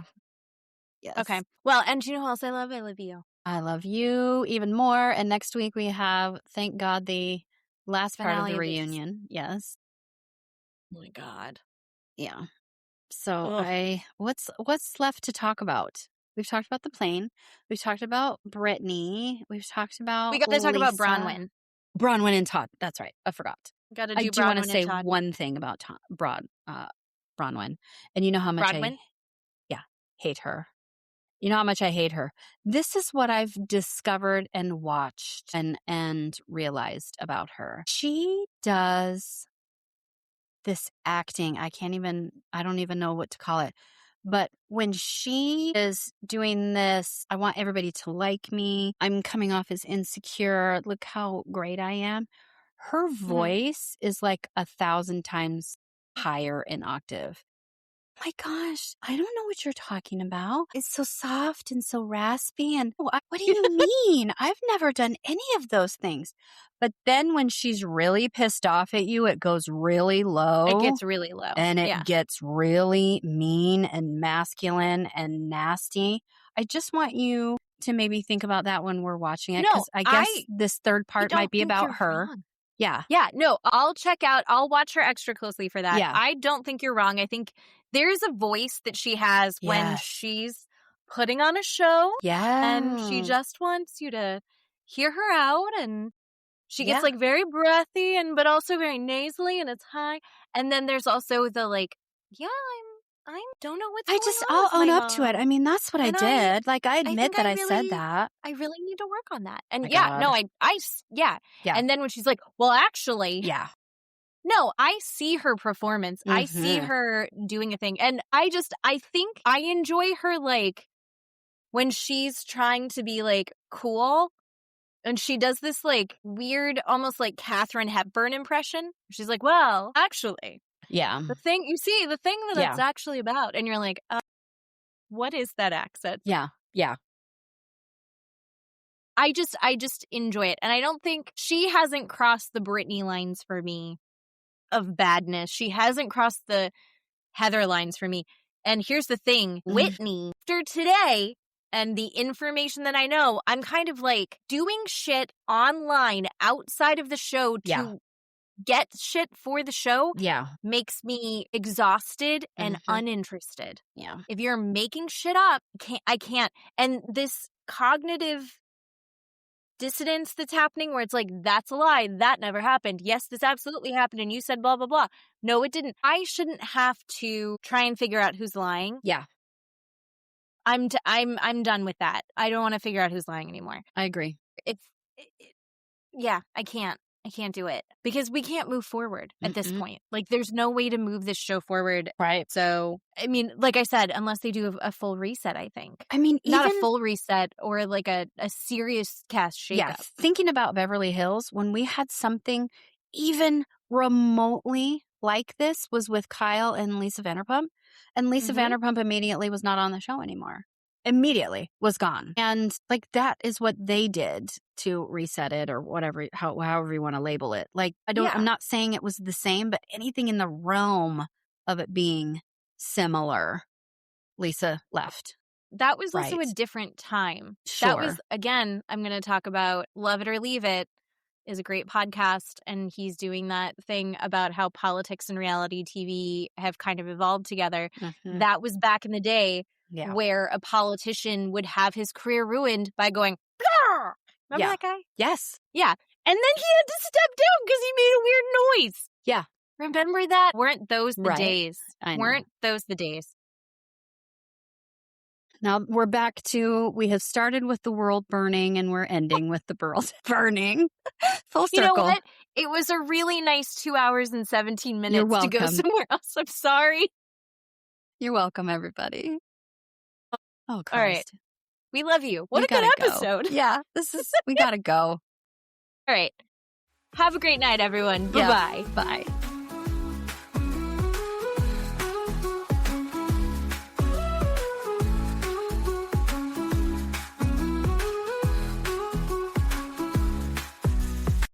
Yes. Okay. Well, and do you know who else I love? I love you. I love you even more. And next week we have, thank God, the last part of the reunion. Yes. Oh my God. Yeah. So what's left to talk about? We've talked about the plane. We've talked about Britani. We've talked about We got to talk about Bronwyn. Bronwyn and Todd. That's right. I forgot. I do want to say one thing about Bronwyn. And you know how much I hate her. You know how much I hate her. This is what I've discovered and watched and realized about her. She does this acting. I don't even know what to call it. But when she is doing this, I want everybody to like me. I'm coming off as insecure. Look how great I am. Her voice is like 1,000 times higher in octave. My gosh, I don't know what you're talking about. It's so soft and so raspy. And what do you mean? I've never done any of those things. But then when she's really pissed off at you, it goes really low. It gets really low. And it gets really mean and masculine and nasty. I just want you to maybe think about that when we're watching it. Because I guess this third part might be about her. Wrong. Yeah. Yeah. No, I'll watch her extra closely for that. Yeah. I don't think you're wrong. I think there's a voice that she has when she's putting on a show. Yeah. And she just wants you to hear her out and She gets like very breathy but also very nasally, and it's high. And then there's also the like, yeah, I don't know what's going on. I'll own up to it. I mean, that's what I did. I admit that I said that. I really need to work on that. And God. Yeah. And then when she's like, well, actually. Yeah. No, I see her performance. Mm-hmm. I see her doing a thing. And I think I enjoy her, like, when she's trying to be, like, cool. And she does this, like, weird, almost like Katharine Hepburn impression. She's like, well, actually. Yeah. The thing that it's actually about. And you're like, what is that accent? Yeah. Yeah. I just enjoy it. And I don't think she hasn't crossed the Britani lines for me of badness. She hasn't crossed the Heather lines for me. And here's the thing, Whitney, after today and the information that I know, I'm kind of like doing shit online outside of the show to get shit for the show makes me exhausted and uninterested. Yeah. If you're making shit up, I can't. And this cognitive dissonance that's happening where it's like, that's a lie, that never happened. Yes, this absolutely happened and you said blah, blah, blah. No, it didn't. I shouldn't have to try and figure out who's lying. Yeah. I'm done with that. I don't want to figure out who's lying anymore. I agree. I can't do it because we can't move forward at this point. Like, there's no way to move this show forward. Right. So, I mean, like I said, unless they do a full reset, I think. I mean, not a full reset or like a serious cast shakeup. Yeah. Thinking about Beverly Hills, when we had something even remotely like this was with Kyle and Lisa Vanderpump. And Lisa Vanderpump immediately was not on the show anymore. Immediately was gone. And like, that is what they did to reset it or whatever, however you want to label it. Like, I'm not saying it was the same, but anything in the realm of it being similar, Lisa left. That was also a different time. Sure. That was, again, I'm going to talk about Love It or Leave It is a great podcast. And he's doing that thing about how politics and reality TV have kind of evolved together. That was back in the day. Yeah. Where a politician would have his career ruined by going, Gah! Remember that guy? Yes. Yeah. And then he had to step down because he made a weird noise. Yeah. Remember that? Weren't those the days? Weren't those the days? Now we're back to, we have started with the world burning and we're ending with the world burning. Full circle. You know what? It was a really nice 2 hours and 17 minutes to go somewhere else. I'm sorry. You're welcome, everybody. Oh, Christ. All right. We love you. What a good episode. Yeah. We gotta go. All right. Have a great night, everyone. Bye-bye. Bye.